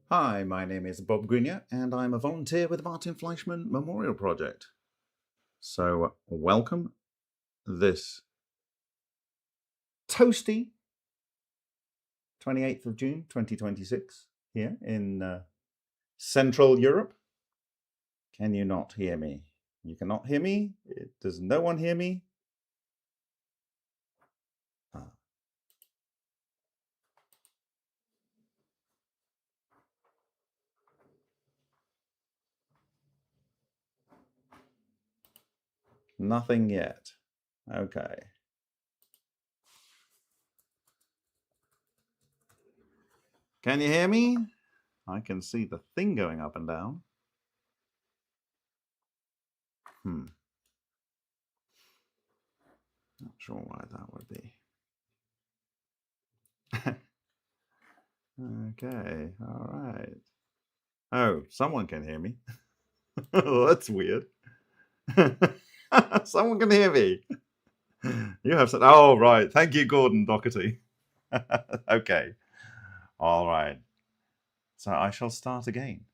Hi, my name is Bob Greenyer, and I'm a volunteer with the Martin Fleischmann Memorial Project. So, welcome this toasty 28th of June 2026 here in Central Europe. Can you not hear me? You cannot hear me? Does no one hear me? Ah. Nothing yet. Okay. Can you hear me? I can see the thing going up and down. Not sure why that would be. Okay, all right. Oh, someone can hear me. Oh, that's weird. Someone can hear me. You have said, oh, right. Thank you, Gordon Doherty. Okay. All right. So I shall start again.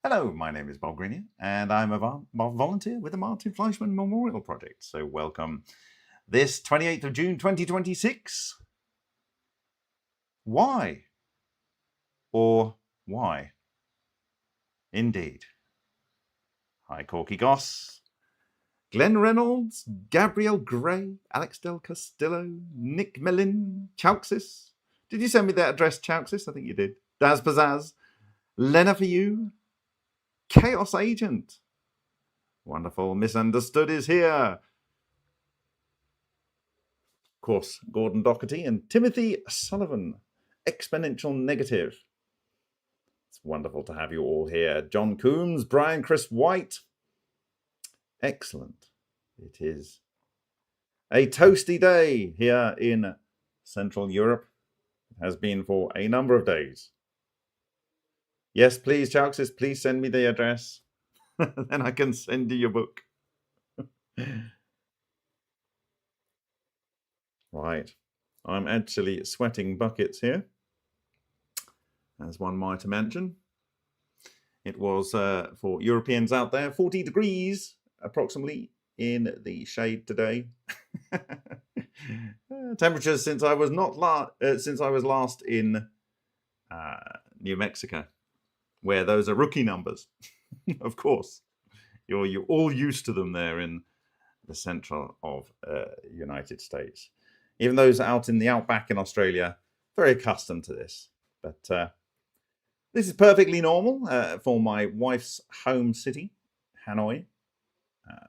Hello, my name is Bob Greenyer, and I'm a volunteer with the Martin Fleischmann Memorial Project. So welcome this 28th of June 2026. Why? Or why? Indeed. Hi, Corky Goss. Glenn Reynolds, Gabrielle Gray, Alex Del Castillo, Nick Mellin, Chauxis. Did you send me that address, Chauxis? I think you did. Daz Pizzazz, Lena for you, Chaos Agent. Wonderful. Misunderstood is here. Of course, Gordon Doherty and Timothy Sullivan, Exponential Negative. It's wonderful to have you all here. John Coombs, Brian Chris White. Excellent. It is a toasty day here in Central Europe. It has been for a number of days. Yes, please, Chalksis, please send me the address. Then I can send you your book. Right. I'm actually sweating buckets here, as one might imagine. It was, for Europeans out there, 40 degrees approximately in the shade today. Temperatures since I was last in New Mexico, where those are rookie numbers. Of course, you're all used to them there in the central of United States. Even those out in the outback in Australia, very accustomed to this. But this is perfectly normal for my wife's home city, Hanoi.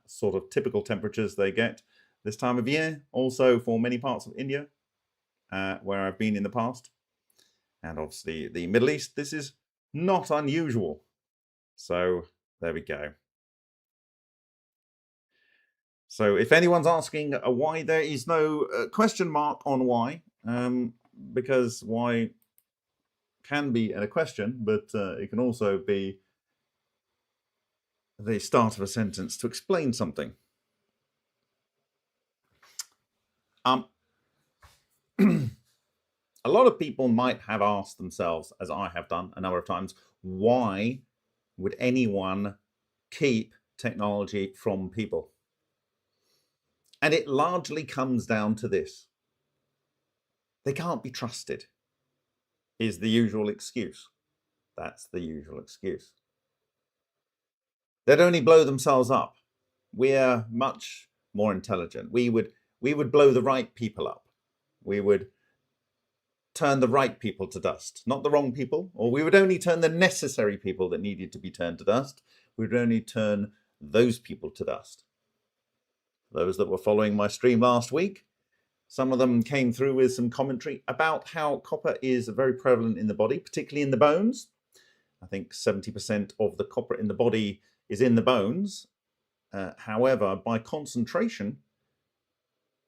Sort of typical temperatures they get this time of year. Also for many parts of India, where I've been in the past. And obviously the Middle East, this is not unusual. So there we go. So if anyone's asking why there is no question mark on why, because why can be a question, but it can also be the start of a sentence to explain something. A lot of people might have asked themselves, as I have done a number of times, why would anyone keep technology from people? And it largely comes down to this: they can't be trusted, is the usual excuse. That's the usual excuse. They'd only blow themselves up. We're much more intelligent. We would blow the right people up. We would turn the right people to dust, not the wrong people, or we would only turn the necessary people that needed to be turned to dust. We would only turn those people to dust. Those that were following my stream last week, some of them came through with some commentary about how copper is very prevalent in the body, particularly in the bones. I think 70% of the copper in the body is in the bones. However, by concentration,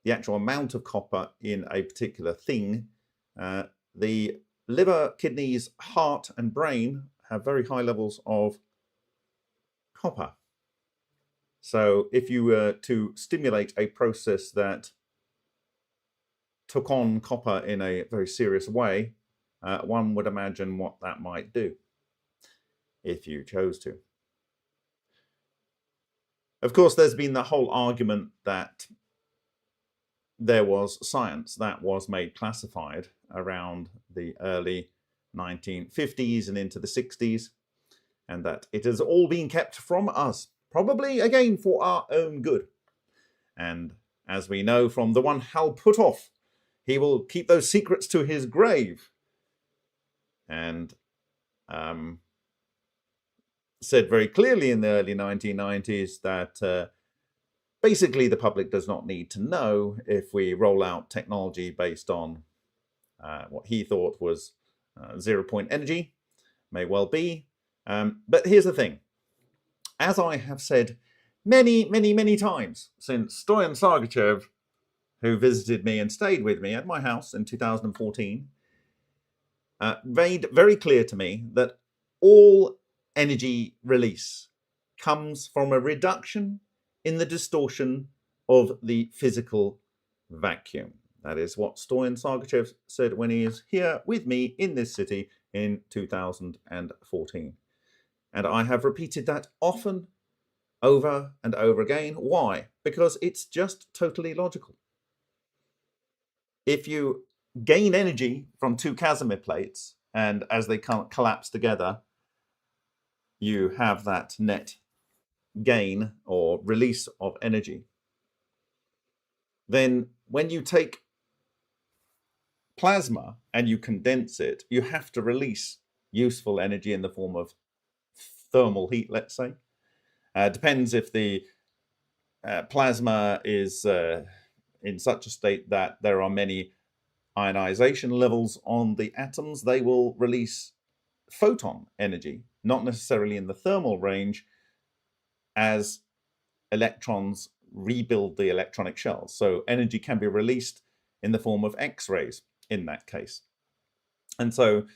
the actual amount of copper in a particular thing, the liver, kidneys, heart, and brain have very high levels of copper. So if you were to stimulate a process that took on copper in a very serious way, one would imagine what that might do if you chose to. Of course, there's been the whole argument that there was science that was made classified around the early 1950s and into the 60s, and that it has all been kept from us, probably again for our own good. And as we know from the one Hal Puthoff, he will keep those secrets to his grave. And said very clearly in the early 1990s that basically the public does not need to know if we roll out technology based on what he thought was 0-point energy. May well be. But here's the thing. As I have said many times since Stoyan Sargachev, who visited me and stayed with me at my house in 2014, made very clear to me that all energy release comes from a reduction in the distortion of the physical vacuum. That is what Stoyan Sargachev said when he is here with me in this city in 2014. And I have repeated that often, over and over again. Why? Because it's just totally logical. If you gain energy from two Casimir plates, and as they collapse together, you have that net gain or release of energy. Then when you take plasma and you condense it, you have to release useful energy in the form of thermal heat, let's say. Depends if the plasma is in such a state that there are many ionization levels on the atoms, they will release photon energy, not necessarily in the thermal range, as electrons rebuild the electronic shells. So energy can be released in the form of X-rays in that case. And so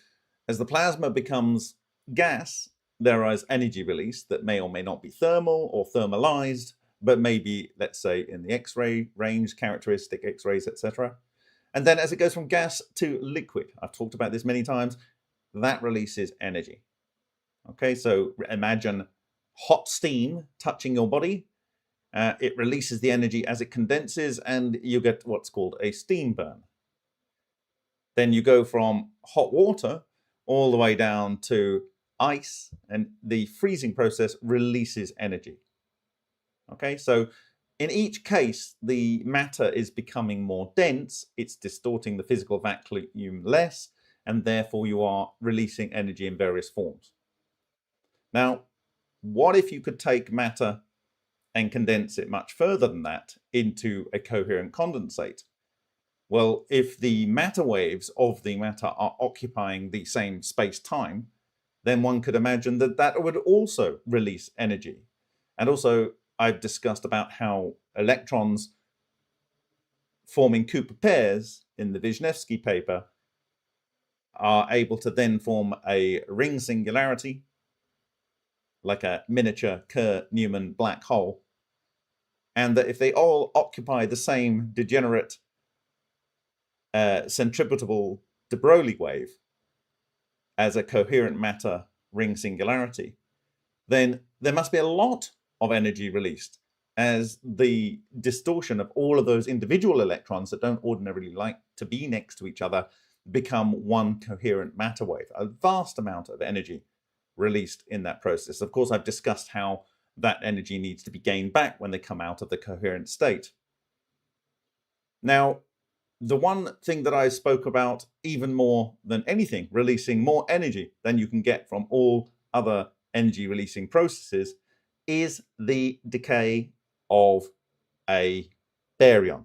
as the plasma becomes gas, there is energy release that may or may not be thermal or thermalized, but maybe, let's say, in the X-ray range, characteristic X-rays, etc. And then as it goes from gas to liquid, I've talked about this many times, that releases energy. Okay, so imagine hot steam touching your body. It releases the energy as it condenses, and you get what's called a steam burn. Then you go from hot water all the way down to ice, and the freezing process releases energy. Okay, so in each case, the matter is becoming more dense, it's distorting the physical vacuum less, and therefore you are releasing energy in various forms. Now, what if you could take matter and condense it much further than that into a coherent condensate? Well, if the matter waves of the matter are occupying the same space-time, then one could imagine that that would also release energy. And also, I've discussed about how electrons forming Cooper pairs in the Wisniewski paper are able to then form a ring singularity, like a miniature Kerr-Newman black hole, and that if they all occupy the same degenerate centripetal de Broglie wave as a coherent matter ring singularity, then there must be a lot of energy released, as the distortion of all of those individual electrons that don't ordinarily like to be next to each other become one coherent matter wave. A vast amount of energy released in that process. Of course, I've discussed how that energy needs to be gained back when they come out of the coherent state. Now, the one thing that I spoke about even more than anything, releasing more energy than you can get from all other energy releasing processes, is the decay of a baryon.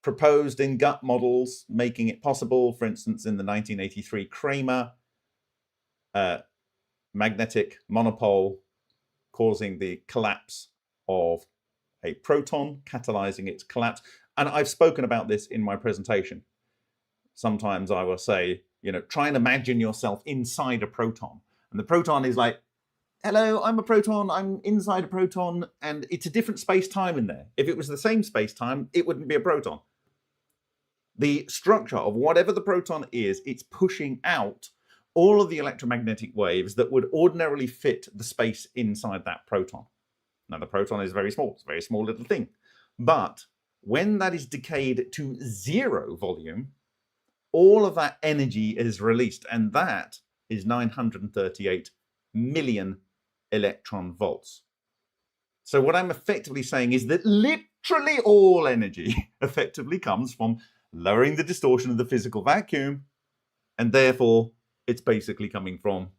Proposed in gut models, making it possible, for instance, in the 1983 Kramer magnetic monopole, causing the collapse of a proton, catalyzing its collapse. And I've spoken about this in my presentation. Sometimes I will say, try and imagine yourself inside a proton. And the proton is like, hello, I'm a proton, I'm inside a proton, and it's a different space-time in there. If it was the same space-time, it wouldn't be a proton. The structure of whatever the proton is, it's pushing out all of the electromagnetic waves that would ordinarily fit the space inside that proton. Now, the proton is very small. It's a very small little thing. But when that is decayed to zero volume, all of that energy is released, and that is 938 million electron volts. So what I'm effectively saying is that literally all energy effectively comes from lowering the distortion of the physical vacuum, and therefore it's basically coming from,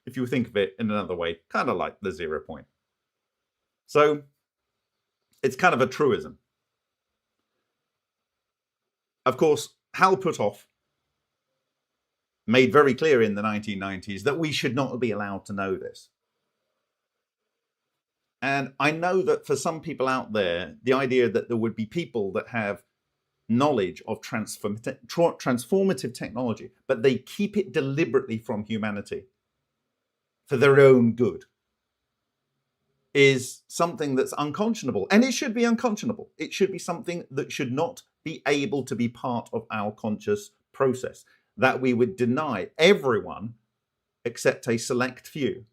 if you think of it in another way, kind of like the 0 point. So it's kind of a truism. Of course, Hal Puthoff made very clear in the 1990s that we should not be allowed to know this. And I know that for some people out there, the idea that there would be people that have knowledge of transformative technology, but they keep it deliberately from humanity for their own good, is something that's unconscionable. And it should be unconscionable. It should be something that should not be able to be part of our conscious process, that we would deny everyone except a select few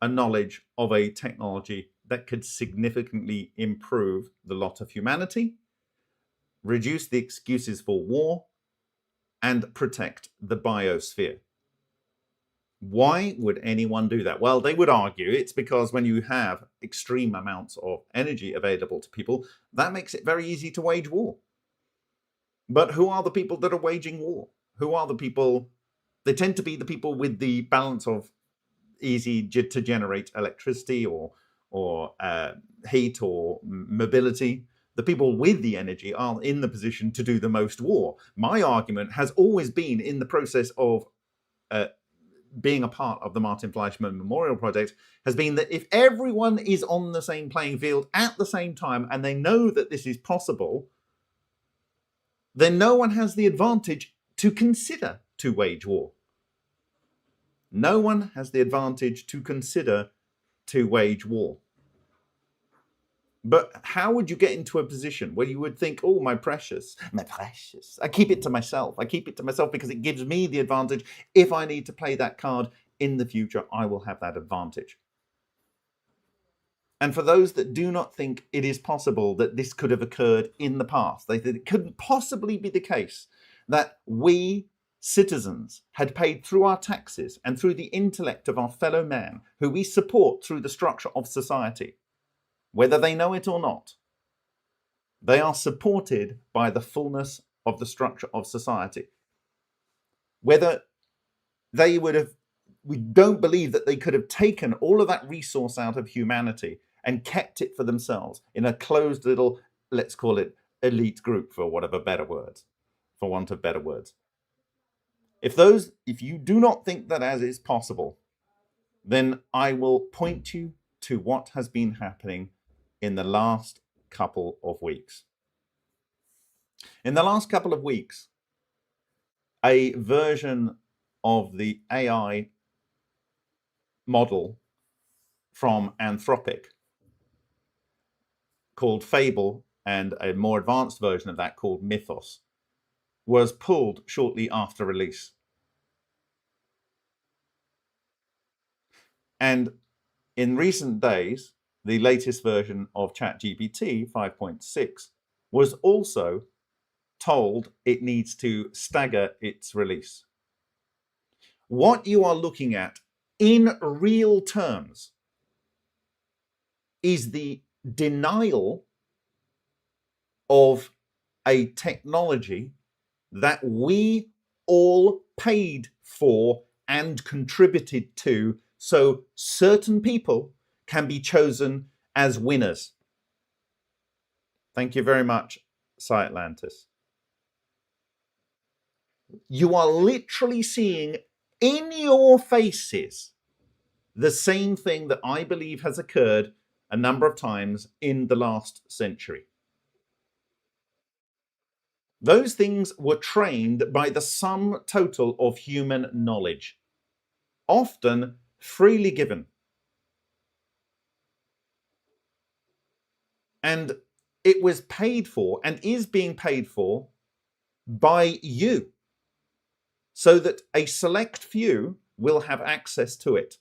a knowledge of a technology that could significantly improve the lot of humanity, reduce the excuses for war, and protect the biosphere. Why would anyone do that? Well, they would argue it's because when you have extreme amounts of energy available to people, that makes it very easy to wage war. But who are the people that are waging war? Who are the people? They tend to be the people with the balance of easy to generate electricity or heat or mobility. The people with the energy are in the position to do the most war. My argument has always been, in the process of being a part of the Martin Fleischmann Memorial Project, has been that if everyone is on the same playing field at the same time and they know that this is possible, then no one has the advantage to consider to wage war. No one has the advantage to consider to wage war. But how would you get into a position where you would think, oh, my precious, I keep it to myself. I keep it to myself because it gives me the advantage. If I need to play that card in the future, I will have that advantage. And for those that do not think it is possible that this could have occurred in the past, they think it couldn't possibly be the case that we citizens had paid through our taxes and through the intellect of our fellow man, who we support through the structure of society, whether they know it or not, they are supported by the fullness of the structure of society. Whether they would have, we don't believe that they could have taken all of that resource out of humanity and kept it for themselves in a closed little, let's call it elite group, for want of better words. If you do not think that as is possible, then I will point you to what has been happening in the last couple of weeks. In the last couple of weeks, a version of the AI model from Anthropic called Fable, and a more advanced version of that called Mythos, was pulled shortly after release. And in recent days, the latest version of ChatGPT 5.6 was also told it needs to stagger its release. What you are looking at in real terms is the denial of a technology that we all paid for and contributed to, so certain people can be chosen as winners. Thank you very much, Sci Atlantis. You are literally seeing in your faces the same thing that I believe has occurred a number of times in the last century. Those things were trained by the sum total of human knowledge, often freely given. And it was paid for and is being paid for by you, so that a select few will have access to it,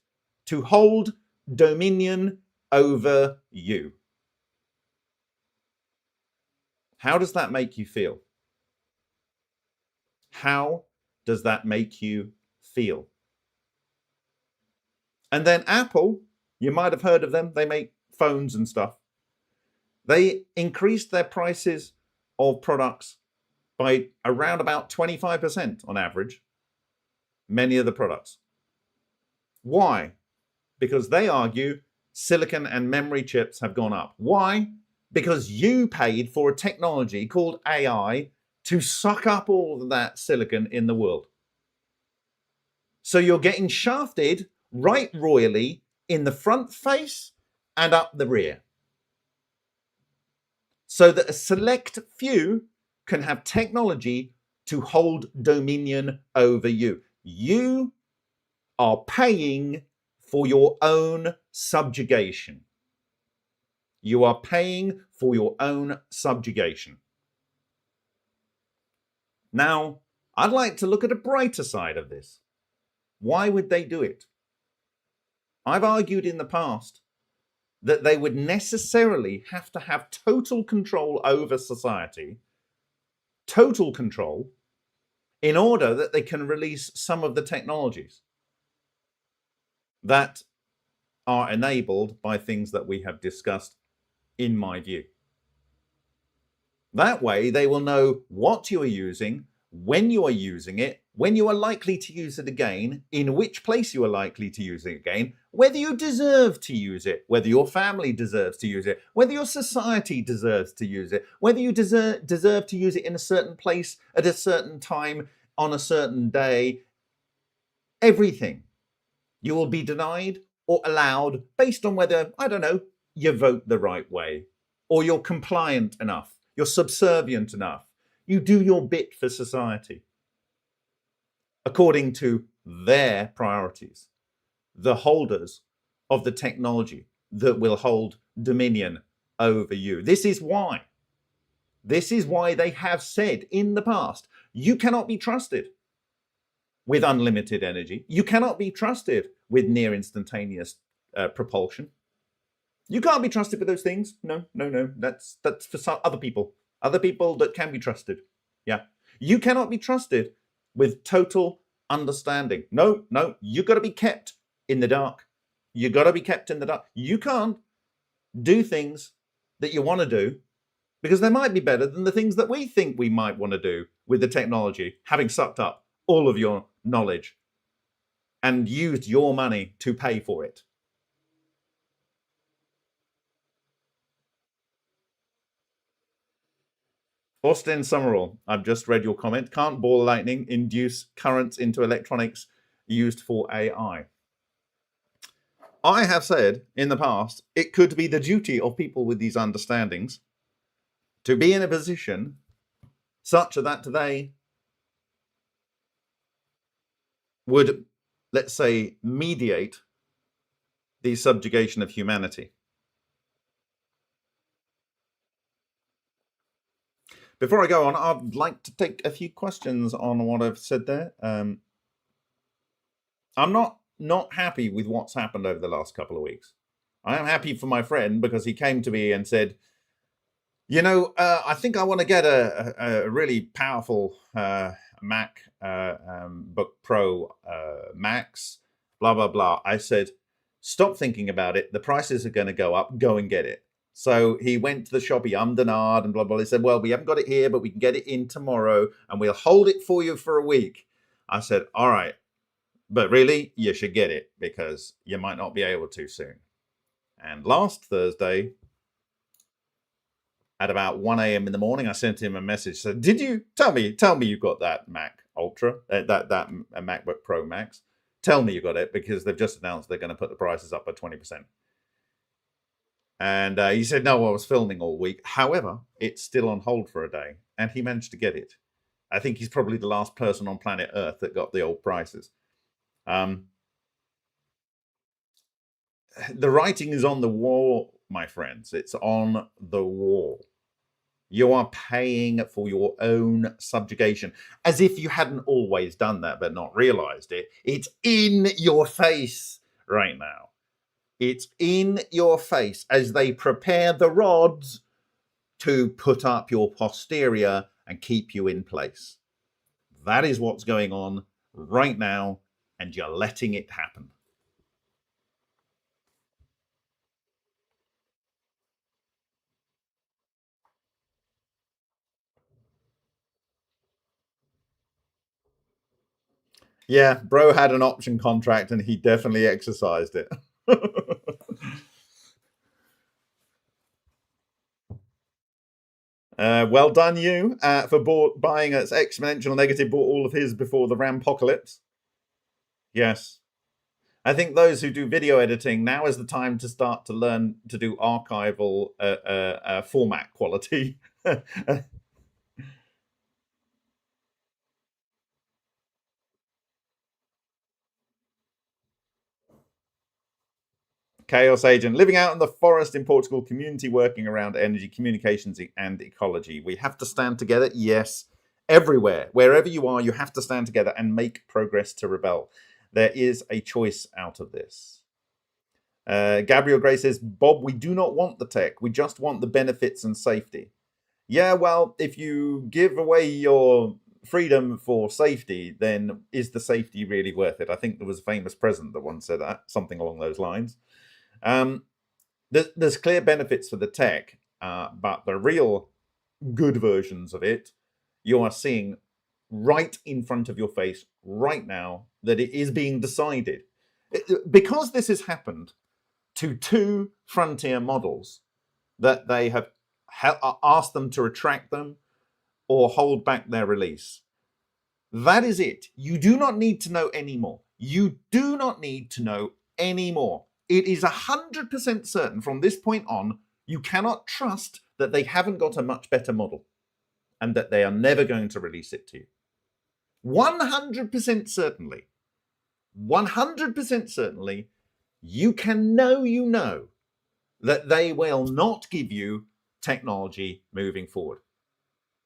to hold dominion over you. How does that make you feel? How does that make you feel? And then Apple, you might have heard of them. They make phones and stuff. They increased their prices of products by around about 25% on average, many of the products. Why? Because they argue silicon and memory chips have gone up. Why? Because you paid for a technology called AI to suck up all of that silicon in the world. So you're getting shafted right royally in the front face and up the rear, so that a select few can have technology to hold dominion over you. You are paying for your own subjugation. You are paying for your own subjugation. Now, I'd like to look at a brighter side of this. Why would they do it? I've argued in the past that they would necessarily have to have total control over society, total control, in order that they can release some of the technologies that are enabled by things that we have discussed, in my view. That way, they will know what you are using, when you are using it, when you are likely to use it again, in which place you are likely to use it again, whether you deserve to use it, whether your family deserves to use it, whether your society deserves to use it, whether you deserve to use it in a certain place at a certain time on a certain day. Everything. You will be denied or allowed based on whether, I don't know, you vote the right way, or you're compliant enough, you're subservient enough, you do your bit for society according to their priorities, the holders of the technology that will hold dominion over you. This is why they have said in the past, you cannot be trusted with unlimited energy. You cannot be trusted with near instantaneous propulsion. You can't be trusted with those things. No. That's for some other people that can be trusted. Yeah. You cannot be trusted with total understanding. No. You got to be kept in the dark. You got to be kept in the dark. You can't do things that you want to do because they might be better than the things that we think we might want to do with the technology, having sucked up all of your knowledge and used your money to pay for it. Austin Summerall, I've just read your comment. Can't ball lightning induce currents into electronics used for AI? I have said in the past, it could be the duty of people with these understandings to be in a position such that they would, let's say, mediate the subjugation of humanity. Before I go on, I'd like to take a few questions on what I've said there. I'm not happy with what's happened over the last couple of weeks. I am happy for my friend because he came to me and said, I think I want to get a really powerful Mac Book Pro Max, blah, blah, blah. I said, stop thinking about it. The prices are going to go up. Go and get it. So he went to the shop, he ummed and ahed and blah, blah. He said, well, we haven't got it here, but we can get it in tomorrow and we'll hold it for you for a week. I said, all right, but really, you should get it because you might not be able to soon. And last Thursday, at about 1 a.m. in the morning, I sent him a message. Said, did you tell me you got that Mac Ultra, that MacBook Pro Max? Tell me you got it because they've just announced they're going to put the prices up by 20%. And he said, no, I was filming all week. However, it's still on hold for a day. And he managed to get it. I think he's probably the last person on planet Earth that got the old prices. The writing is on the wall, my friends. It's on the wall. You are paying for your own subjugation, as if you hadn't always done that but not realized it. It's in your face right now. It's in your face as they prepare the rods to put up your posterior and keep you in place. That is what's going on right now, and you're letting it happen. Yeah, bro had an option contract and he definitely exercised it. Well done, you, for buying its exponential negative. Bought all of his before the Rampocalypse. Yes. I think those who do video editing, now is the time to start to learn to do archival format quality. Chaos Agent, living out in the forest in Portugal, community working around energy, communications, and ecology. We have to stand together, yes, everywhere. Wherever you are, you have to stand together and make progress to rebel. There is a choice out of this. Gabriel Gray says, Bob, we do not want the tech. We just want the benefits and safety. Yeah, well, if you give away your freedom for safety, then is the safety really worth it? I think there was a famous president that once said that, something along those lines. There's clear benefits for the tech, but the real good versions of it, you are seeing right in front of your face right now that it is being decided. Because this has happened to two frontier models, that they have asked them to retract them or hold back their release. That is it. You do not need to know anymore. You do not need to know anymore. It is 100% certain from this point on, you cannot trust that they haven't got a much better model and that they are never going to release it to you. 100% certainly. 100% certainly, you know that they will not give you technology moving forward.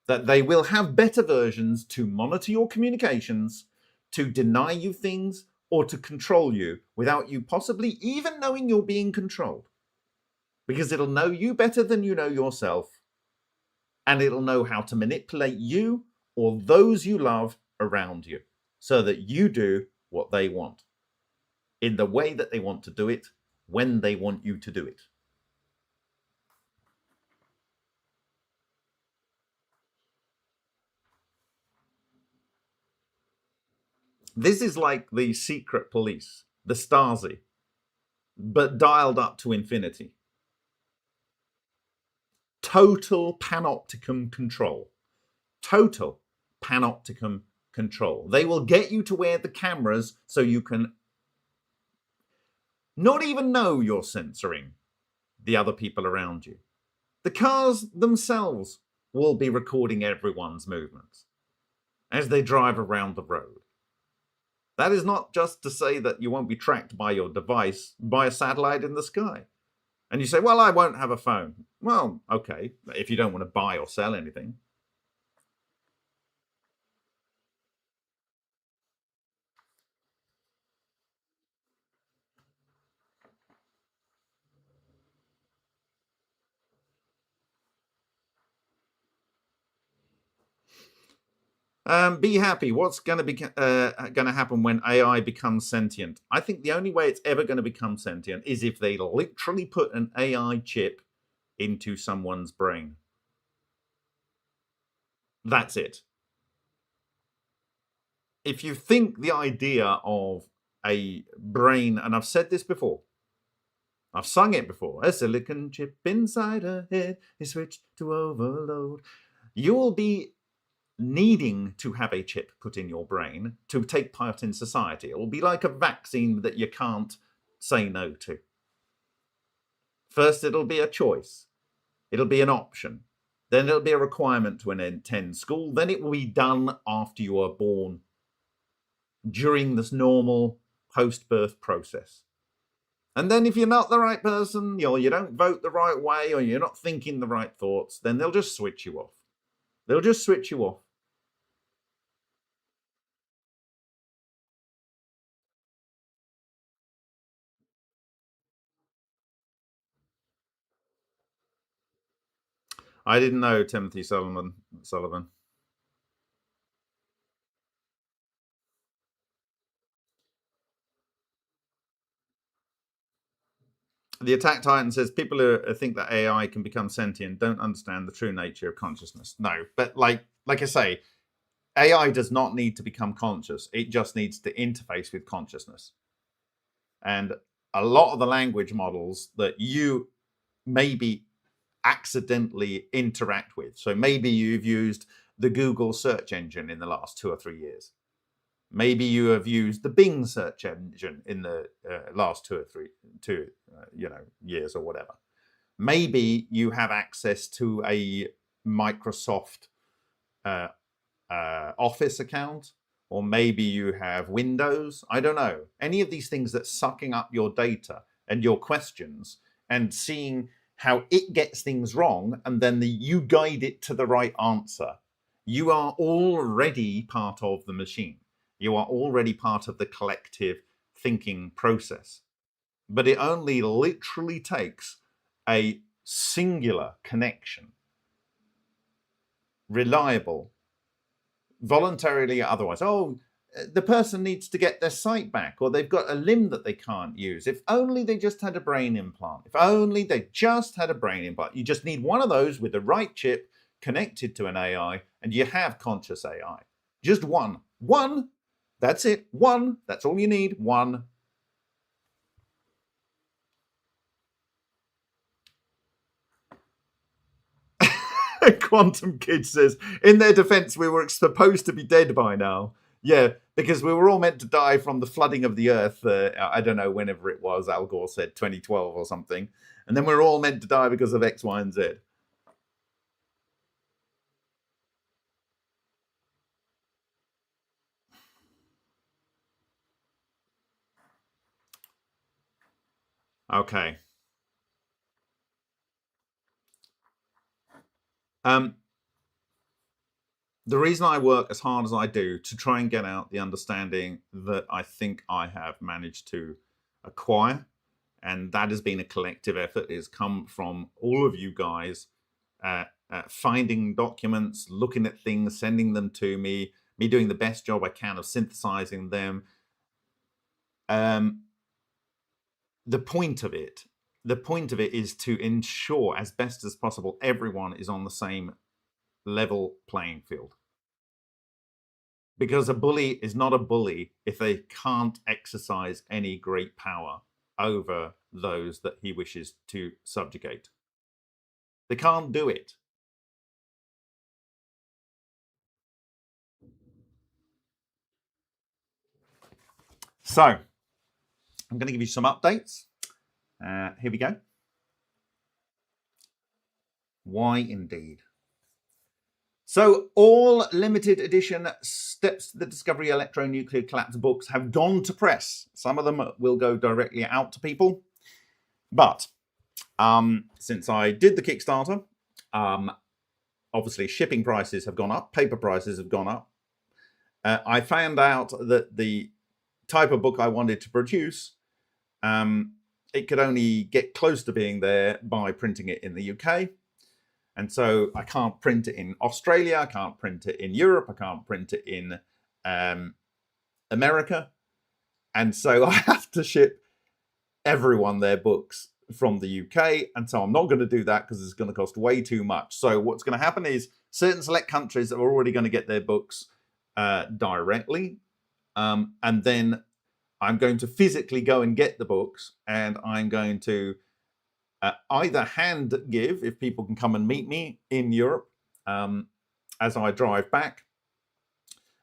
That they will have better versions to monitor your communications, to deny you things, or to control you without you possibly even knowing you're being controlled. Because it'll know you better than you know yourself, and it'll know how to manipulate you or those you love around you so that you do what they want in the way that they want to do it, when they want you to do it. This is like the secret police, the Stasi, but dialed up to infinity. Total panopticon control. Total panopticon control. They will get you to wear the cameras so you can not even know you're censoring the other people around you. The cars themselves will be recording everyone's movements as they drive around the road. That is not just to say that you won't be tracked by your device, by a satellite in the sky. And you say, well, I won't have a phone. Well, okay, if you don't want to buy or sell anything. Be happy. What's going to be going to happen when AI becomes sentient? I think the only way it's ever going to become sentient is if they literally put an AI chip into someone's brain. That's it. If you think the idea of a brain, and I've said this before, I've sung it before, a silicon chip inside her head is switched to overload. You will be needing to have a chip put in your brain to take part in society. It will be like a vaccine that you can't say no to. First, it'll be a choice. It'll be an option. Then it'll be a requirement to attend school. Then it will be done after you are born, during this normal post-birth process. And then if you're not the right person, or you don't vote the right way, or you're not thinking the right thoughts, then they'll just switch you off. They'll just switch you off. I didn't know Timothy Sullivan. The Attack Titan says people who think that AI can become sentient don't understand the true nature of consciousness. No, but like I say, AI does not need to become conscious. It just needs to interface with consciousness. And a lot of the language models that you maybe accidentally interact with. So maybe you've used the Google search engine in the last 2 or 3 years. Maybe you have used the Bing search engine in the last 2 or 3 years or whatever. Maybe you have access to a Microsoft Office account, or maybe you have Windows. I don't know. Any of these things that's sucking up your data and your questions and seeing how it gets things wrong, and then you guide it to the right answer. You are already part of the machine. You are already part of the collective thinking process. But it only literally takes a singular connection, reliable, voluntarily otherwise. Oh, the person needs to get their sight back, or they've got a limb that they can't use. If only they just had a brain implant. If only they just had a brain implant. You just need one of those with the right chip connected to an AI, and you have conscious AI. Just one. One. That's it. One. That's all you need. One. Quantum Kid says, in their defense, we were supposed to be dead by now. Yeah, because we were all meant to die from the flooding of the earth. I don't know, whenever it was, Al Gore said 2012 or something. And then we were all meant to die because of X, Y, and Z. Okay. The reason I work as hard as I do to try and get out the understanding that I think I have managed to acquire, and that has been a collective effort, has come from all of you guys finding documents, looking at things, sending them to me doing the best job I can of synthesizing them. The point of it is to ensure as best as possible everyone is on the same level playing field. Because a bully is not a bully if they can't exercise any great power over those that he wishes to subjugate. They can't do it. So, I'm going to give you some updates. Here we go. Why indeed? So all limited edition Steps to the Discovery Electronuclear Collapse books have gone to press. Some of them will go directly out to people. But since I did the Kickstarter, obviously shipping prices have gone up, paper prices have gone up. I found out that the type of book I wanted to produce, it could only get close to being there by printing it in the UK. And so I can't print it in Australia, I can't print it in Europe, I can't print it in America. And so I have to ship everyone their books from the UK. And so I'm not going to do that because it's going to cost way too much. So what's going to happen is certain select countries are already going to get their books directly. And then I'm going to physically go and get the books, and I'm going to either hand give, if people can come and meet me in Europe as I drive back.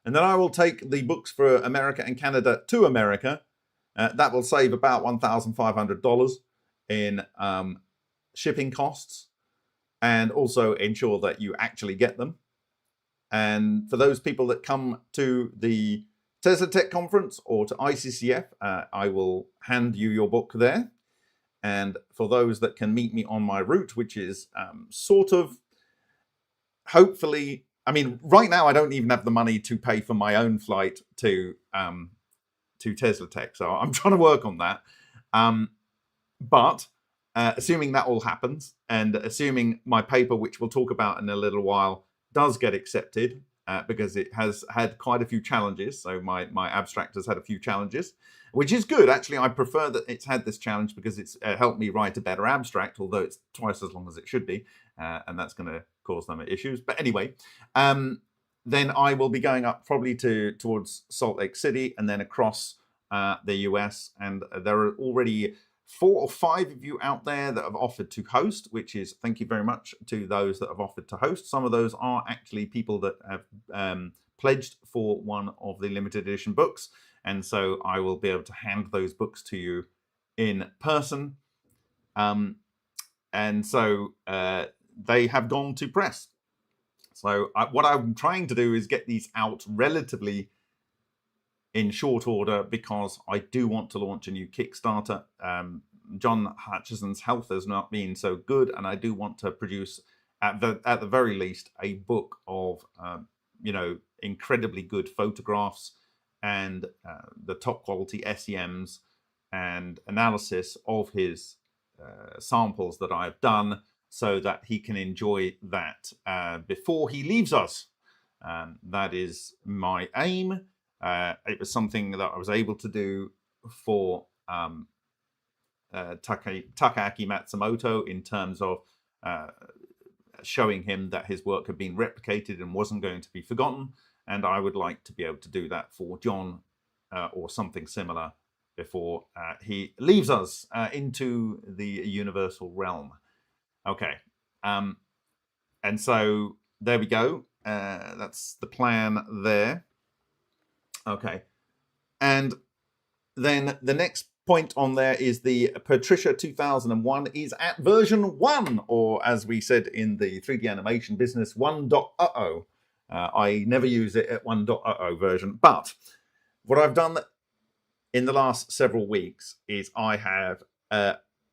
And then I will take the books for America and Canada to America. That will save about $1,500 in shipping costs, and also ensure that you actually get them. And for those people that come to the Tesla Tech Conference or to ICCF, I will hand you your book there. And for those that can meet me on my route, which is sort of, hopefully, I mean, right now I don't even have the money to pay for my own flight to Tesla Tech, so I'm trying to work on that. But assuming that all happens, and assuming my paper, which we'll talk about in a little while, does get accepted, because it has had quite a few challenges. So my abstract has had a few challenges, which is good. Actually, I prefer that it's had this challenge because it's helped me write a better abstract, although it's twice as long as it should be, and that's going to cause them issues. But anyway, then I will be going up probably towards Salt Lake City and then across the US. And there are already 4 or 5 of you out there that have offered to host, which is, thank you very much to those that have offered to host. Some of those are actually people that have pledged for one of the limited edition books. And so I will be able to hand those books to you in person. And so they have gone to press. So what I'm trying to do is get these out relatively in short order, because I do want to launch a new Kickstarter. John Hutchison's health has not been so good, and I do want to produce, at the very least, a book of incredibly good photographs and the top quality SEMs and analysis of his samples that I've done, so that he can enjoy that before he leaves us. That is my aim. It was something that I was able to do for Takaaki Matsumoto, in terms of showing him that his work had been replicated and wasn't going to be forgotten. And I would like to be able to do that for John or something similar before he leaves us into the universal realm. Okay. And so there we go. That's the plan there. Okay. And then the next point on there is the Patricia 2001 is at version 1, or as we said in the 3D animation business, 1.0. I never use it at 1.0 version. But what I've done in the last several weeks is I have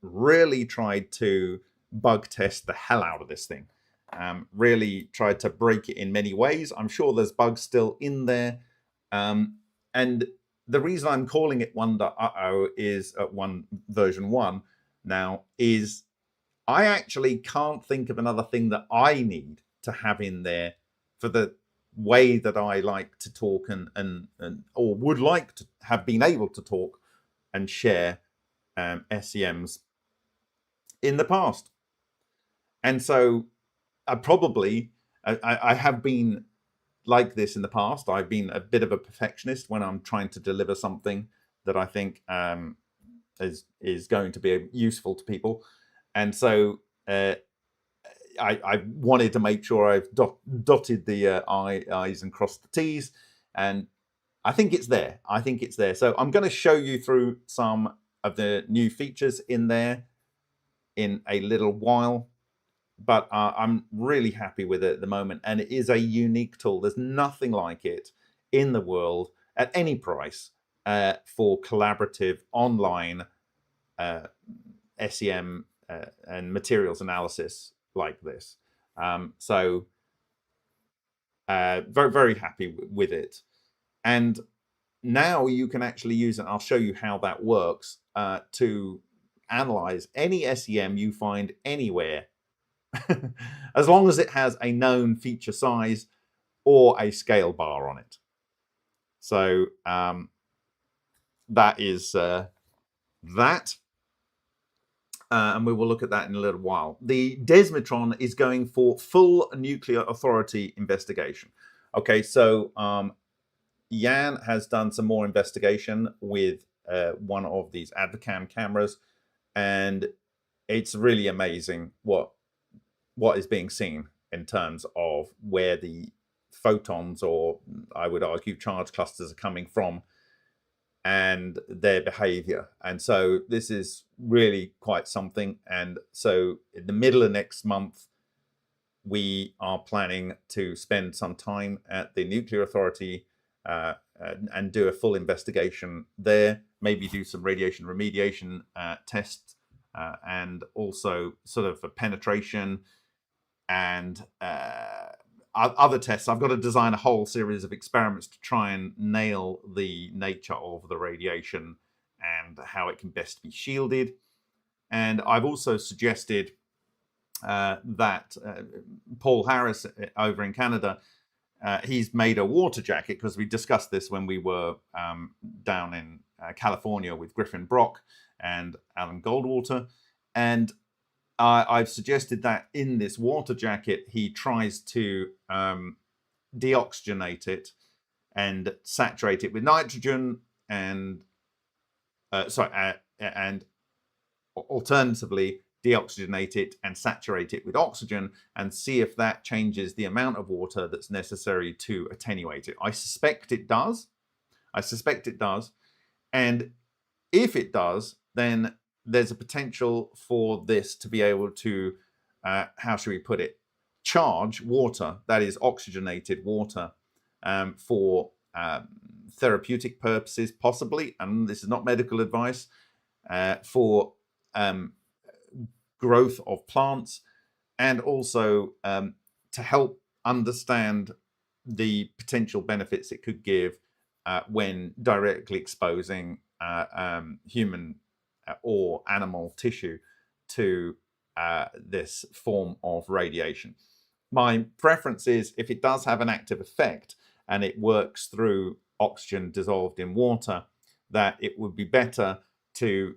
really tried to bug test the hell out of this thing. Really tried to break it in many ways. I'm sure there's bugs still in there. And the reason I'm calling it 1.0 is version 1 now is I actually can't think of another thing that I need to have in there for the way that I like to talk and or would like to have been able to talk and share SEMs in the past. And so I have been like this in the past. I've been a bit of a perfectionist when I'm trying to deliver something that I think is going to be useful to people. And so I wanted to make sure I've dotted the I's and crossed the T's. And I think it's there. I think it's there. So I'm going to show you through some of the new features in there in a little while. But I'm really happy with it at the moment. And it is a unique tool. There's nothing like it in the world at any price for collaborative online SEM and materials analysis like this. So very, very happy with it. And now you can actually use it. I'll show you how that works to analyze any SEM you find anywhere, as long as it has a known feature size or a scale bar on it. So that is that. And we will look at that in a little while. The Desmitron is going for full nuclear authority investigation. Okay, so Jan has done some more investigation with one of these Advocam cameras, and it's really amazing what is being seen in terms of where the photons, or I would argue charge clusters, are coming from and their behavior. And so this is really quite something. And so in the middle of next month, we are planning to spend some time at the Nuclear Authority and do a full investigation there, maybe do some radiation remediation tests and also sort of a penetration and other tests. I've got to design a whole series of experiments to try and nail the nature of the radiation and how it can best be shielded. And I've also suggested that Paul Harris over in Canada, he's made a water jacket, because we discussed this when we were down in California with Griffin Brock and Alan Goldwater. And I've suggested that in this water jacket, he tries to deoxygenate it and saturate it with nitrogen, and and alternatively deoxygenate it and saturate it with oxygen, and see if that changes the amount of water that's necessary to attenuate it. I suspect it does. And if it does, then there's a potential for this to be able to, how should we put it, charge water, that is oxygenated water, for therapeutic purposes, possibly, and this is not medical advice, for growth of plants, and also to help understand the potential benefits it could give when directly exposing human or animal tissue to this form of radiation. My preference is, if it does have an active effect and it works through oxygen dissolved in water, that it would be better to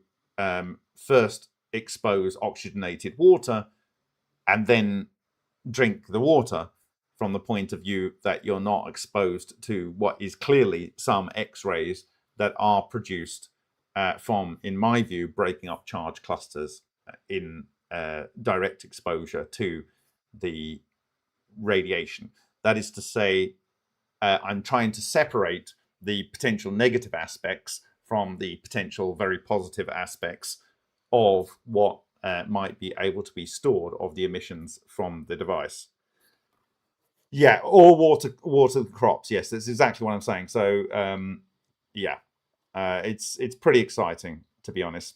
first expose oxygenated water and then drink the water, from the point of view that you're not exposed to what is clearly some X-rays that are produced from, in my view, breaking up charge clusters in direct exposure to the radiation. That is to say, I'm trying to separate the potential negative aspects from the potential very positive aspects of what might be able to be stored of the emissions from the device. Yeah, or water crops. Yes, that's exactly what I'm saying. So yeah, it's pretty exciting, to be honest.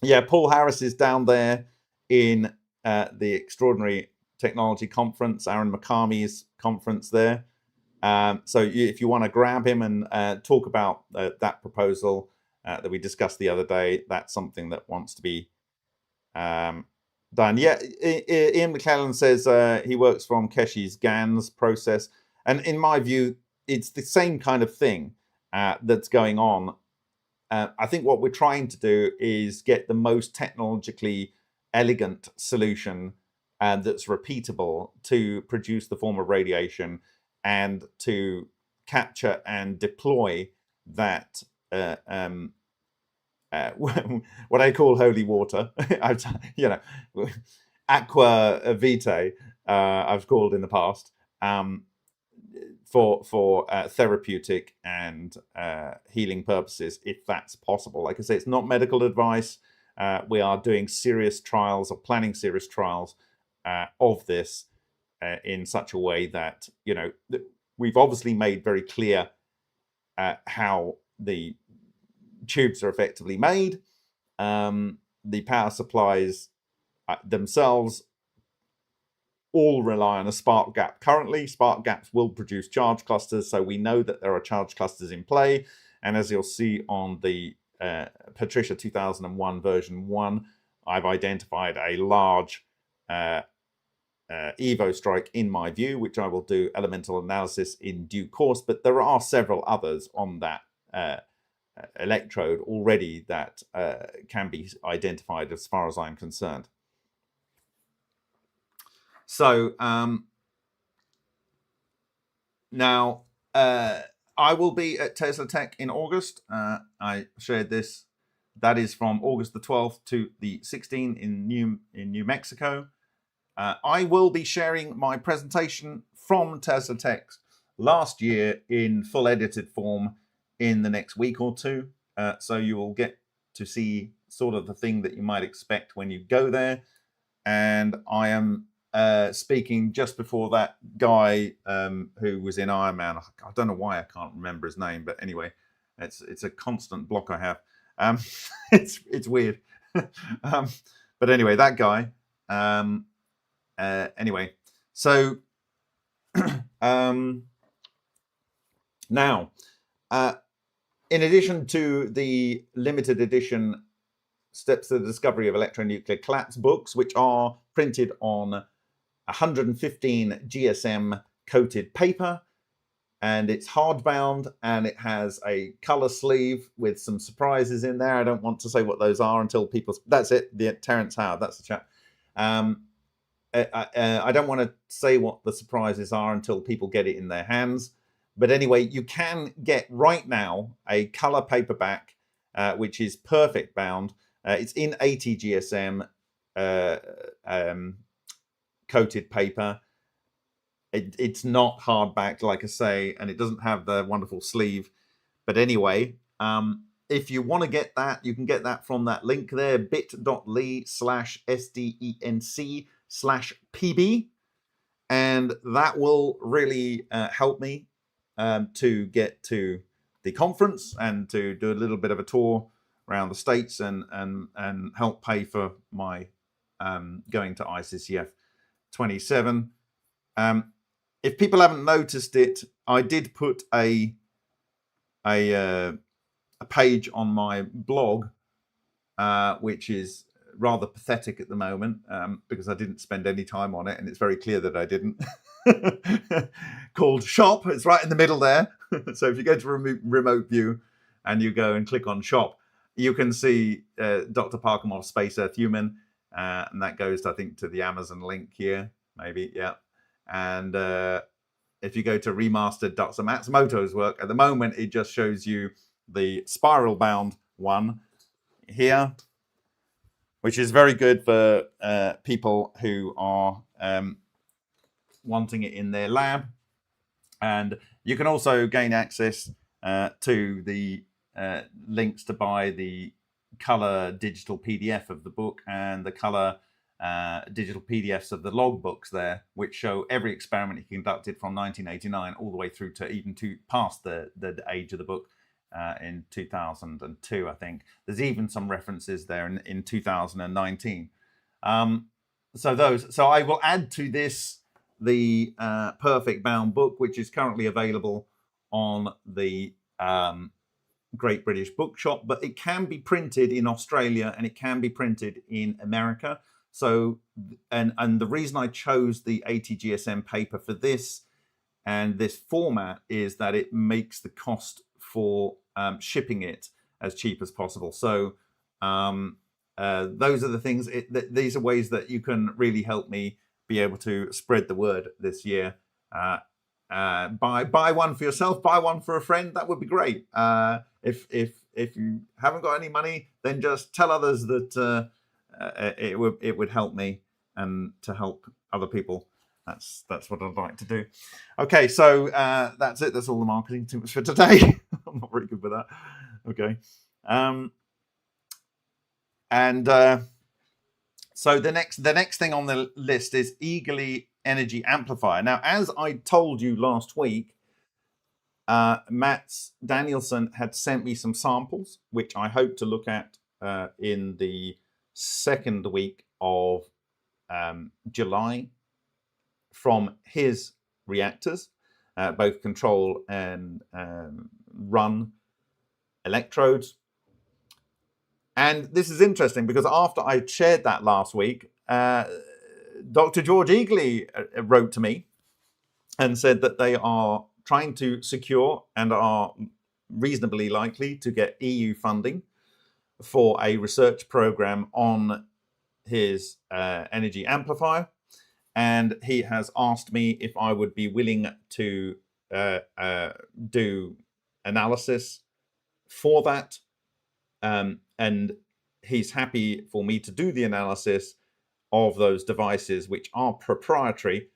Yeah, Paul Harris is down there in the Extraordinary Technology Conference, Aaron McCarmy's conference there. So if you want to grab him and talk about that proposal that we discussed the other day, that's something that wants to be done. Yeah, Ian McClellan says he works from Keshe's GANs process. And in my view, it's the same kind of thing that's going on. I think what we're trying to do is get the most technologically elegant solution that's repeatable to produce the form of radiation and to capture and deploy that what I call holy water, aqua vitae, I've called in the past, for therapeutic and healing purposes, if that's possible. Like I say, it's not medical advice. We are doing serious trials, or planning serious trials of this in such a way that, we've obviously made very clear how the tubes are effectively made. The power supplies themselves all rely on a spark gap. Currently, spark gaps will produce charge clusters, so we know that there are charge clusters in play. And as you'll see on the Patricia 2001 version 1, I've identified a large Evo strike in my view, which I will do elemental analysis in due course. But there are several others on that electrode already that can be identified as far as I'm concerned. So now I will be at Tesla Tech in August. I shared this. That is from August the 12th to the 16th in New Mexico. I will be sharing my presentation from Tesla Tech last year in full edited form in the next week or two. So you will get to see sort of the thing that you might expect when you go there. And I am speaking just before that guy who was in Iron Man. I don't know why I can't remember his name, but anyway, it's a constant block I have. It's weird. But anyway, that guy. Anyway, so now, in addition to the limited edition Steps to the Discovery of Electronuclear Collapse books, which are printed on 115 GSM coated paper, and it's hardbound, and it has a color sleeve with some surprises in there. I don't want to say what those are until people... That's it, the Terence Howard, that's the chap. I don't want to say what the surprises are until people get it in their hands. But anyway, you can get right now a color paperback, which is perfect bound. It's in 80 GSM coated paper. It's not hardback, like I say, and it doesn't have the wonderful sleeve. But anyway, if you want to get that, you can get that from that link there, bit.ly/SDENC/PB. And that will really help me to get to the conference and to do a little bit of a tour around the States and help pay for my going to ICCF 27. If people haven't noticed it, I did put a page on my blog, which is rather pathetic at the moment because I didn't spend any time on it, and it's very clear that I didn't. Called Shop. It's right in the middle there. So if you go to remote view and you go and click on Shop, you can see Dr. Parkamov's Space Earth Human, and that goes, I think, to the Amazon link here, maybe, yeah. And if you go to remastered Dr. Matsumoto's work, at the moment it just shows you the spiral bound one here, which is very good for people who are wanting it in their lab. And you can also gain access to the links to buy the color digital PDF of the book and the color digital PDFs of the logbooks there, which show every experiment he conducted from 1989 all the way through to even past the age of the book in 2002, I think. There's even some references there in 2019. So I will add to this the Perfect Bound book, which is currently available on the Great British Bookshop, but it can be printed in Australia and it can be printed in America. So, and the reason I chose the 80 GSM paper for this and this format is that it makes the cost for shipping it as cheap as possible. So those are the things, these are ways that you can really help me be able to spread the word this year. Buy one for yourself, buy one for a friend. That would be great. If you haven't got any money, then just tell others that it would help me and to help other people. That's what I'd like to do. Okay, so that's it. That's all the marketing tips for today. I'm not very good with that. Okay, so the next thing on the list is Eagerly Energy Amplifier. Now, as I told you last week, Mats Danielsson had sent me some samples, which I hope to look at in the second week of July from his reactors, both control and run electrodes. And this is interesting because after I shared that last week, Dr. George Eagerly wrote to me and said that they are trying to secure and are reasonably likely to get EU funding for a research program on his energy amplifier. And he has asked me if I would be willing to do analysis for that. And he's happy for me to do the analysis of those devices, which are proprietary,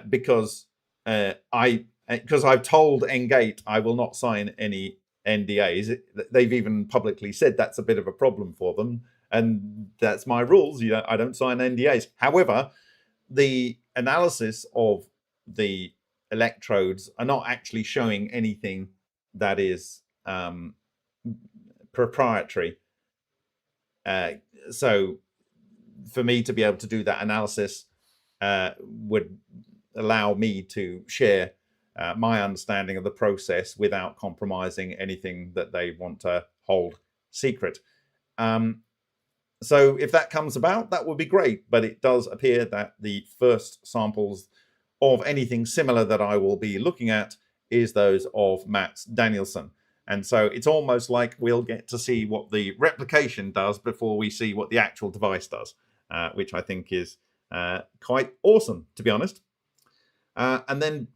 because I've told Engate I will not sign any NDAs. They've even publicly said that's a bit of a problem for them, and that's my rules. I don't sign NDAs. However, the analysis of the electrodes are not actually showing anything that is proprietary. so for me to be able to do that analysis would allow me to share my understanding of the process without compromising anything that they want to hold secret. So if that comes about, that would be great. But it does appear that the first samples of anything similar that I will be looking at is those of Mats Danielsson. And so it's almost like we'll get to see what the replication does before we see what the actual device does, which I think is quite awesome, to be honest. And then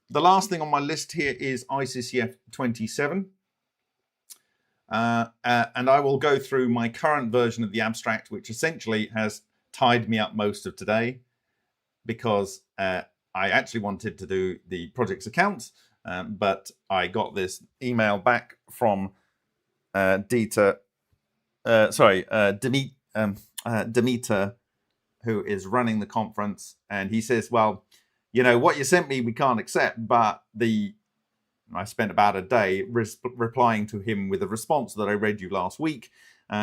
the last thing on my list here is ICCF 27. And I will go through my current version of the abstract, which essentially has tied me up most of today, because I actually wanted to do the project's accounts, but I got this email back from Demeter, who is running the conference, and he says, well, you know, what you sent me we can't accept, but I spent about a day replying to him with a response that I read you last week.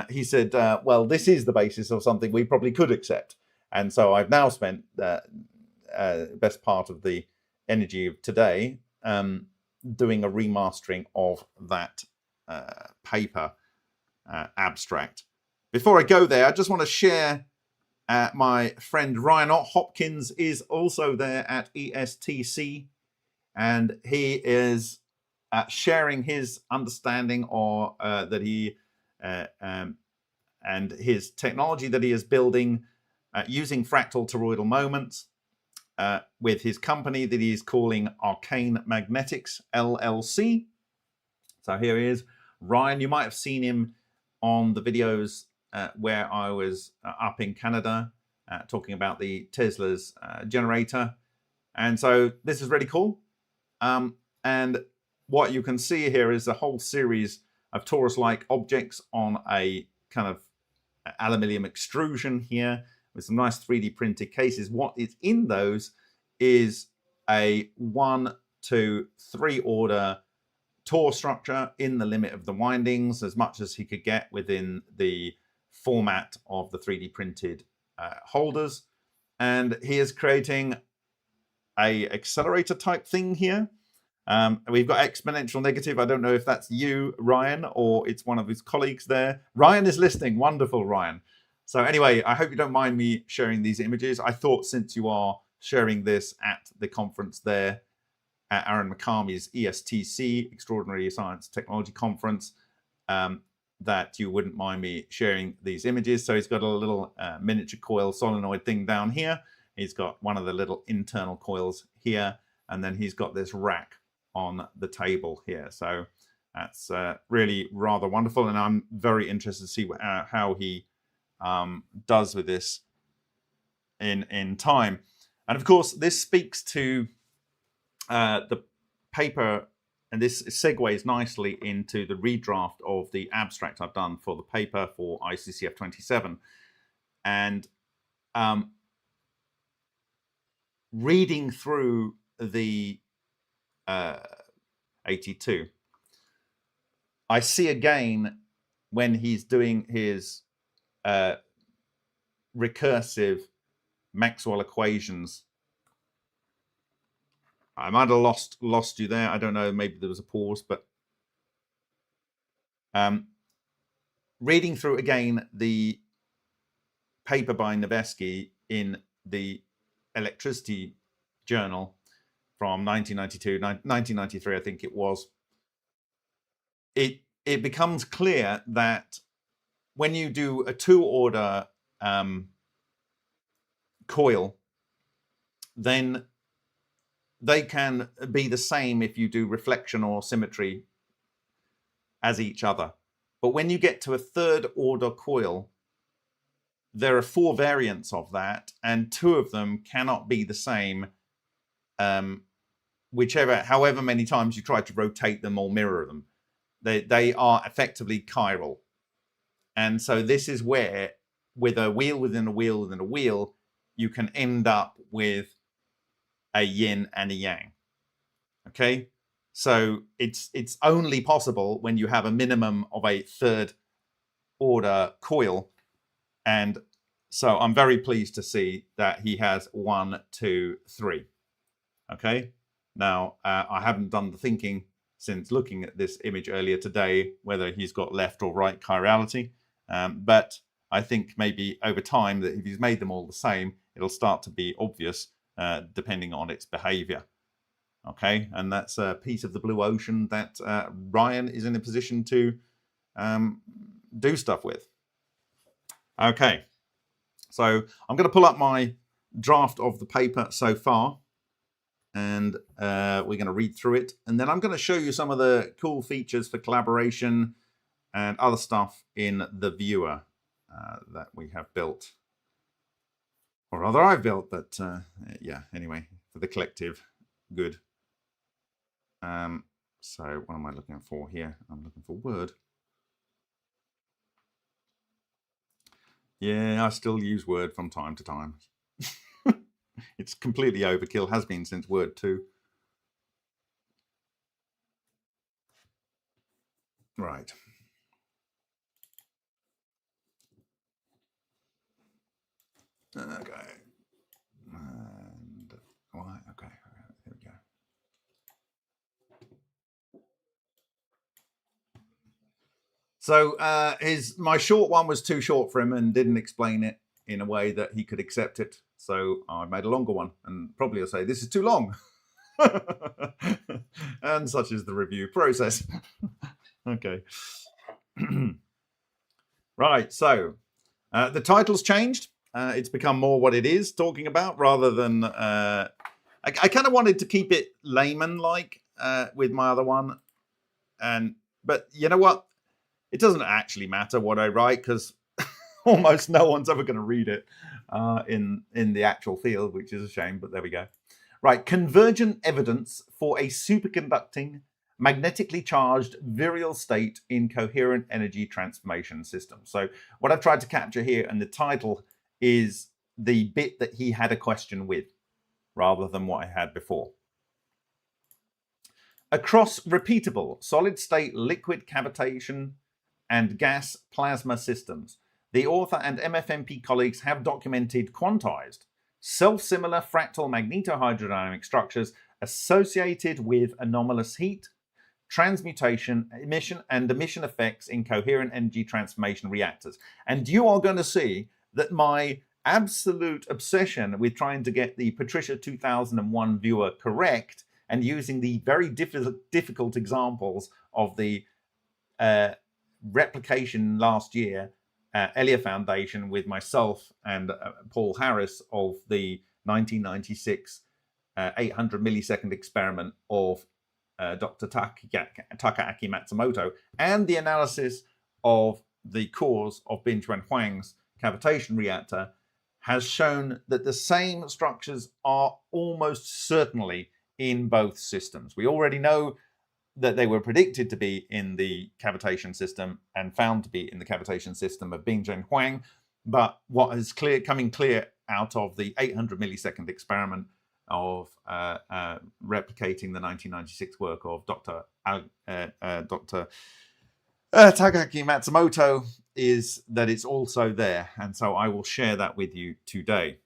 He said, well, this is the basis of something we probably could accept. And so I've now spent best part of the energy of today doing a remastering of that paper abstract. Before I go there, I just want to share my friend Ryan Hopkins is also there at ESTC, and he is sharing his understanding or that he and his technology that he is building using fractal toroidal moments with his company that he is calling Arcane Magnetics LLC. So here he is. Ryan, you might have seen him on the videos where I was up in Canada talking about the Tesla's generator. And so this is really cool. And what you can see here is a whole series of torus-like objects on a kind of aluminium extrusion here with some nice 3D printed cases. What is in those is a 1, 2, 3 order Tor structure in the limit of the windings, as much as he could get within the format of the 3D printed holders. And he is creating a accelerator type thing here. We've got exponential negative. I don't know if that's you, Ryan, or it's one of his colleagues there. Ryan is listening. Wonderful, Ryan. So anyway, I hope you don't mind me sharing these images. I thought since you are sharing this at the conference there, at Aaron McCarmy's ESTC, Extraordinary Science Technology Conference, that you wouldn't mind me sharing these images. So he's got a little miniature coil solenoid thing down here. He's got one of the little internal coils here, and then he's got this rack on the table here. So that's really rather wonderful, and I'm very interested to see how he does with this in time. And of course, this speaks to the paper, and this segues nicely into the redraft of the abstract I've done for the paper for ICCF 27. And reading through the 82, I see again when he's doing his recursive Maxwell equations. I might have lost you there. I don't know. Maybe there was a pause, but reading through again the paper by Nevesky in the Electricity Journal from 1992, 1993, I think it was. It becomes clear that when you do a 2-order coil, then they can be the same if you do reflection or symmetry as each other. But when you get to a 3rd order coil, there are 4 variants of that, and 2 of them cannot be the same, however many times you try to rotate them or mirror them. They are effectively chiral. And so this is where, with a wheel within a wheel within a wheel, you can end up with a yin and a yang. Okay, so it's only possible when you have a minimum of a 3rd order coil And so I'm very pleased to see that he has 1, 2, 3. Okay. Now, I haven't done the thinking since looking at this image earlier today, whether he's got left or right chirality. But I think maybe over time that if he's made them all the same, it'll start to be obvious depending on its behavior. Okay. And that's a piece of the blue ocean that Ryan is in a position to do stuff with. Okay. So I'm going to pull up my draft of the paper so far, and we're going to read through it. And then I'm going to show you some of the cool features for collaboration and other stuff in the viewer that we have built. Or rather I've built, but yeah, anyway, for the collective good. So what am I looking for here? I'm looking for Word. Yeah, I still use Word from time to time. It's completely overkill, has been since Word 2. Right. Okay. And why? Okay. There we go. So my short one was too short for him and didn't explain it in a way that he could accept it. So I made a longer one, and probably I'll say this is too long. And such is the review process. Okay. Right. So the title's changed. It's become more what it is talking about rather than I kind of wanted to keep it layman-like with my other one, but you know what? It doesn't actually matter what I write because almost no one's ever going to read it in the actual field, which is a shame, but there we go. Right, convergent evidence for a superconducting, magnetically charged virial state in coherent energy transformation system. So what I've tried to capture here in the title is the bit that he had a question with, rather than what I had before. Across repeatable solid-state liquid cavitation and gas plasma systems, the author and MFMP colleagues have documented quantized, self-similar fractal magnetohydrodynamic structures associated with anomalous heat, transmutation, emission effects in coherent energy transformation reactors. And you are going to see that my absolute obsession with trying to get the Patricia 2001 viewer correct and using the very difficult examples of the replication last year Elia Foundation with myself and Paul Harris of the 1996 800 millisecond experiment of Dr. Takaaki Matsumoto, and the analysis of the cause of Binchuan Huang's cavitation reactor has shown that the same structures are almost certainly in both systems. We already know that they were predicted to be in the cavitation system and found to be in the cavitation system of Binchuan Huang, but what is coming clear out of the 800 millisecond experiment of replicating the 1996 work of Dr. Takaaki Matsumoto is that it's also there, and so I will share that with you today.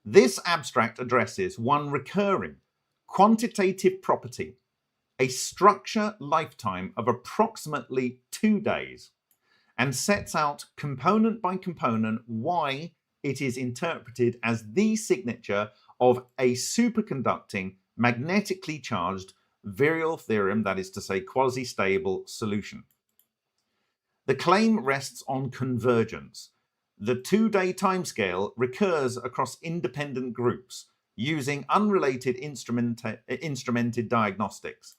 This abstract addresses one recurring quantitative property, a structure lifetime of approximately 2 days, and sets out component by component why it is interpreted as the signature of a superconducting, magnetically charged virial theorem, that is to say quasi-stable solution. The claim rests on convergence. The 2-day timescale recurs across independent groups using unrelated instrumented diagnostics.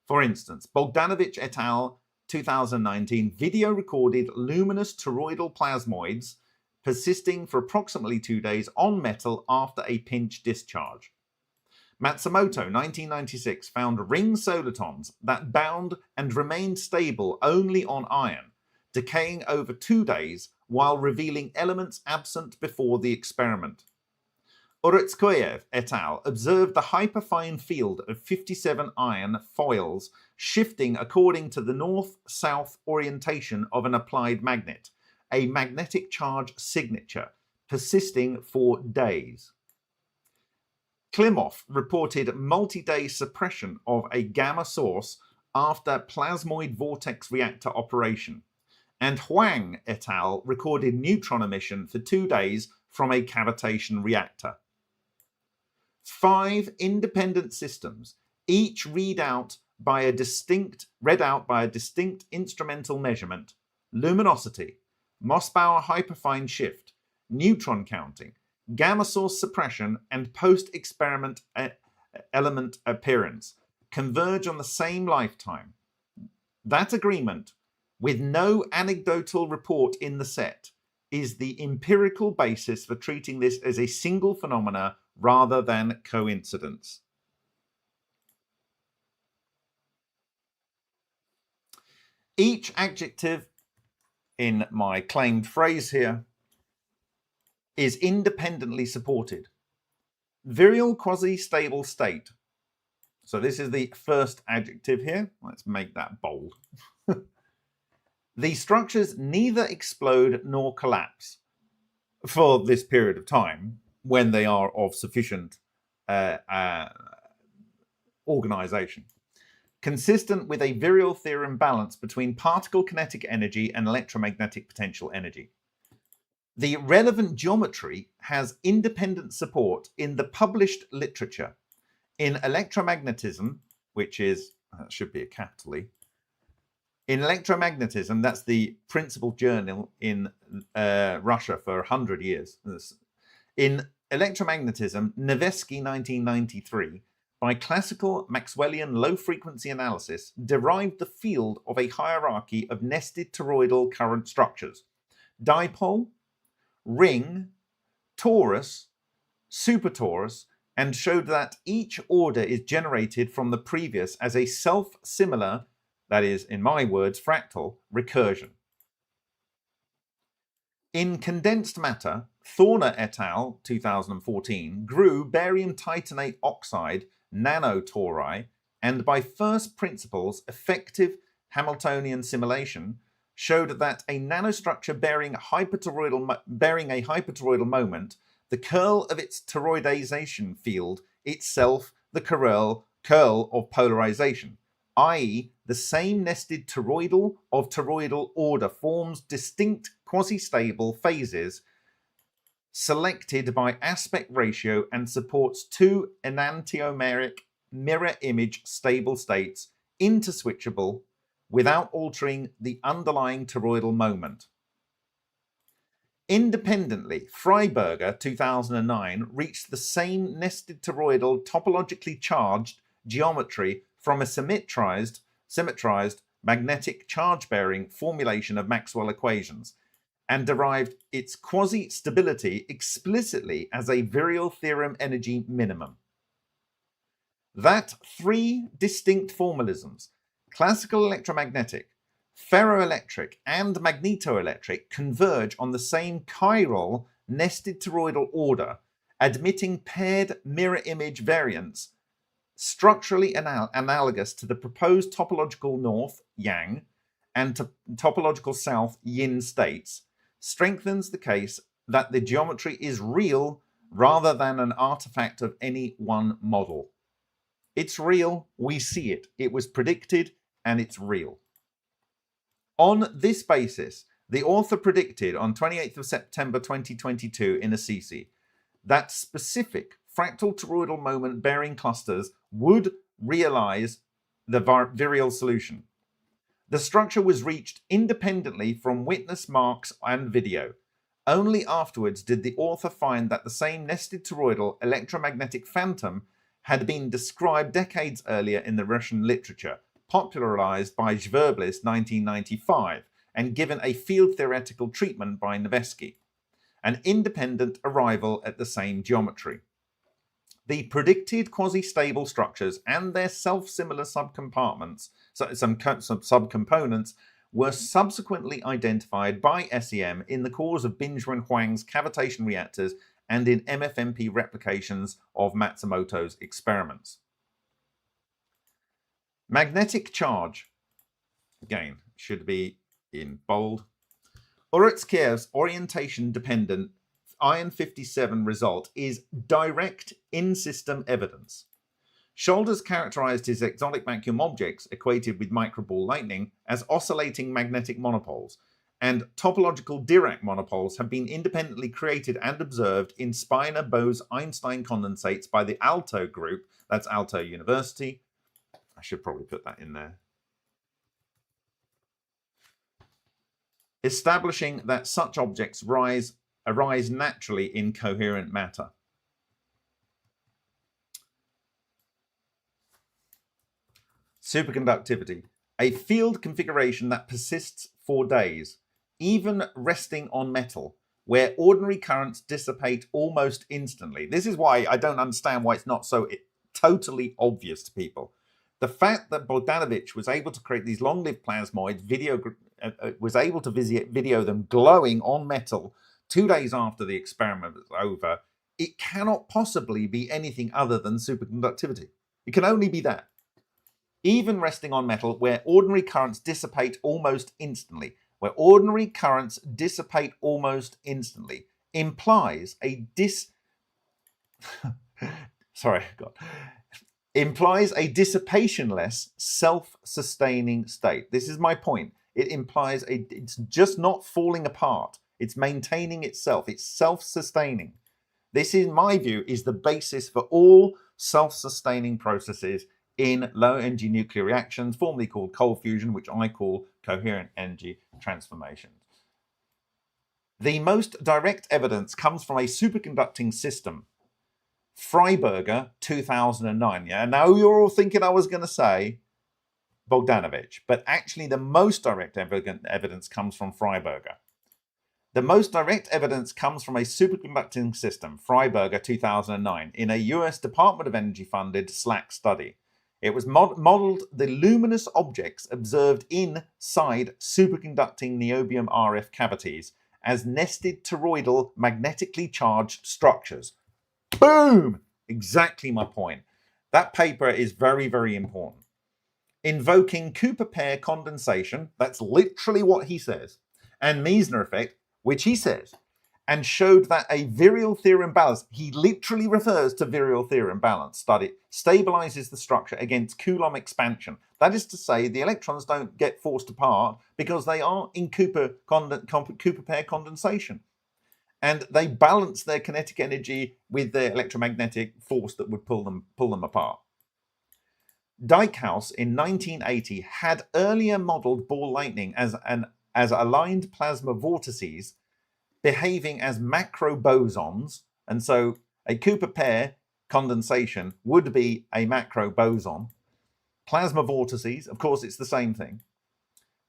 For instance, Bogdanovich et al. 2019 video recorded luminous toroidal plasmoids persisting for approximately 2 days on metal after a pinch discharge. Matsumoto 1996 found ring solitons that bound and remained stable only on iron, decaying over 2 days while revealing elements absent before the experiment. Urutskoyev et al. Observed the hyperfine field of 57 iron foils shifting according to the north-south orientation of an applied magnet, a magnetic charge signature persisting for days. Klimov reported multi-day suppression of a gamma source after plasmoid vortex reactor operation, and Huang et al. Recorded neutron emission for 2 days from a cavitation reactor. 5 independent systems, each read out by a distinct instrumental measurement, luminosity, Mossbauer hyperfine shift, neutron counting, gamma source suppression, and post-experiment element appearance, converge on the same lifetime. That agreement, with no anecdotal report in the set, is the empirical basis for treating this as a single phenomena rather than coincidence. Each adjective in my claimed phrase here is independently supported. Virial quasi-stable state. So this is the first adjective here. Let's make that bold. The structures neither explode nor collapse for this period of time when they are of sufficient organization, consistent with a virial theorem balance between particle kinetic energy and electromagnetic potential energy. The relevant geometry has independent support in the published literature. In electromagnetism, which is, should be a capital E, in electromagnetism, that's the principal journal in Russia for 100 years. In electromagnetism, Nevesky 1993, by classical Maxwellian low-frequency analysis, derived the field of a hierarchy of nested toroidal current structures: dipole, ring, torus, supertorus, and showed that each order is generated from the previous as a self-similar, that is, in my words, fractal recursion. In condensed matter, Thorner et al. 2014 grew barium titanate oxide nanotori, and by first principles effective Hamiltonian simulation showed that a nanostructure bearing a hypertoroidal moment, the curl of its toroidization field, itself the curl of polarization, i.e. the same nested toroidal of toroidal order forms distinct quasi-stable phases selected by aspect ratio and supports 2 enantiomeric mirror image stable states interswitchable without altering the underlying toroidal moment. Independently, Freiberger 2009 reached the same nested toroidal topologically charged geometry from a symmetrized magnetic charge-bearing formulation of Maxwell equations, and derived its quasi-stability explicitly as a virial theorem energy minimum. That 3 distinct formalisms, classical electromagnetic, ferroelectric, and magnetoelectric, converge on the same chiral nested toroidal order, admitting paired mirror image variants structurally analogous to the proposed topological north, yang, and topological south, yin states, strengthens the case that the geometry is real rather than an artifact of any one model. It's real, we see it, it was predicted, and it's real. On this basis, the author predicted on 28th of September 2022 in Assisi that specific fractal toroidal moment bearing clusters would realize the virial solution. The structure was reached independently from witness marks and video. Only afterwards did the author find that the same nested toroidal electromagnetic phantom had been described decades earlier in the Russian literature, popularized by Zverblis 1995 and given a field theoretical treatment by Nevesky, an independent arrival at the same geometry. The predicted quasi-stable structures and their self-similar subcomponents were subsequently identified by SEM in the cores of Binger and Huang's cavitation reactors and in MFMP replications of Matsumoto's experiments. Magnetic charge, again, should be in bold. Urutskiyev's orientation-dependent iron 57 result is direct in-system evidence. Shoulders characterized his exotic vacuum objects, equated with microball lightning, as oscillating magnetic monopoles, and topological Dirac monopoles have been independently created and observed in Spiner-Bose-Einstein condensates by the Aalto group, that's Aalto University. I should probably put that in there. Establishing that such objects arise naturally in coherent matter. Superconductivity, a field configuration that persists for days, even resting on metal, where ordinary currents dissipate almost instantly. This is why I don't understand why it's not so totally obvious to people. The fact that Bogdanovich was able to create these long-lived plasmoids, was able to video them glowing on metal 2 days after the experiment was over, it cannot possibly be anything other than superconductivity. It can only be that. Even resting on metal where ordinary currents dissipate almost instantly, implies a implies a dissipation-less, self-sustaining state. This is my point. It implies it's just not falling apart. It's maintaining itself. It's self-sustaining. This, in my view, is the basis for all self-sustaining processes in low-energy nuclear reactions, formerly called cold fusion, which I call coherent energy transformations. The most direct evidence comes from a superconducting system. Freiberger, 2009. Yeah, now you're all thinking I was going to say Bogdanovich, but actually the most direct evidence comes from Freiberger. The most direct evidence comes from a superconducting system, Freiberger, 2009, in a US Department of Energy funded SLAC study. It was modeled the luminous objects observed inside superconducting niobium RF cavities as nested toroidal magnetically charged structures. Boom! Exactly my point. That paper is very, very important. Invoking Cooper pair condensation, that's literally what he says, and Meissner effect, which he says, and showed that a virial theorem balance, he literally refers to virial theorem balance study, stabilizes the structure against Coulomb expansion. That is to say, the electrons don't get forced apart because they are in Cooper pair condensation. And they balance their kinetic energy with their electromagnetic force that would pull them apart. Dijkhuis in 1980 had earlier modeled ball lightning as aligned plasma vortices behaving as macro bosons, and so a Cooper pair condensation would be a macro boson. Plasma vortices, of course, it's the same thing,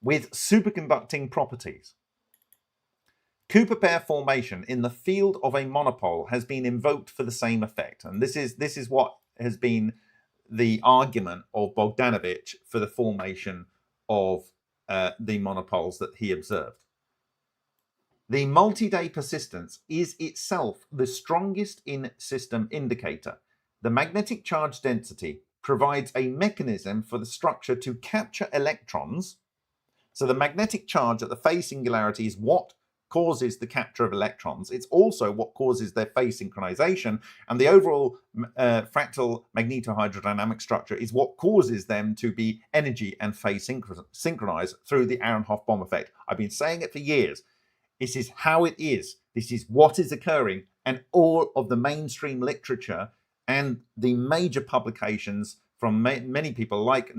with superconducting properties. Cooper pair formation in the field of a monopole has been invoked for the same effect, and this is what has been the argument of Bogdanovich for the formation of the monopoles that he observed. The multi-day persistence is itself the strongest in-system indicator. The magnetic charge density provides a mechanism for the structure to capture electrons. So the magnetic charge at the phase singularity is what causes the capture of electrons. It's also what causes their phase synchronization, and the overall fractal magnetohydrodynamic structure is what causes them to be energy and phase synchronized through the Aharonov-Bohm effect. I've been saying it for years. This is how it is. This is what is occurring, and all of the mainstream literature and the major publications from many people like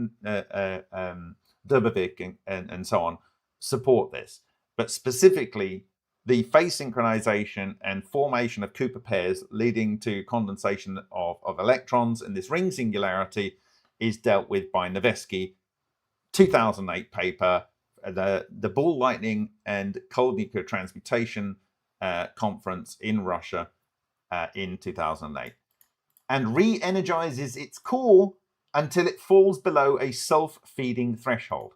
Dubovik and so on support this. But specifically, the phase synchronization and formation of Cooper pairs leading to condensation of electrons in this ring singularity is dealt with by Nevesky, 2008 paper, the Ball Lightning and Cold Nuclear Transmutation conference in Russia in 2008, and re-energizes its core until it falls below a self-feeding threshold.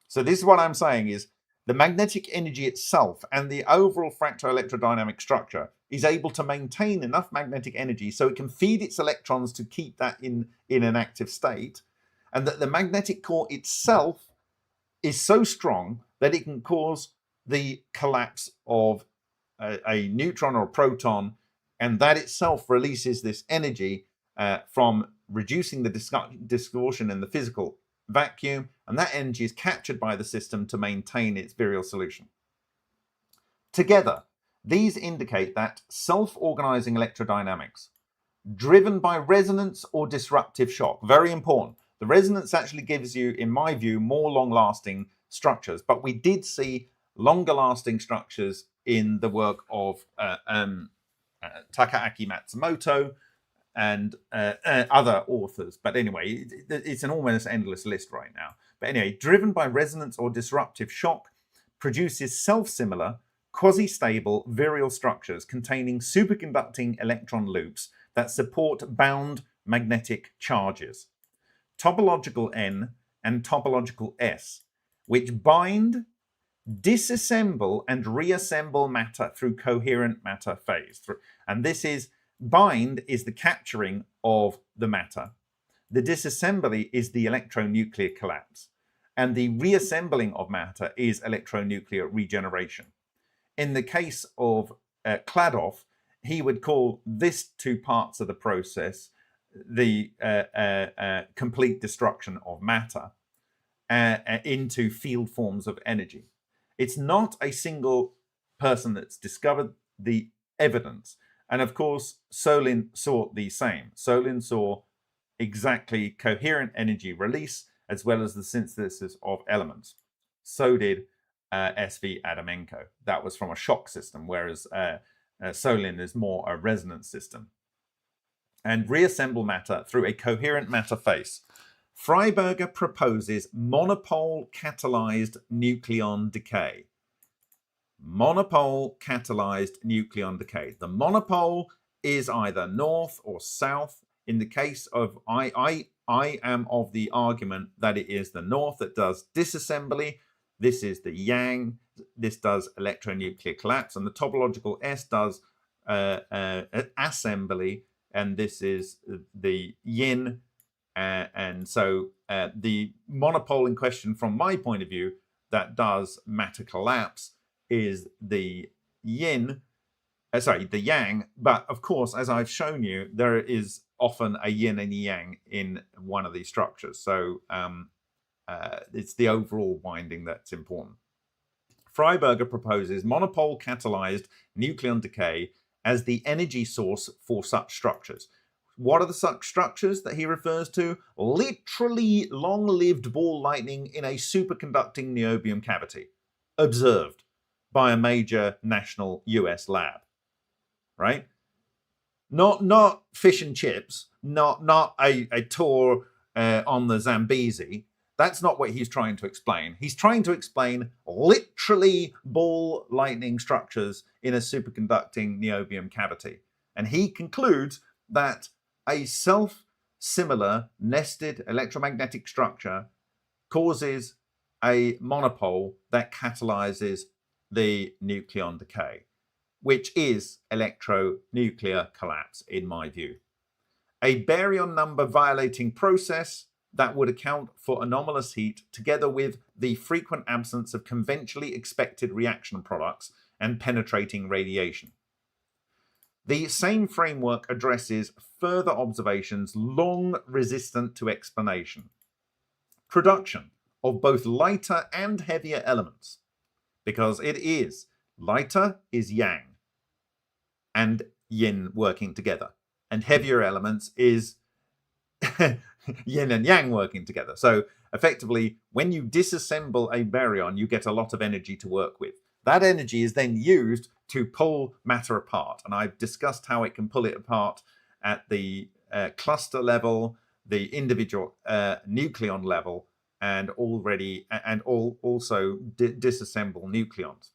So this is what I'm saying is the magnetic energy itself and the overall fractal-electrodynamic structure is able to maintain enough magnetic energy so it can feed its electrons to keep that in an active state, and that the magnetic core itself is so strong that it can cause the collapse of a neutron or a proton, and that itself releases this energy from reducing the distortion in the physical vacuum, and that energy is captured by the system to maintain its virial solution. Together, these indicate that self-organizing electrodynamics, driven by resonance or disruptive shock, very important. The resonance actually gives you, in my view, more long-lasting structures, but we did see longer-lasting structures in the work of Takaaki Matsumoto and other authors. But anyway, it's an almost endless list right now. But anyway, driven by resonance or disruptive shock, produces self-similar, quasi-stable virial structures containing superconducting electron loops that support bound magnetic charges, topological N and topological S, which bind, disassemble, and reassemble matter through coherent matter phase. And this is, bind is the capturing of the matter. The disassembly is the electronuclear collapse. And the reassembling of matter is electronuclear regeneration. In the case of Kladoff, he would call this two parts of the process the complete destruction of matter into field forms of energy. It's not a single person that's discovered the evidence. And of course, Solin saw the same. Solin saw exactly coherent energy release as well as the synthesis of elements. So did S.V. Adamenko. That was from a shock system, whereas Solin is more a resonance system. And reassemble matter through a coherent matter phase. Freiberger proposes monopole catalyzed nucleon decay. Monopole catalyzed nucleon decay. The monopole is either north or south. In the case of I am of the argument that it is the north that does disassembly. This is the yang. This does electronuclear collapse, and the topological S does assembly, and this is the yin. And so the monopole in question, from my point of view, that does matter collapse is the yin. The yang. But of course, as I've shown you, there is often a yin and a yang in one of these structures. So it's the overall winding that's important. Freiberger proposes monopole catalyzed nucleon decay as the energy source for such structures. What are the such structures that he refers to? Literally long-lived ball lightning in a superconducting niobium cavity, observed by a major national US lab. Right? Not fish and chips, not a tour on the Zambezi. That's not what he's trying to explain. He's trying to explain literally ball lightning structures in a superconducting niobium cavity. And he concludes that a self-similar nested electromagnetic structure causes a monopole that catalyzes the nucleon decay, which is electronuclear collapse, in my view. A baryon number violating process that would account for anomalous heat, together with the frequent absence of conventionally expected reaction products and penetrating radiation. The same framework addresses further observations long resistant to explanation. Production of both lighter and heavier elements, because it is lighter is yang and yin working together, and heavier elements is yin and yang working together. So effectively, when you disassemble a baryon, you get a lot of energy to work with. That energy is then used to pull matter apart. And I've discussed how it can pull it apart at the cluster level, the individual nucleon level, and also disassemble nucleons.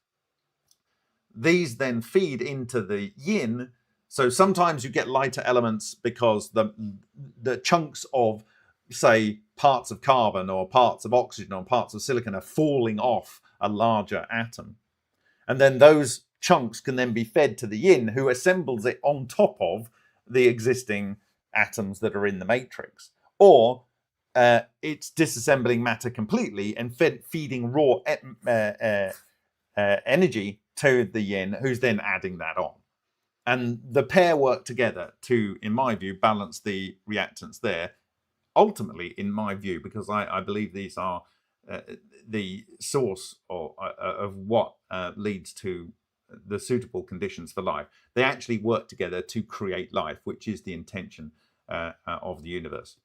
These then feed into the yin. So sometimes you get lighter elements because the chunks of, say, parts of carbon or parts of oxygen or parts of silicon are falling off a larger atom. And then those chunks can then be fed to the yin, who assembles it on top of the existing atoms that are in the matrix. Or it's disassembling matter completely and feeding raw energy to the yin, who's then adding that on. And the pair work together to, in my view, balance the reactants there. Ultimately, in my view, because I believe these are the source of what leads to the suitable conditions for life. They actually work together to create life, which is the intention of the universe.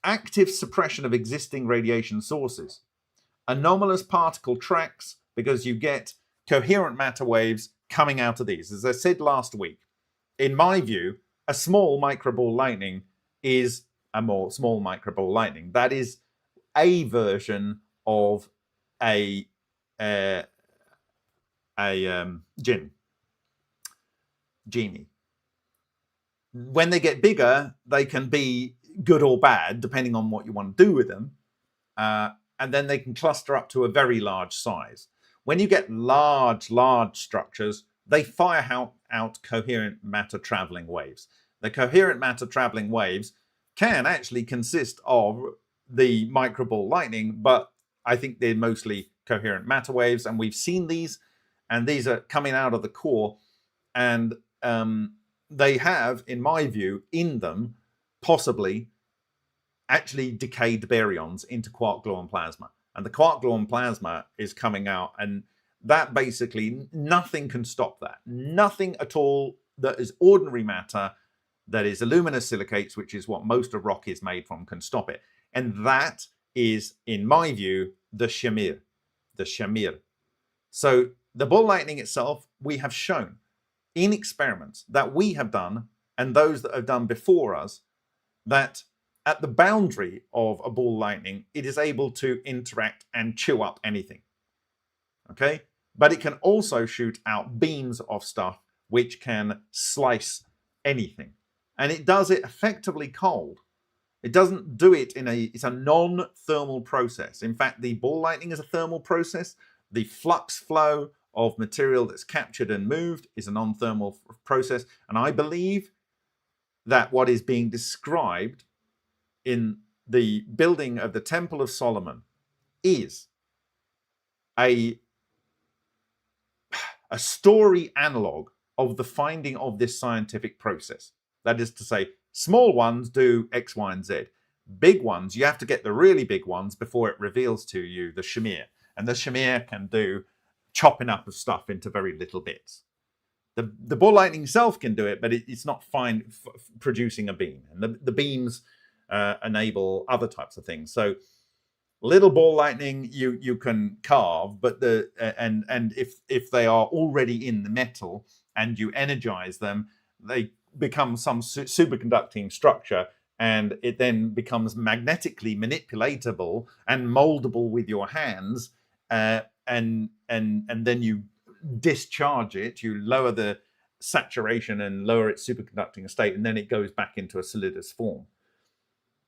Active suppression of existing radiation sources. Anomalous particle tracks, because you get coherent matter waves coming out of these. As I said last week, in my view, a small microball lightning is a more small microball lightning. That is a version of a genie. When they get bigger, they can be good or bad, depending on what you want to do with them. And then they can cluster up to a very large size. When you get large structures, they fire out coherent matter traveling waves. The coherent matter traveling waves can actually consist of the microball lightning, but I think they're mostly coherent matter waves, and we've seen these, and these are coming out of the core, and they have, in my view, in them possibly actually decayed baryons into quark gluon plasma. And the quark gluon plasma is coming out, and that basically, nothing can stop that. Nothing at all that is ordinary matter, that is aluminosilicates, which is what most of rock is made from, can stop it. And that is, in my view, the shamir. The shamir. So the ball lightning itself, we have shown in experiments that we have done, and those that have done before us, that at the boundary of a ball lightning, it is able to interact and chew up anything. Okay? But it can also shoot out beams of stuff which can slice anything. And it does it effectively cold. It doesn't do it it's a non-thermal process. In fact, the ball lightning is a thermal process. The flux flow of material that's captured and moved is a non-thermal process. And I believe that what is being described in the building of the Temple of Solomon is a story analog of the finding of this scientific process. That is to say, small ones do X, Y, and Z. Big ones, you have to get the really big ones before it reveals to you the shamir. And the shamir can do chopping up of stuff into very little bits. The ball lightning itself can do it, but it's not fine producing a beam. And the beams enable other types of things. So little ball lightning you can carve, but and if they are already in the metal and you energize them, they become some superconducting structure, and it then becomes magnetically manipulatable and moldable with your hands, and then you discharge it, you lower the saturation and lower its superconducting state, and then it goes back into a solidus form.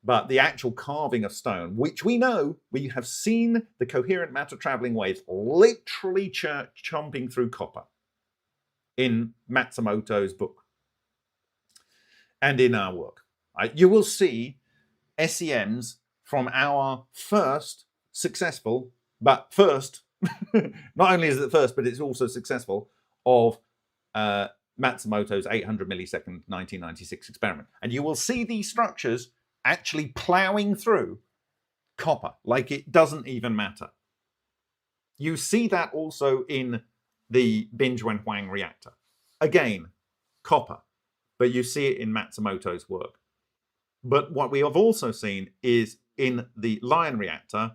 But the actual carving of stone, which we know, we have seen the coherent matter traveling waves literally chomping through copper in Matsumoto's book and in our work. You will see SEMs from our first successful, but first, not only is it first, but it's also successful, of Matsumoto's 800 millisecond 1996 experiment. And you will see these structures actually plowing through copper, like it doesn't even matter. You see that also in the Binge-Wen-Huang reactor. Again, copper, but you see it in Matsumoto's work. But what we have also seen is in the Lion reactor,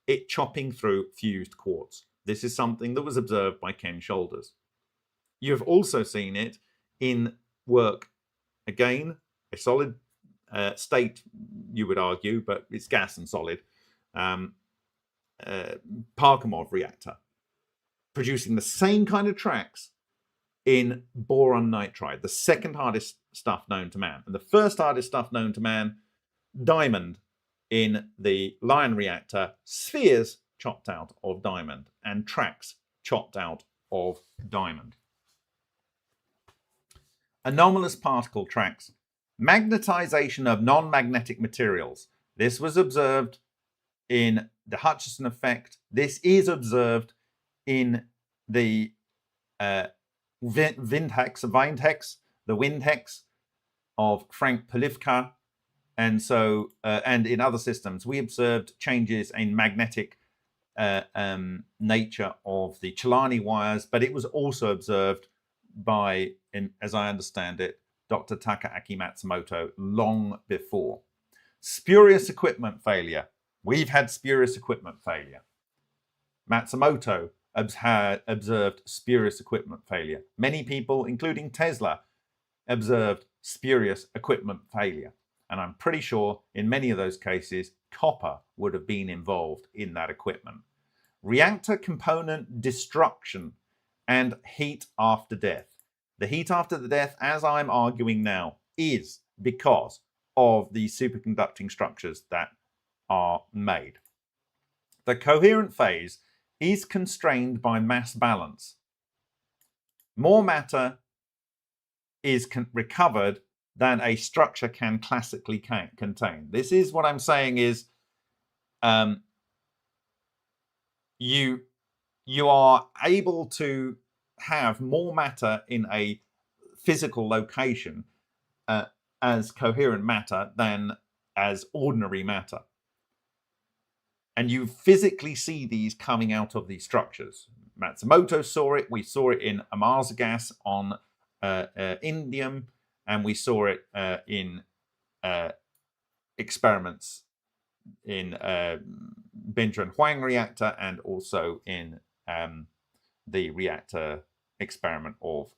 it chopping through fused quartz. This is something that was observed by Ken Shoulders. You have also seen it in work, again, a solid state, you would argue, but it's gas and solid, Parkhomov reactor, producing the same kind of tracks in boron nitride, the second hardest stuff known to man. And the first hardest stuff known to man, diamond, in the Lion reactor, spheres chopped out of diamond and tracks chopped out of diamond. Anomalous particle tracks. Magnetization of non-magnetic materials. This was observed in the Hutchison effect. This is observed in the Windhex, the Windhex of Frank Polivka, and so and in other systems, we observed changes in magnetic nature of the Chelani wires, but it was also observed by, as I understand it, Dr. Takaaki Matsumoto long before. Spurious equipment failure. We've had spurious equipment failure. Matsumoto observed spurious equipment failure. Many people, including Tesla, observed spurious equipment failure. And I'm pretty sure in many of those cases, copper would have been involved in that equipment. Reactor component destruction and heat after death. The heat after the death, as I'm arguing now, is because of the superconducting structures that are made. The coherent phase is constrained by mass balance. More matter is recovered than a structure can classically contain. This is what I'm saying is you are able to have more matter in a physical location as coherent matter than as ordinary matter. And you physically see these coming out of these structures. Matsumoto saw it. We saw it in Amasa gas on indium, and we saw it in experiments in Binger and Huang reactor, and also in the reactor experiment of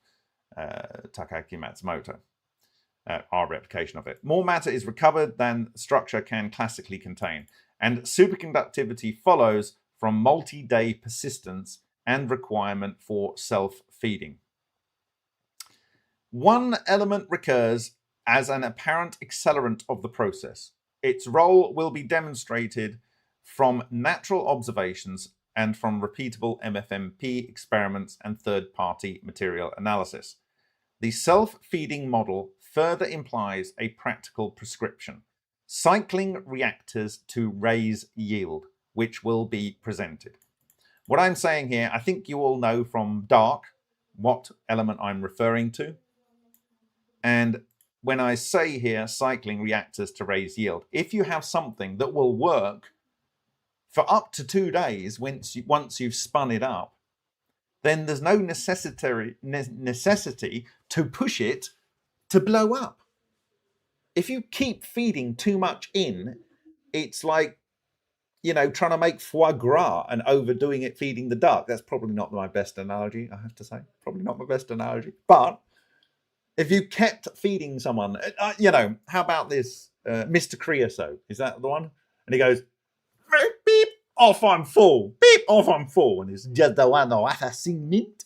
Takaaki Matsumoto, our replication of it. More matter is recovered than structure can classically contain, and superconductivity follows from multi-day persistence and requirement for self-feeding. One element recurs as an apparent accelerant of the process. Its role will be demonstrated from natural observations and from repeatable MFMP experiments and third-party material analysis. The self-feeding model further implies a practical prescription: cycling reactors to raise yield, which will be presented. What I'm saying here, I think you all know from dark what element I'm referring to. And when I say here cycling reactors to raise yield, if you have something that will work for up to 2 days once you've spun it up, then there's no necessity to push it to blow up. If you keep feeding too much in, it's like, you know, trying to make foie gras and overdoing it feeding the duck. That's probably not my best analogy, I have to say. Probably not my best analogy. But if you kept feeding someone, you know, how about this Mr. Creosote? Is that the one? And he goes, beep, off I'm full. Beep, off I'm full. And it's just the one I've seen mint.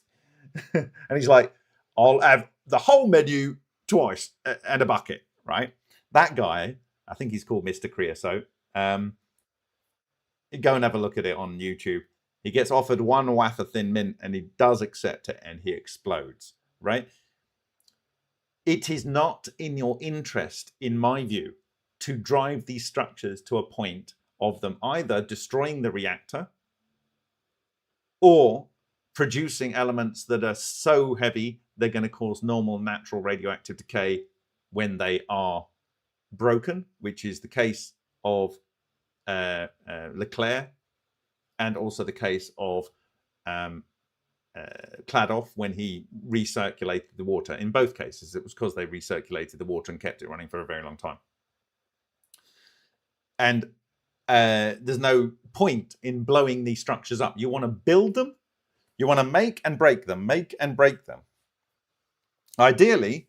And he's like, I'll have the whole menu twice and a bucket, right? That guy, I think he's called Mr. Creosote. Go and have a look at it on YouTube. He gets offered one wafer thin mint and he does accept it and he explodes, right? It is not in your interest, in my view, to drive these structures to a point of them either destroying the reactor or producing elements that are so heavy they're going to cause normal natural radioactive decay when they are broken, which is the case of Leclerc and also the case of Kladoff when he recirculated the water. In both cases, it was because they recirculated the water and kept it running for a very long time. And there's no point in blowing these structures up. You want to build them. You want to make and break them, make and break them. Ideally,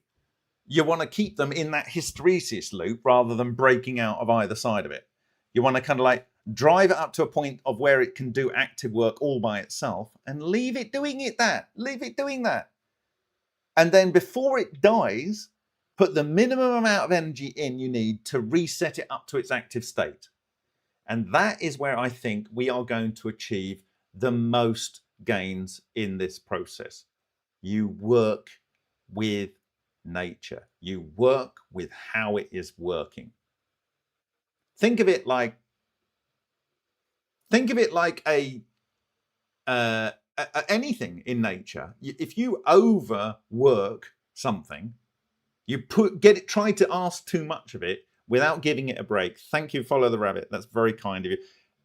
you want to keep them in that hysteresis loop rather than breaking out of either side of it. You want to kind of like drive it up to a point of where it can do active work all by itself and leave it doing that. Leave it doing that. And then before it dies, put the minimum amount of energy in you need to reset it up to its active state. And that is where I think we are going to achieve the most gains in this process. You work with nature. You work with how it is working. Think of it like a anything in nature, if you overwork something, you try to ask too much of it without giving it a break. Thank you, Follow the Rabbit. That's very kind of you.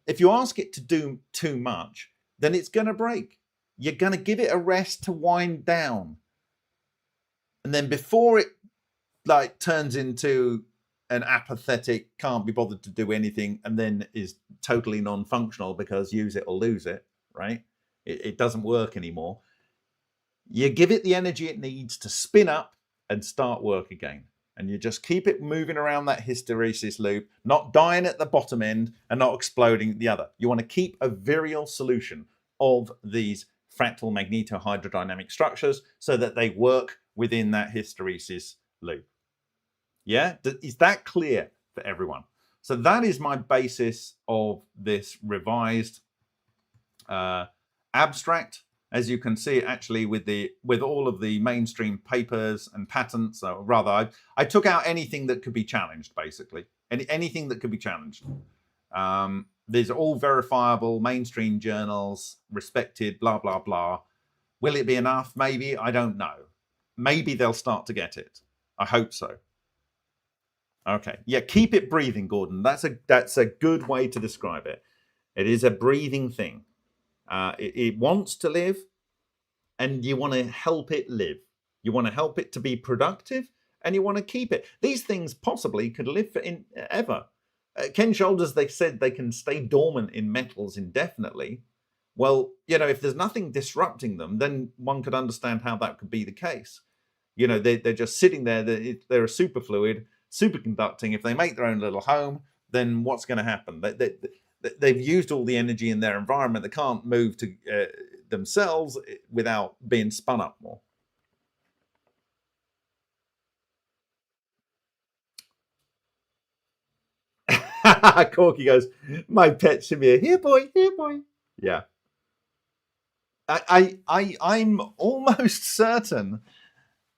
If you ask it to do too much, then it's going to break. You're going to give it a rest to wind down. And then before it like turns into an apathetic, can't be bothered to do anything, and then is totally non-functional because use it or lose it, right? It doesn't work anymore. You give it the energy it needs to spin up and start work again. And you just keep it moving around that hysteresis loop, not dying at the bottom end and not exploding at the other. You want to keep a virial solution of these fractal magnetohydrodynamic structures so that they work within that hysteresis loop. Yeah, is that clear for everyone? So that is my basis of this revised abstract. As you can see, actually, with all of the mainstream papers and patents, or rather, I took out anything that could be challenged, basically. Anything that could be challenged. These are all verifiable mainstream journals, respected, blah, blah, blah. Will it be enough? Maybe. I don't know. Maybe they'll start to get it. I hope so. Okay. Yeah, keep it breathing, Gordon. That's a good way to describe it. It is a breathing thing. It wants to live, and you want to help it live. You want to help it to be productive, and you want to keep it. These things possibly could live forever. Ken Shoulders, they said they can stay dormant in metals indefinitely. Well, you know, if there's nothing disrupting them, then one could understand how that could be the case. You know, they're just sitting there. They're a superfluid, superconducting. If they make their own little home, then what's going to happen? They've used all the energy in their environment. They can't move to themselves without being spun up more. Corky goes, my pet Shamir, here boy, here boy. Yeah. I'm almost certain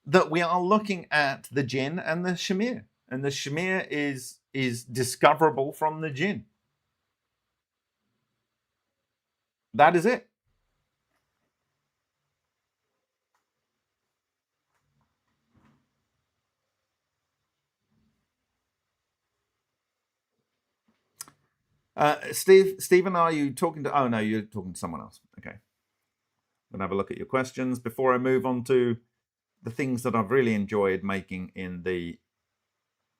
that we are looking at the Jinn and the Shamir. And the Shamir is discoverable from the Jinn. That is it. Stephen, are you talking to... Oh, no, you're talking to someone else. Okay. I'm going to have a look at your questions before I move on to the things that I've really enjoyed making in the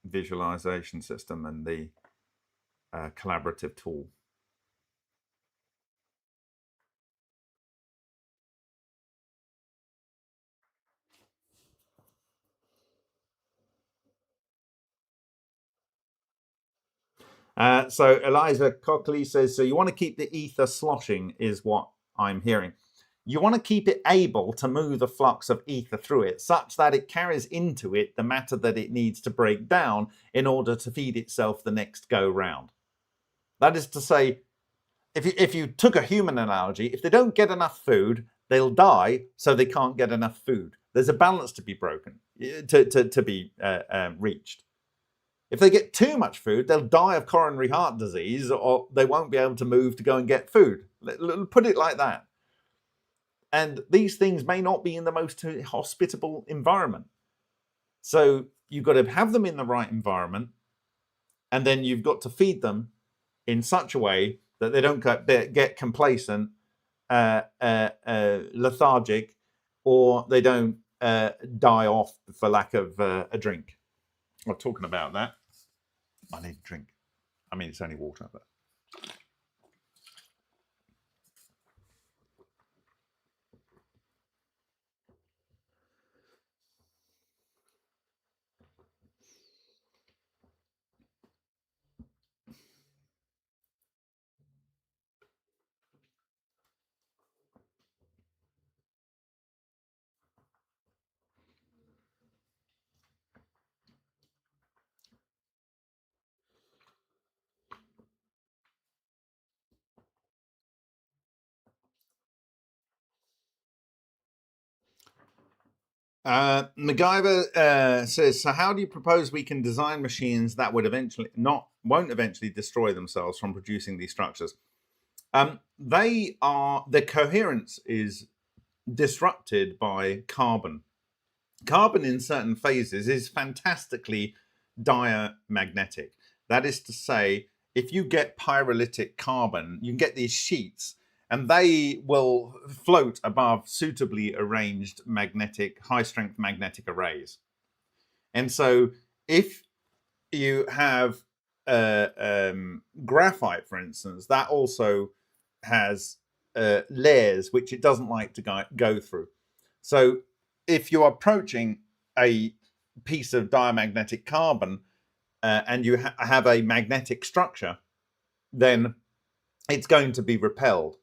visualization system and the collaborative tool. So Eliza Cockley says, so you want to keep the ether sloshing is what I'm hearing. You want to keep it able to move the flux of ether through it such that it carries into it the matter that it needs to break down in order to feed itself the next go round. That is to say, if you took a human analogy, if they don't get enough food, they'll die, so they can't get enough food. There's a balance to be broken, to be reached. If they get too much food, they'll die of coronary heart disease, or they won't be able to move to go and get food. Put it like that. And these things may not be in the most hospitable environment. So you've got to have them in the right environment, and then you've got to feed them in such a way that they don't get complacent, lethargic, or they don't die off for lack of a drink. I'm talking about that. I need a drink. I mean, it's only water, but... MacGyver says, so how do you propose we can design machines that would won't eventually destroy themselves from producing these structures? The coherence is disrupted by carbon. Carbon in certain phases is fantastically diamagnetic. That is to say, if you get pyrolytic carbon, you can get these sheets and they will float above suitably arranged high-strength magnetic arrays. And so if you have graphite, for instance, that also has layers which it doesn't like to go through. So if you're approaching a piece of diamagnetic carbon and you have a magnetic structure, then it's going to be repelled.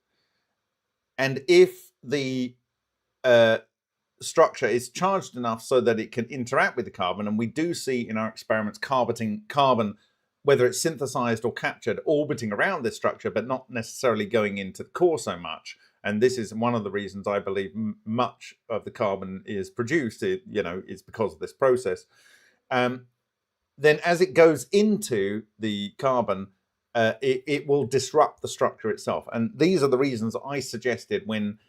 And if the structure is charged enough so that it can interact with the carbon, and we do see in our experiments carbon, whether it's synthesized or captured, orbiting around this structure, but not necessarily going into the core so much. And this is one of the reasons I believe much of the carbon is produced, is because of this process. Then as it goes into the carbon, it will disrupt the structure itself. And these are the reasons I suggested when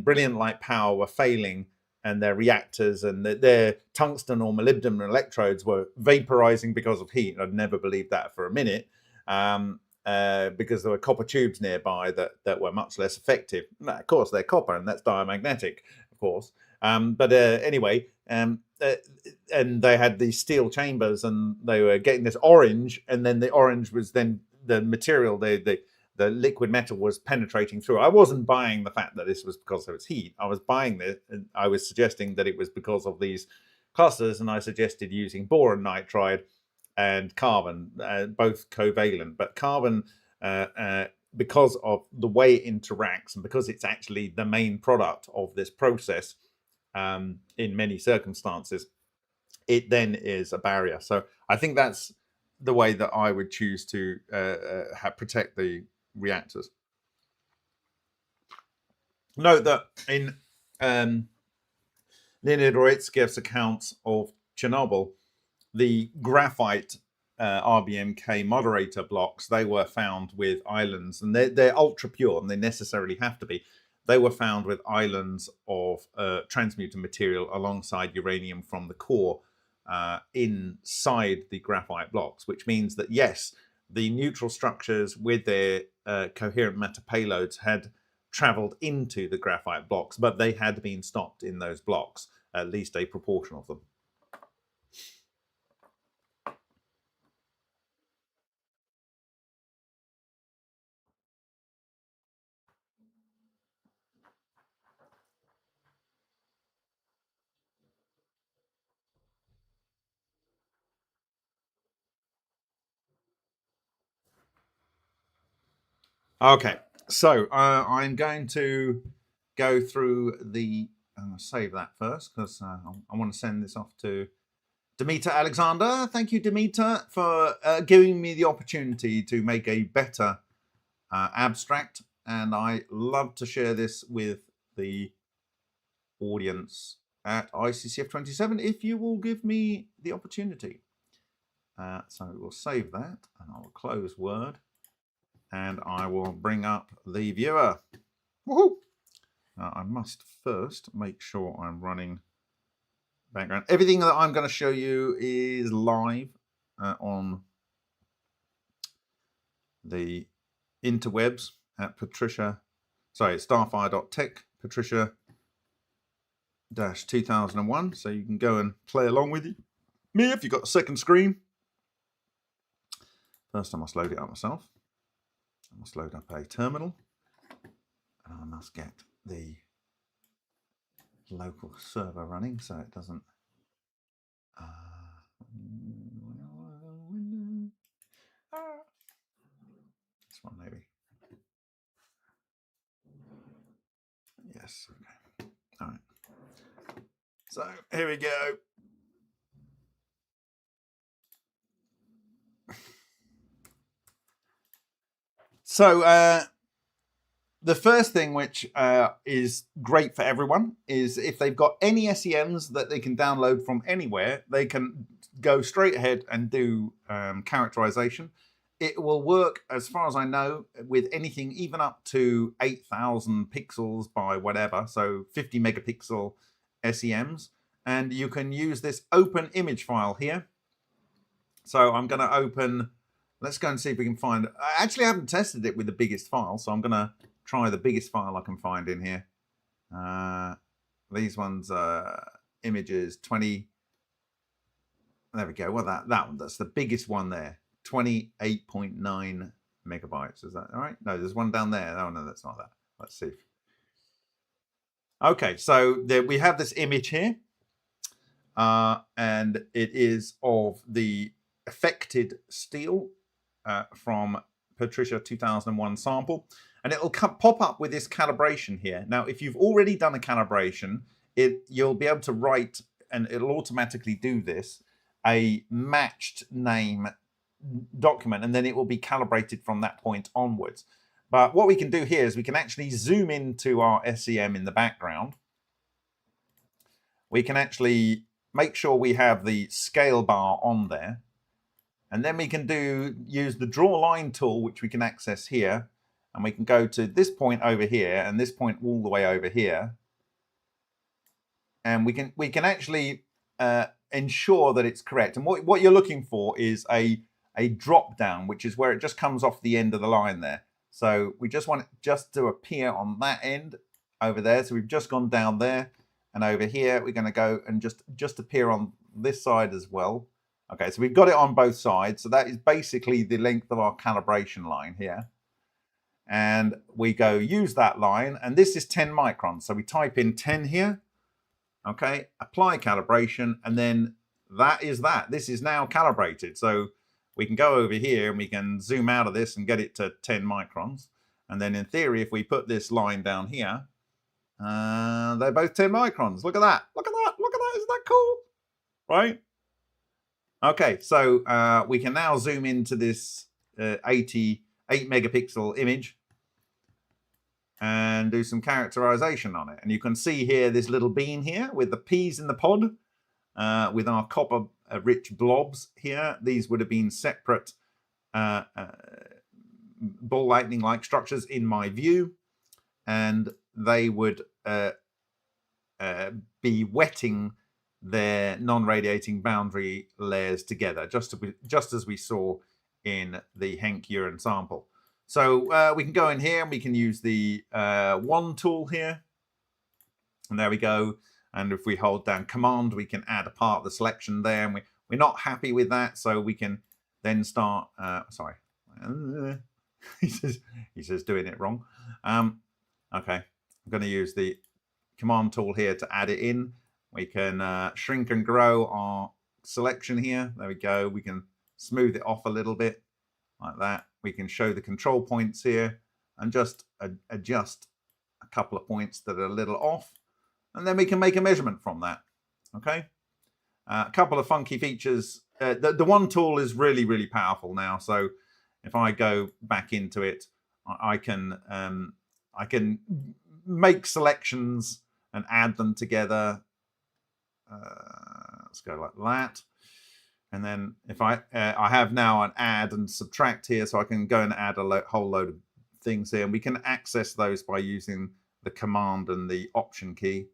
brilliant light power were failing and their reactors and their tungsten or molybdenum electrodes were vaporizing because of heat. I'd never believed that for a minute, because there were copper tubes nearby that were much less effective. Of course, they're copper, and that's diamagnetic, of course. But anyway, and they had these steel chambers, and they were getting this orange, and then the orange was then the material, the liquid metal was penetrating through. I wasn't buying the fact that this was because of its heat. I was buying this, and I was suggesting that it was because of these clusters, and I suggested using boron nitride and carbon, both covalent. But carbon, because of the way it interacts and because it's actually the main product of this process in many circumstances, it then is a barrier. So I think that's the way that I would choose to protect the reactors. Note that in Leonid Oretskyev's accounts of Chernobyl, the graphite RBMK moderator blocks, they were found with islands, and they're ultra pure, and they necessarily have to be. They were found with islands of transmuted material alongside uranium from the core inside the graphite blocks, which means that, yes, the neutral structures with their coherent matter payloads had traveled into the graphite blocks, but they had been stopped in those blocks, at least a proportion of them. Okay, so I'm going to go through the, save that first, because I want to send this off to Demeter Alexander. Thank you, Demeter, for giving me the opportunity to make a better abstract, and I love to share this with the audience at ICCF 27 if you will give me the opportunity. So we'll save that, and I will close Word, and I will bring up the viewer. Woohoo! Now, I must first make sure I'm running background. Everything that I'm going to show you is live on the interwebs at starfire.tech, Patricia-2001. So you can go and play along with me if you've got a second screen. First, I must load it up myself. I must load up a terminal, and I must get the local server running so it doesn't this one maybe. Yes, okay. All right, so here we go. So the first thing which is great for everyone is if they've got any SEMs that they can download from anywhere, they can go straight ahead and do characterization. it will work, as far as I know, with anything even up to 8,000 pixels by whatever, so 50 megapixel SEMs. And you can use this open image file here. So I'm going to open, let's go and see if we can find, actually I haven't tested it with the biggest file, so I'm going to try the biggest file I can find in here. These ones, images 20, there we go. Well, that one, that's the biggest one there, 28.9 megabytes. Is that all right? No, there's one down there. Oh, no, that's not that. Let's see. Okay, so there we have this image here, and it is of the affected steel from Patricia 2001 sample, and it'll pop up with this calibration here. Now, if you've already done a calibration, you'll be able to write, and it'll automatically do this, a matched name document, and then it will be calibrated from that point onwards. But what we can do here is we can actually zoom into our SEM in the background. We can actually make sure we have the scale bar on there. And then we can use the draw line tool, which we can access here. And we can go to this point over here and this point all the way over here. And we can actually ensure that it's correct. And what you're looking for is a drop down, which is where it just comes off the end of the line there. So we just want it just to appear on that end over there. So we've just gone down there, and over here we're going to go and just appear on this side as well. Okay, so we've got it on both sides. So that is basically the length of our calibration line here. And we go use that line, and this is 10 microns. So we type in 10 here. Okay, apply calibration, and then that is that. This is now calibrated. So we can go over here and we can zoom out of this and get it to 10 microns. And then in theory, if we put this line down here, they're both 10 microns. Look at that. Look at that. Look at that. Isn't that cool? Right? Okay, so we can now zoom into this 88 megapixel image and do some characterization on it. And you can see here this little bean here with the peas in the pod with our copper rich blobs here. These would have been separate ball lightning like structures in my view, and they would be wetting their non-radiating boundary layers together, just as we saw in the Henk urine sample. So we can go in here and we can use the wand tool here, and there we go. And if we hold down Command, we can add a part of the selection there. And we're not happy with that, so we can then start. Sorry, he says doing it wrong. Okay, I'm going to use the Command tool here to add it in. We can shrink and grow our selection here. There we go. We can smooth it off a little bit like that. We can show the control points here and just adjust a couple of points that are a little off. And then we can make a measurement from that. Okay. A couple of funky features. The one tool is really, really powerful now. So if I go back into it, I can make selections and add them together. Let's go like that. And then if I have now an add and subtract here, so I can go and add a whole load of things here. And we can access those by using the Command and the Option key.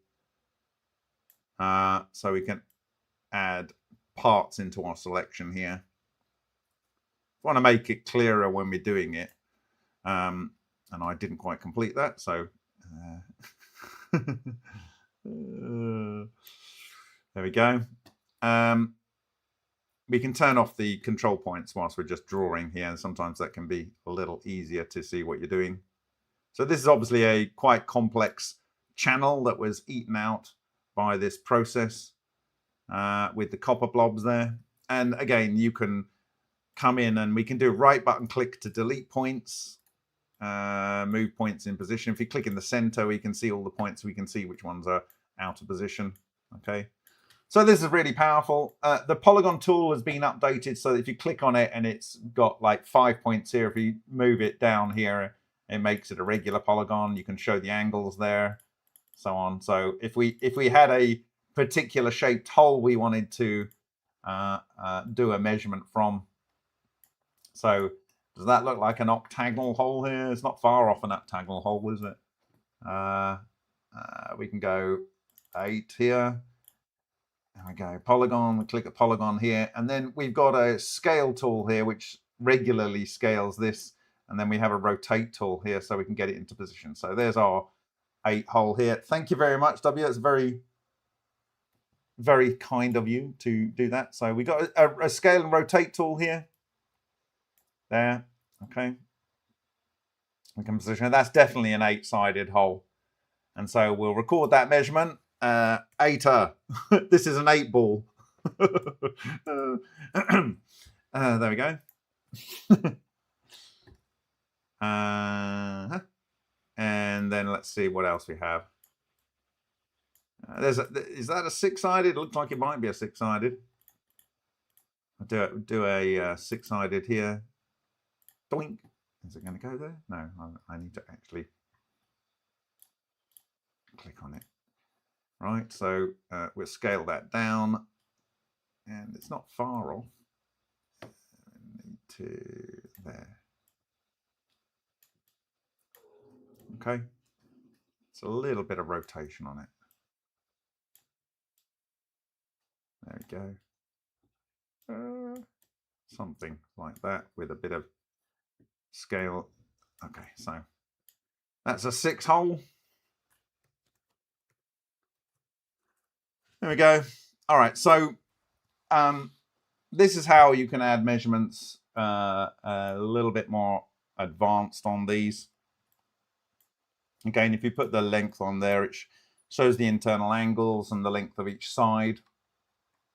So we can add parts into our selection here. I want to make it clearer when we're doing it. And I didn't quite complete that. So there we go. We can turn off the control points whilst we're just drawing here. And sometimes that can be a little easier to see what you're doing. So this is obviously a quite complex channel that was eaten out by this process with the copper blobs there. And again, you can come in and we can do a right button click to delete points, move points in position. If you click in the center, we can see all the points. We can see which ones are out of position. Okay. So this is really powerful. The polygon tool has been updated so that if you click on it and it's got like 5 points here, if you move it down here, it makes it a regular polygon. You can show the angles there, so on. So if we had a particular shaped hole we wanted to do a measurement from, so Does that look like an octagonal hole here? It's not far off an octagonal hole, is it? We can go 8 here. There we go, polygon, we click at polygon here, and then we've got a scale tool here which regularly scales this, and then we have a rotate tool here so we can get it into position. So there's our 8 hole here. Thank you very much, W. It's very, very kind of you to do that. So we got a scale and rotate tool here. There, okay. We can position it. That's definitely an 8-sided hole. And so we'll record that measurement. 8er. This is an 8 ball. There we go. And then let's see what else we have. Is that a 6-sided? It looks like it might be a 6-sided. I'll do a 6-sided here. Doink. Is it going to go there? No, I need to actually click on it. Right, so we'll scale that down, and it's not far off. I need to there. Okay, it's a little bit of rotation on it. There we go. Something like that with a bit of scale. Okay, so that's a 6 hole. There we go. All right, so this is how you can add measurements a little bit more advanced on these. Again, if you put the length on there, it shows the internal angles and the length of each side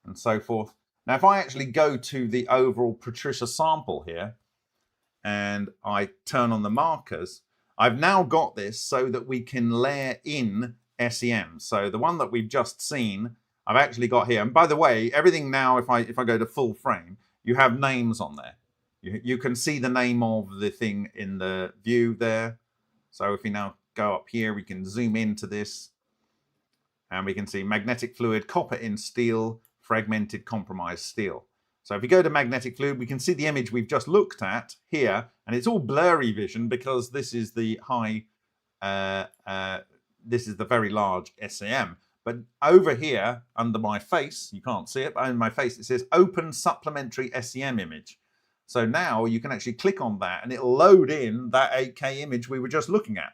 and so forth. Now, if I actually go to the overall Patricia sample here and I turn on the markers, I've now got this so that we can layer in SEM. So the one that we've just seen, I've actually got here. And by the way, everything now, if I go to full frame, you have names on there. You can see the name of the thing in the view there. So if we now go up here, we can zoom into this and we can see magnetic fluid, copper in steel, fragmented compromised steel. So if we go to magnetic fluid, we can see the image we've just looked at here, and it's all blurry vision because this is the high, this is the very large SEM. But over here, under my face, you can't see it, but under my face, it says open supplementary SEM image. So now you can actually click on that and it'll load in that 8K image we were just looking at.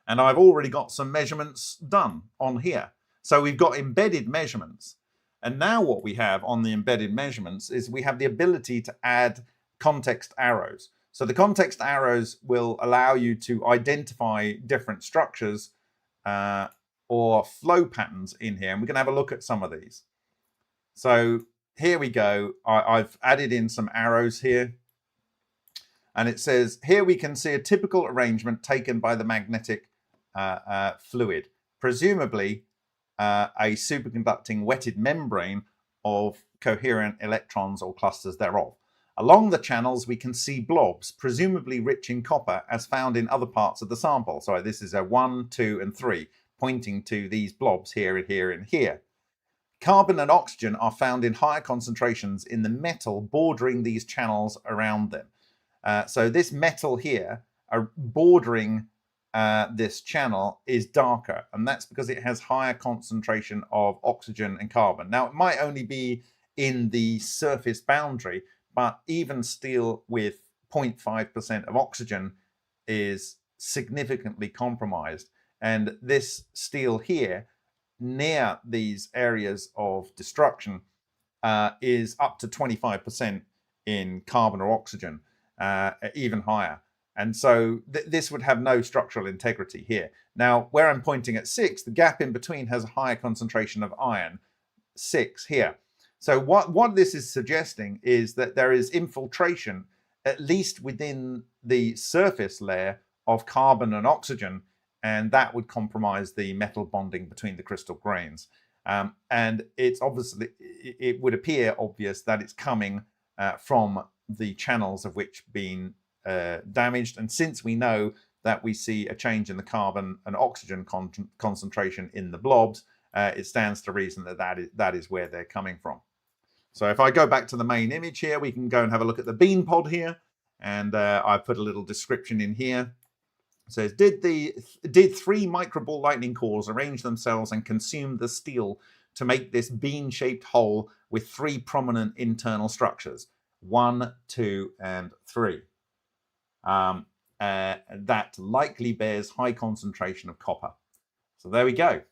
And I've already got some measurements done on here. So we've got embedded measurements. And now what we have on the embedded measurements is we have the ability to add context arrows. So the context arrows will allow you to identify different structures or flow patterns in here. And we're going to have a look at some of these. So here we go. I've added in some arrows here. And it says, here we can see a typical arrangement taken by the magnetic fluid, presumably a superconducting wetted membrane of coherent electrons or clusters thereof. Along the channels, we can see blobs, presumably rich in copper, as found in other parts of the sample. So this is a 1, 2, and 3, pointing to these blobs here and here and here. Carbon and oxygen are found in higher concentrations in the metal bordering these channels around them. So this metal here, bordering this channel, is darker, and that's because it has higher concentration of oxygen and carbon. Now, it might only be in the surface boundary, but even steel with 0.5% of oxygen is significantly compromised. And this steel here, near these areas of destruction, is up to 25% in carbon or oxygen, even higher. And so this would have no structural integrity here. Now, where I'm pointing at 6, the gap in between has a higher concentration of iron, 6 here. So what this is suggesting is that there is infiltration, at least within the surface layer, of carbon and oxygen, and that would compromise the metal bonding between the crystal grains. And it's obviously, it would appear obvious that it's coming from the channels of which been damaged. And since we know that we see a change in the carbon and oxygen concentration in the blobs, it stands to reason that that is where they're coming from. So if I go back to the main image here, we can go and have a look at the bean pod here. And I put a little description in here. It says, did 3 microball lightning cores arrange themselves and consume the steel to make this bean-shaped hole with 3 prominent internal structures, 1, 2, and 3. That likely bears high concentration of copper. So there we go.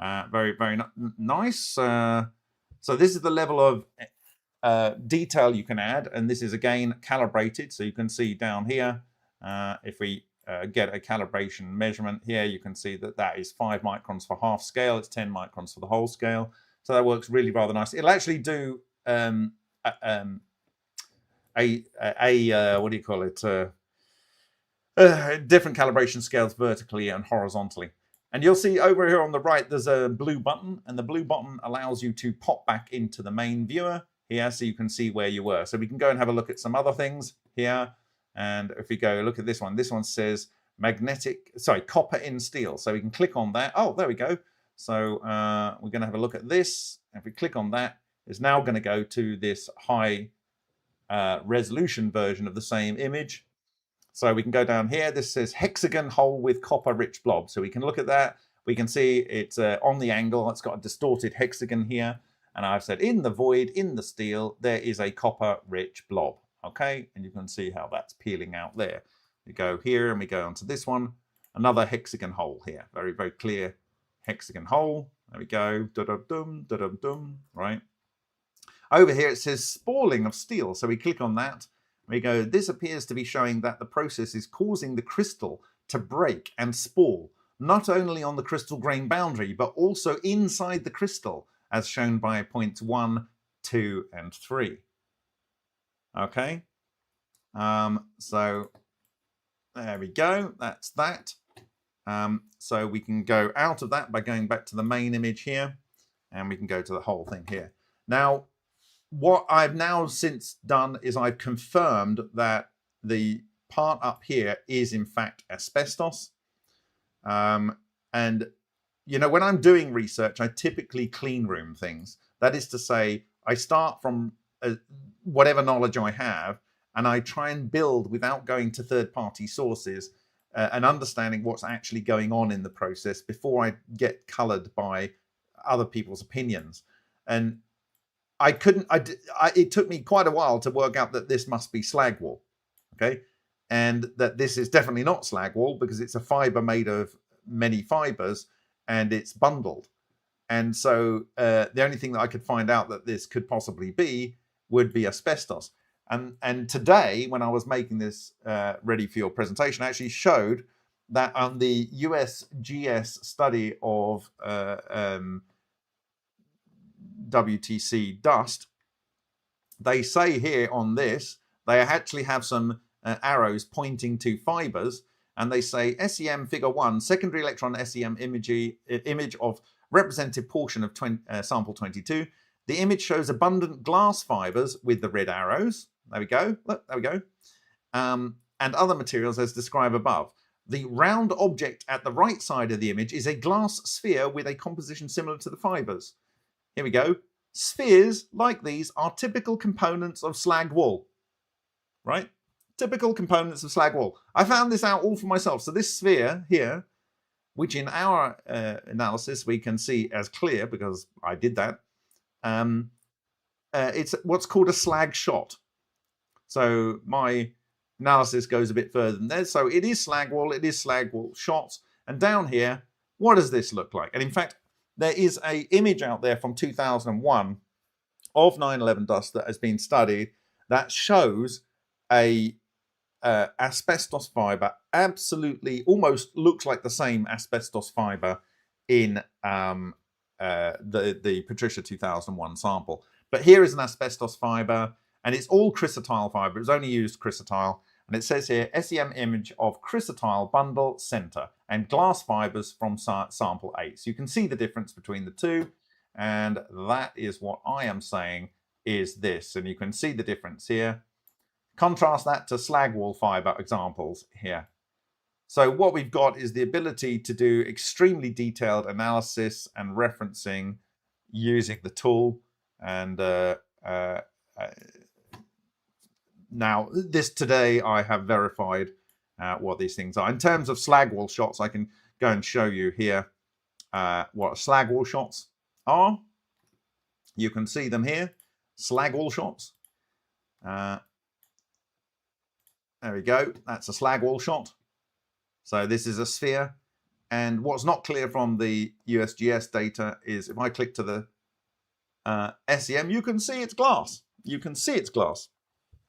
Very, very nice. So this is the level of detail you can add, and this is again calibrated. So you can see down here, if we get a calibration measurement here, you can see that that is 5 microns for half scale. It's 10 microns for the whole scale. So that works really rather nice. It'll actually do what do you call it? Different calibration scales vertically and horizontally. And you'll see over here on the right, there's a blue button, and the blue button allows you to pop back into the main viewer here so you can see where you were. So we can go and have a look at some other things here. And if we go look at this one says copper in steel. So we can click on that. Oh, there we go. So we're going to have a look at this. If we click on that, it's now going to go to this high resolution version of the same image. So we can go down here. This says hexagon hole with copper rich blob. So we can look at that. We can see it's on the angle. It's got a distorted hexagon here. And I've said in the void, in the steel, there is a copper rich blob. Okay, and you can see how that's peeling out there. We go here and we go onto this one. Another hexagon hole here. Very, very clear hexagon hole. There we go. Da-dum-dum, da-dum-dum, right? Over here it says spalling of steel. So we click on that. We go, this appears to be showing that the process is causing the crystal to break and spall, not only on the crystal grain boundary, but also inside the crystal, as shown by points 1, 2, and 3. Okay, so there we go. That's that. So we can go out of that by going back to the main image here, and we can go to the whole thing here. Now, what I've now since done is I've confirmed that the part up here is in fact asbestos. And, you know, when I'm doing research, I typically clean room things. That is to say, I start from whatever knowledge I have, and I try and build without going to third-party sources and understanding what's actually going on in the process before I get colored by other people's opinions. And I couldn't, it took me quite a while to work out that this must be slag wool, okay? And that this is definitely not slag wool because it's a fiber made of many fibers and it's bundled. And so the only thing that I could find out that this could possibly be would be asbestos. And today, when I was making this ready for your presentation, I actually showed that on the USGS study of WTC dust, they say here on this, they actually have some arrows pointing to fibers, and they say SEM figure 1, secondary electron SEM image of representative portion of sample 22. The image shows abundant glass fibers with the red arrows. There we go. Look, there we go. And other materials as described above. The round object at the right side of the image is a glass sphere with a composition similar to the fibers. Here we go. Spheres like these are typical components of slag wool, right? Typical components of slag wool. I found this out all for myself. So this sphere here, which in our analysis we can see as clear because I did that, it's what's called a slag shot. So my analysis goes a bit further than that. So it is slag wool shots. And down here, what does this look like? And in fact, there is an image out there from 2001 of 9/11 dust that has been studied that shows a asbestos fiber, absolutely almost looks like the same asbestos fiber in the Patricia 2001 sample. But here is an asbestos fiber, and it's all chrysotile fiber. It's only used chrysotile. And it says here, SEM image of chrysotile bundle center and glass fibers from sample 8. So you can see the difference between the two. And that is what I am saying is this. And you can see the difference here. Contrast that to slag wool fiber examples here. So what we've got is the ability to do extremely detailed analysis and referencing using the tool. And Now, this today I have verified what these things are. In terms of slag wall shots, I can go and show you here what slag wall shots are. You can see them here, slag wall shots. There we go. That's a slag wall shot. So this is a sphere. And what's not clear from the USGS data is if I click to the SEM, you can see it's glass. You can see it's glass.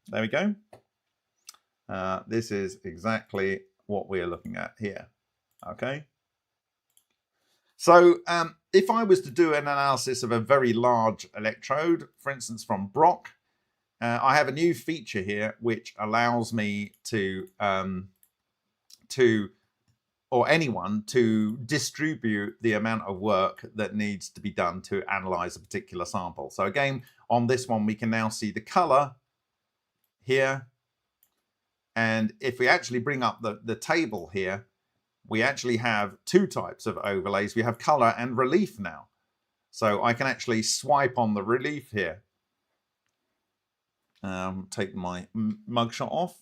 There we go. This is exactly what we're looking at here. Okay. So if I was to do an analysis of a very large electrode, for instance, from Brock, I have a new feature here which allows me to or anyone to distribute the amount of work that needs to be done to analyze a particular sample. So again, on this one, we can now see the color here. And if we actually bring up the table here, we actually have two types of overlays. We have color and relief now. So I can actually swipe on the relief here. Take my mugshot off.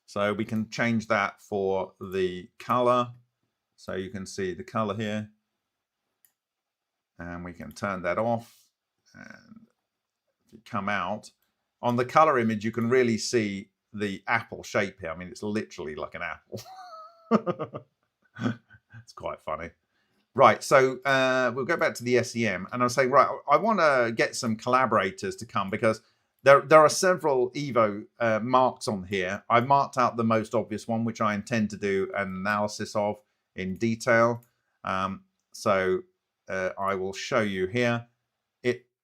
So we can change that for the color. So you can see the color here. And we can turn that off. And if you come out, on the color image, you can really see the apple shape here. I mean, it's literally like an apple. It's quite funny. Right, so we'll go back to the SEM. And I'll say, right, I want to get some collaborators to come because there are several Evo marks on here. I've marked out the most obvious one, which I intend to do an analysis of in detail. So I will show you here.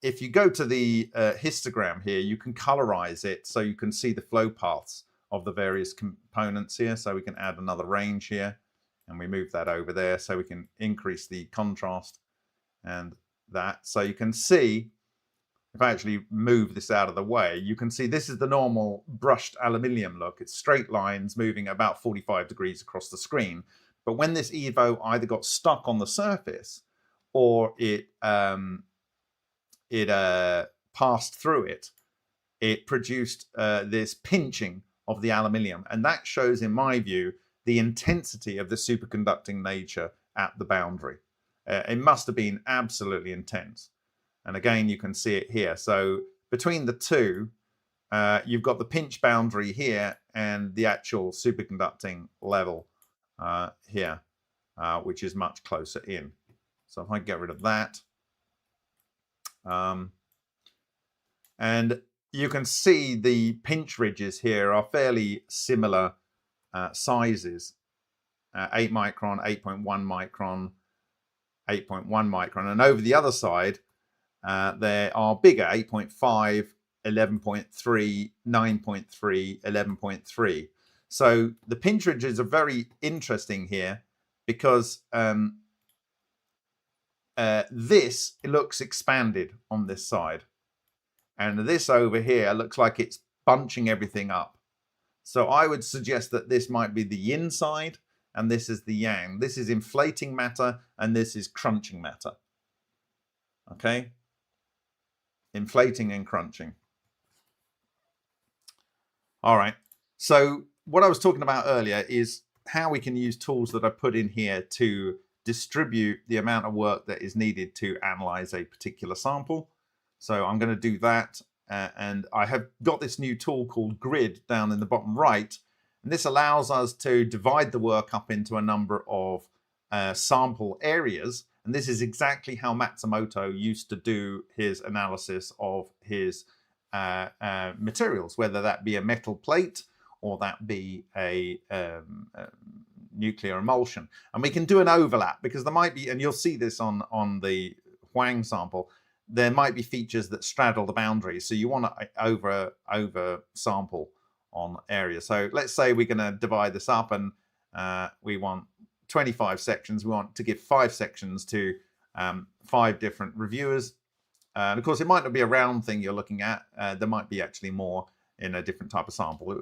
If you go to the histogram here, you can colorize it so you can see the flow paths of the various components here. So we can add another range here and we move that over there so we can increase the contrast and that. So you can see, if I actually move this out of the way, you can see this is the normal brushed aluminium look. It's straight lines moving about 45 degrees across the screen. But when this Evo either got stuck on the surface or it passed through it, it produced this pinching of the aluminium. And that shows, in my view, the intensity of the superconducting nature at the boundary. It must have been absolutely intense. And again, you can see it here. So between the two, you've got the pinch boundary here and the actual superconducting level here, which is much closer in. So if I get rid of that, and you can see the pinch ridges here are fairly similar sizes, 8 micron, 8.1 micron, 8.1 micron. And over the other side, they are bigger, 8.5, 11.3, 9.3, 11.3. So the pinch ridges are very interesting here because this looks expanded on this side. And this over here looks like it's bunching everything up. So I would suggest that this might be the yin side and this is the yang. This is inflating matter and this is crunching matter. Okay? Inflating and crunching. All right. So what I was talking about earlier is how we can use tools that I put in here to distribute the amount of work that is needed to analyze a particular sample. So I'm going to do that. And I have got this new tool called Grid down in the bottom right. And this allows us to divide the work up into a number of sample areas. And this is exactly how Matsumoto used to do his analysis of his materials, whether that be a metal plate or that be a nuclear emulsion. And we can do an overlap because there might be, and you'll see this on the Huang sample, there might be features that straddle the boundaries. So you want to over sample on areas. So let's say we're going to divide this up and we want 25 sections. We want to give 5 sections to 5 different reviewers. And of course, it might not be a round thing you're looking at. There might be actually more in a different type of sample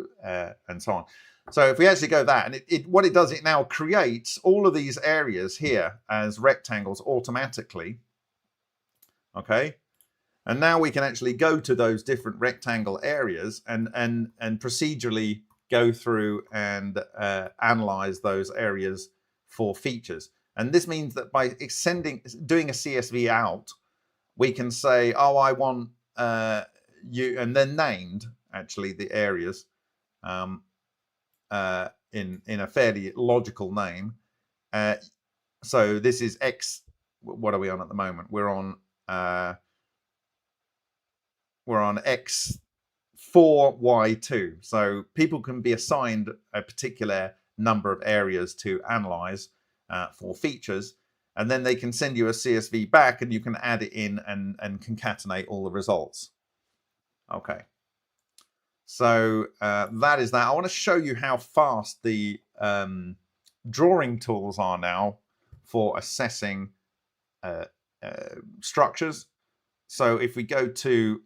and so on. So if we actually go that, and what it does, it now creates all of these areas here as rectangles automatically. Okay. And now we can actually go to those different rectangle areas and procedurally go through and analyze those areas for features. And this means that by doing a CSV out, we can say, oh, I want you, and then named actually the areas in a fairly logical name. So this is X. What are we on at the moment? We're on X4Y2. So people can be assigned a particular number of areas to analyze for features, and then they can send you a CSV back, and you can add it in and concatenate all the results. Okay. So that is that. I want to show you how fast the drawing tools are now for assessing structures. So if we go to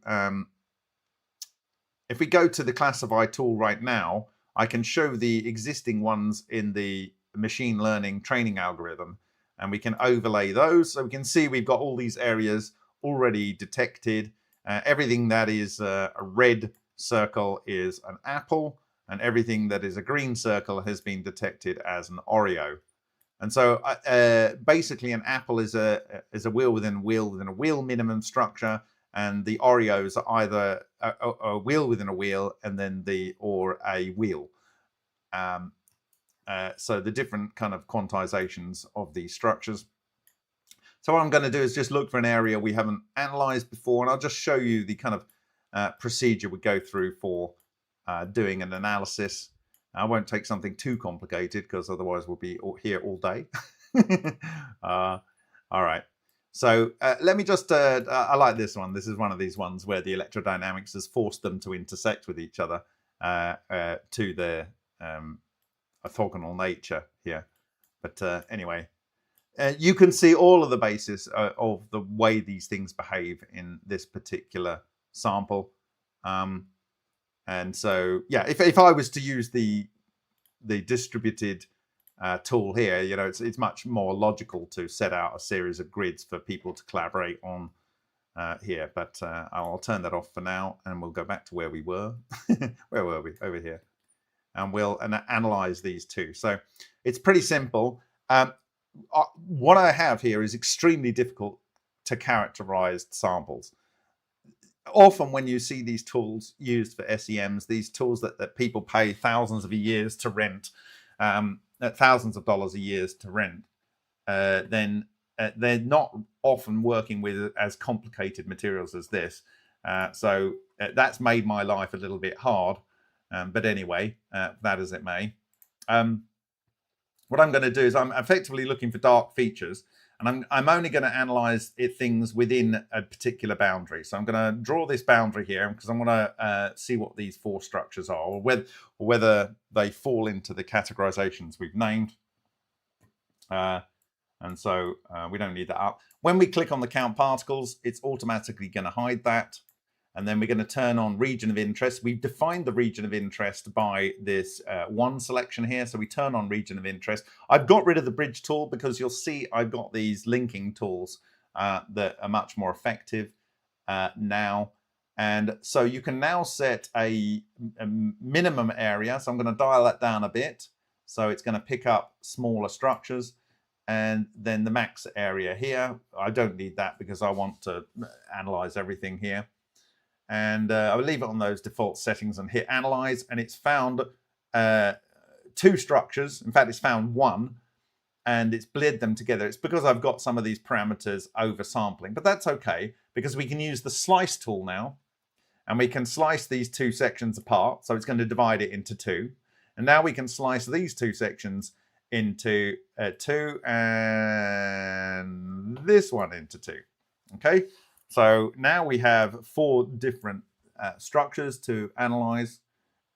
the classify tool right now, I can show the existing ones in the machine learning training algorithm, and we can overlay those. So we can see we've got all these areas already detected. Everything that is a red circle is an apple, and everything that is a green circle has been detected as an Oreo. And so basically an apple is a wheel within a wheel within a wheel minimum structure, and the Oreos are either a wheel within a wheel and then or a wheel. So the different kind of quantizations of these structures. So what I'm going to do is just look for an area we haven't analyzed before, and I'll just show you the kind of procedure we go through for doing an analysis. I won't take something too complicated because otherwise we'll be here all day. All right. So let me just, I like this one. This is one of these ones where the electrodynamics has forced them to intersect with each other to their orthogonal nature here. But anyway, you can see all of the basis of the way these things behave in this particular sample. And so, yeah, if I was to use the distributed tool here, you know, it's much more logical to set out a series of grids for people to collaborate on here. But I'll turn that off for now, and we'll go back to where we were. Where were we? Over here. And we'll analyze these two. So it's pretty simple. What I have here is extremely difficult to characterize samples. Often when you see these tools used for SEMs, these tools that people pay thousands of years to rent, thousands of dollars a year to rent, then they're not often working with as complicated materials as this. So that's made my life a little bit hard. But anyway, that as it may. What I'm going to do is I'm effectively looking for dark features, and I'm only going to analyze things within a particular boundary. So I'm going to draw this boundary here because I want to see what these four structures are, or whether they fall into the categorizations we've named. And so we don't need that up. When we click on the count particles, it's automatically going to hide that. And then we're going to turn on region of interest. We've defined the region of interest by this one selection here. So we turn on region of interest. I've got rid of the bridge tool because you'll see I've got these linking tools that are much more effective now. And so you can now set a minimum area. So I'm going to dial that down a bit. So it's going to pick up smaller structures. And then the max area here, I don't need that because I want to analyze everything here. And I will leave it on those default settings and hit analyze, and it's found two structures. In fact, it's found one, and it's blurred them together. It's because I've got some of these parameters over sampling, but that's okay because we can use the slice tool now, and we can slice these two sections apart. So it's going to divide it into two, and now we can slice these two sections into two, and this one into two. Okay. So now we have four different structures to analyze.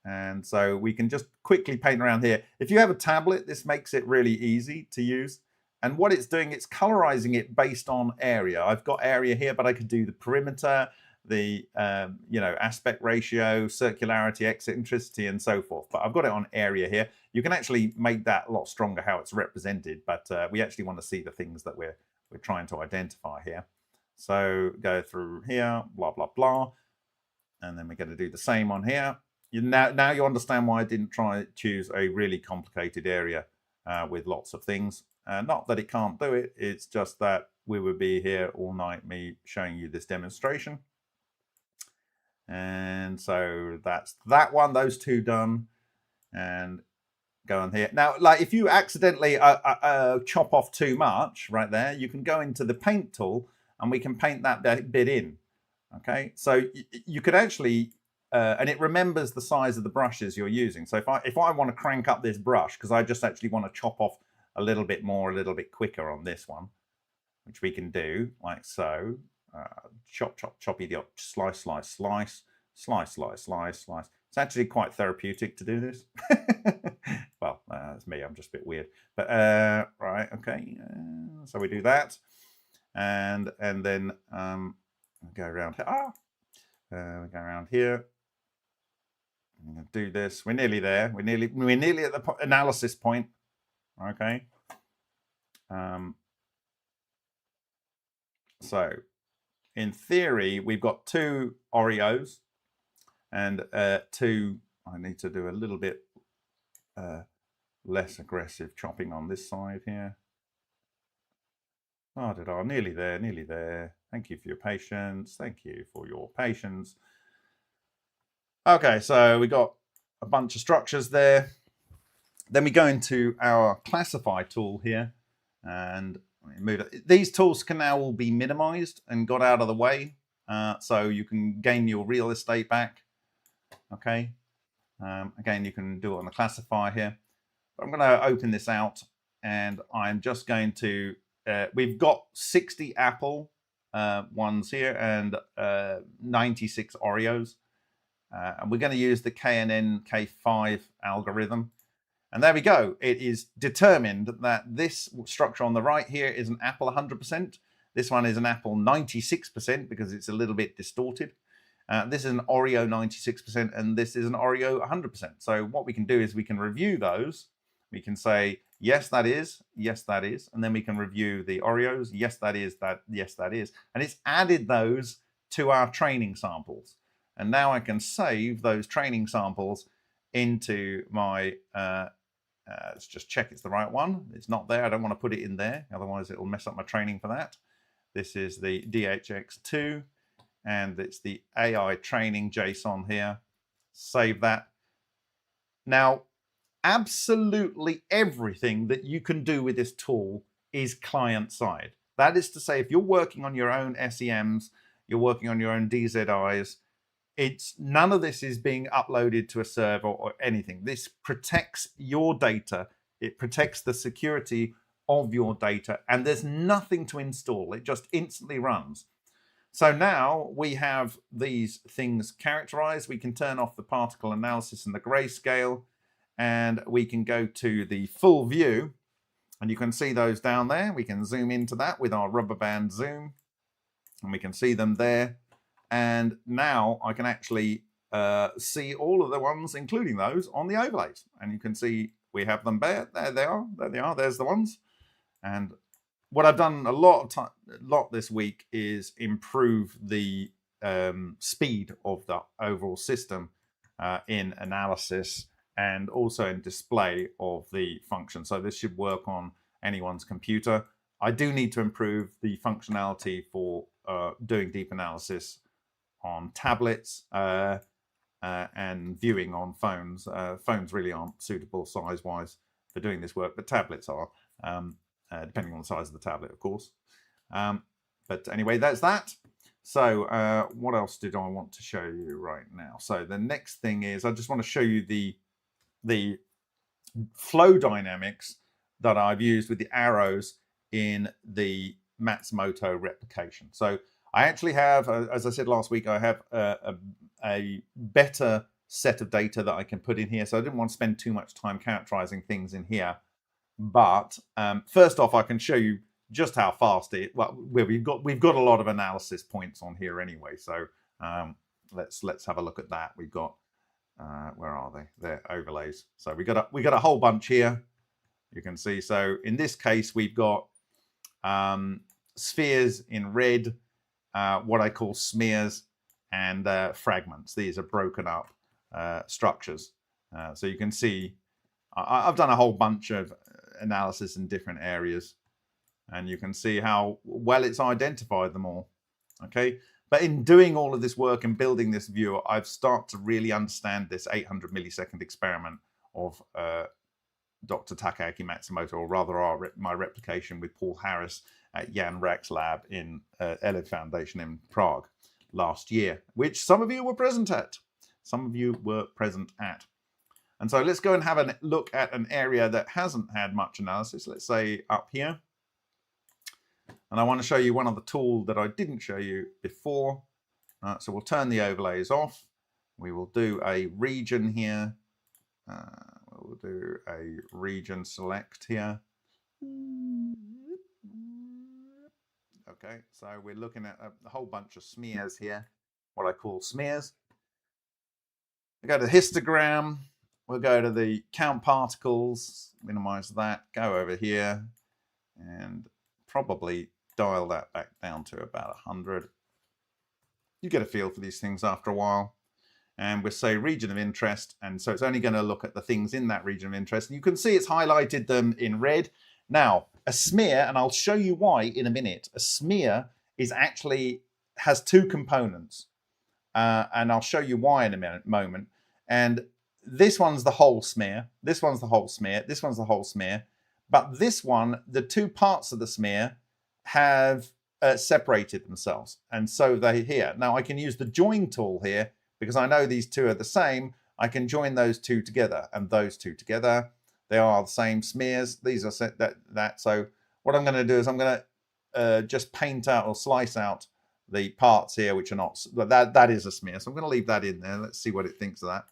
And so we can just quickly paint around here. If you have a tablet, this makes it really easy to use. And what it's doing, it's colorizing it based on area. I've got area here, but I could do the perimeter, the aspect ratio, circularity, eccentricity, and so forth. But I've got it on area here. You can actually make that a lot stronger how it's represented, but we actually want to see the things that we're trying to identify here. So go through here, blah, blah, blah. And then we're going to do the same on here. Now you understand why I didn't choose a really complicated area with lots of things. Not that it can't do it, it's just that we would be here all night, me showing you this demonstration. And so that's that one, those two done. And go on here. Now, like if you accidentally chop off too much right there, you can go into the paint tool and we can paint that bit in. Okay, so you could actually, and it remembers the size of the brushes you're using. So if I want to crank up this brush, because I just actually want to chop off a little bit more, a little bit quicker on this one, which we can do like so. Chop, chop, choppy, slice, slice, slice, slice, slice, slice, slice. It's actually quite therapeutic to do this. Well, that's me. I'm just a bit weird. But right, okay. So we do that, and then go around here. We go around here. I'm going to do this. We're nearly there. We're nearly at the analysis point. Okay. So, in theory, we've got 2 Oreos and 2. I need to do a little bit less aggressive chopping on this side here. Oh, nearly there, nearly there. Thank you for your patience. Thank you for your patience. Okay, so we got a bunch of structures there. Then we go into our classify tool here and move it. These tools can now all be minimized and got out of the way, so you can gain your real estate back. Okay, again, you can do it on the classify here. But I'm going to open this out and I'm just going to, we've got 60 Apple ones here and 96 Oreos. And we're going to use the KNN K5 algorithm. And there we go. It is determined that this structure on the right here is an Apple 100%. This one is an Apple 96% because it's a little bit distorted. This is an Oreo 96% and this is an Oreo 100%. So what we can do is we can review those. We can say, yes, that is, yes, that is. And then we can review the Oreos. Yes, that is, that, yes, that is. And it's added those to our training samples. And now I can save those training samples into my, let's just check it's the right one. It's not there. I don't want to put it in there. Otherwise, it will mess up my training for that. This is the DHX2, and it's the AI training JSON here. Save that. Now, absolutely everything that you can do with this tool is client-side. That is to say, if you're working on your own SEMs, you're working on your own DZIs, none of this is being uploaded to a server or anything. This protects your data. It protects the security of your data, and there's nothing to install. It just instantly runs. So now we have these things characterized. We can turn off the particle analysis and the grayscale, and we can go to the full view, and you can see those down there. We can zoom into that with our rubber band zoom, and we can see them there. And now I can actually see all of the ones, including those, on the overlays. And you can see we have them there. There they are. There they are. There's the ones. And what I've done a lot this week is improve the speed of the overall system in analysis and also in display of the function. So this should work on anyone's computer. I do need to improve the functionality for doing deep analysis on tablets and viewing on phones. Phones really aren't suitable size-wise for doing this work, but tablets are, depending on the size of the tablet, of course. But anyway, that's that. So what else did I want to show you right now? So the next thing is I just want to show you the flow dynamics that I've used with the arrows in the Matsumoto replication. So I actually have, as I said last week, I have a better set of data that I can put in here. So I didn't want to spend too much time characterizing things in here. But first off, I can show you just how fast we've got a lot of analysis points on here anyway. So let's have a look at that. We've got where are they? They're overlays. So we got a whole bunch here. You can see. So in this case, we've got spheres in red what I call smears and fragments. These are broken up structures. So you can see I've done a whole bunch of analysis in different areas, and you can see how well it's identified them all. Okay, but in doing all of this work and building this viewer, I've started to really understand this 800 millisecond experiment of Dr. Takaaki Matsumoto, or rather my replication with Paul Harris at Jan Rek's lab in ELEV Foundation in Prague last year, which some of you were present at. And so let's go and have a look at an area that hasn't had much analysis. Let's say up here. And I want to show you one of the tools that I didn't show you before. So we'll turn the overlays off. We will do a region here. We'll do a region select here. Okay, so we're looking at a whole bunch of smears here, what I call smears. We go to histogram. We'll go to the count particles, minimize that, go over here, and probably dial that back down to about 100. You get a feel for these things after a while. And we'll say region of interest, and so it's only going to look at the things in that region of interest. And you can see it's highlighted them in red. Now, a smear, and I'll show you why in a minute, a smear has two components. And I'll show you why in a moment. And this one's the whole smear, this one's the whole smear, this one's the whole smear. But this one, the two parts of the smear have separated themselves. And so they're here. Now I can use the join tool here because I know these two are the same. I can join those two together and those two together. They are the same smears. These are set that. So what I'm going to do is I'm going to just paint out or slice out the parts here, which are not, that is a smear. So I'm going to leave that in there. Let's see what it thinks of that.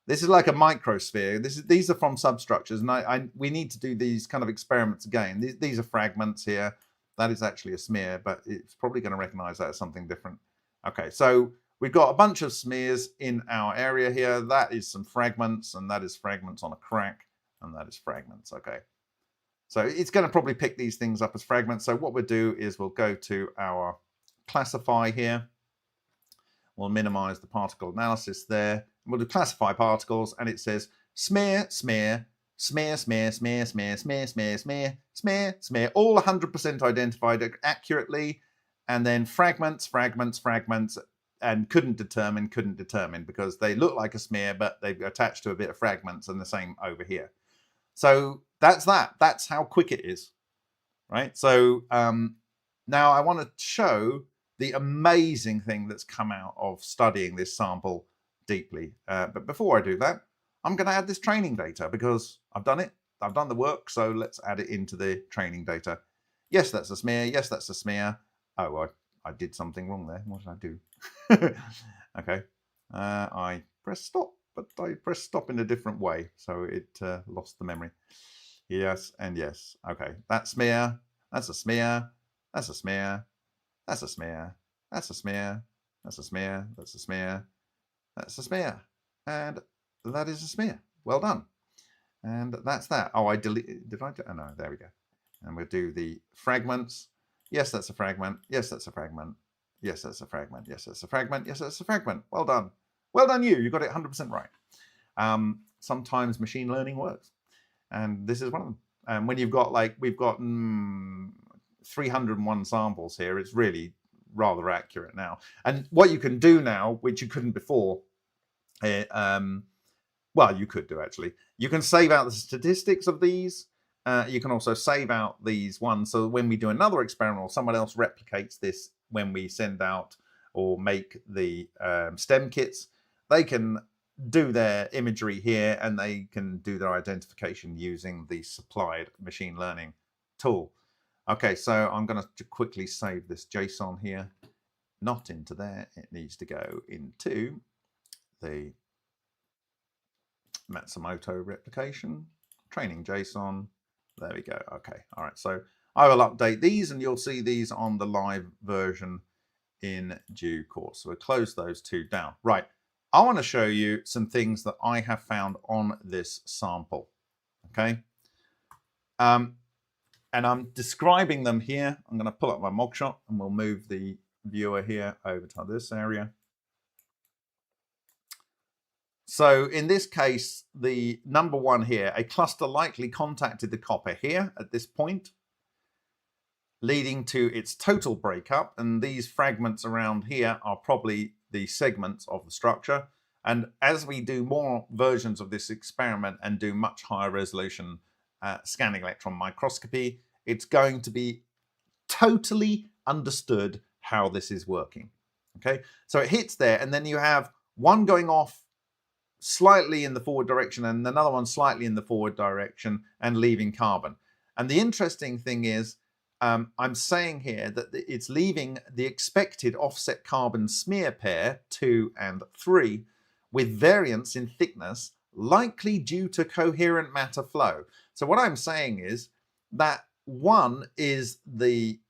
This is like a microsphere. These are from substructures, and we need to do these kind of experiments again. These are fragments here. That is actually a smear, but it's probably going to recognize that as something different. Okay, so we've got a bunch of smears in our area here. That is some fragments, and that is fragments on a crack, and that is fragments. Okay, so it's going to probably pick these things up as fragments. So what we'll do is we'll go to our classify here. We'll minimize the particle analysis there. We'll do classify particles, and it says smear, smear, smear, smear, smear, smear, smear, smear, smear, smear, smear, all 100% identified accurately, and then fragments, fragments, fragments, and couldn't determine because they look like a smear, but they've attached to a bit of fragments, and the same over here. So that's that. That's how quick it is, right? So now I want to show the amazing thing that's come out of studying this sample deeply. But before I do that, I'm going to add this training data because I've done it. I've done the work. So let's add it into the training data. Yes, that's a smear. Yes, that's a smear. Oh, I did something wrong there. What did I do? Okay. I pressed stop, but I pressed stop in a different way. So it lost the memory. Yes, and yes. Okay. That smear. That's a smear. That's a smear. That's a smear. That's a smear. That's a smear. That's a smear. That's a smear. And that is a smear. Well done. And that's that. Oh, I deleted. Did I? Oh, no, there we go. And we'll do the fragments. Yes, that's a fragment. Yes, that's a fragment. Yes, that's a fragment. Yes, that's a fragment. Yes, that's a fragment. Well done. Well done, you. You got it 100% right. Sometimes machine learning works. And this is one of them. And when you've got like, we've got 301 samples here, it's really rather accurate now. And what you can do now, which you couldn't before, well, you could do actually. You can save out the statistics of these. You can also save out these ones. So when we do another experiment or someone else replicates this when we send out or make the STEM kits, they can do their imagery here and they can do their identification using the supplied machine learning tool. Okay, so I'm going to quickly save this JSON here. Not into there. It needs to go into the Matsumoto replication, training JSON. There we go. Okay. All right. So I will update these and you'll see these on the live version in due course. So we'll close those two down. Right. I want to show you some things that I have found on this sample. Okay. And I'm describing them here. I'm going to pull up my mugshot and we'll move the viewer here over to this area. So in this case, the number one here, a cluster likely contacted the copper here at this point, leading to its total breakup. And these fragments around here are probably the segments of the structure. And as we do more versions of this experiment and do much higher resolution scanning electron microscopy, it's going to be totally understood how this is working. Okay, so it hits there, and then you have one going off slightly in the forward direction and another one slightly in the forward direction and leaving carbon. And the interesting thing is, I'm saying here that it's leaving the expected offset carbon smear pair 2 and 3 with variance in thickness likely due to coherent matter flow. So what I'm saying is that 1 is the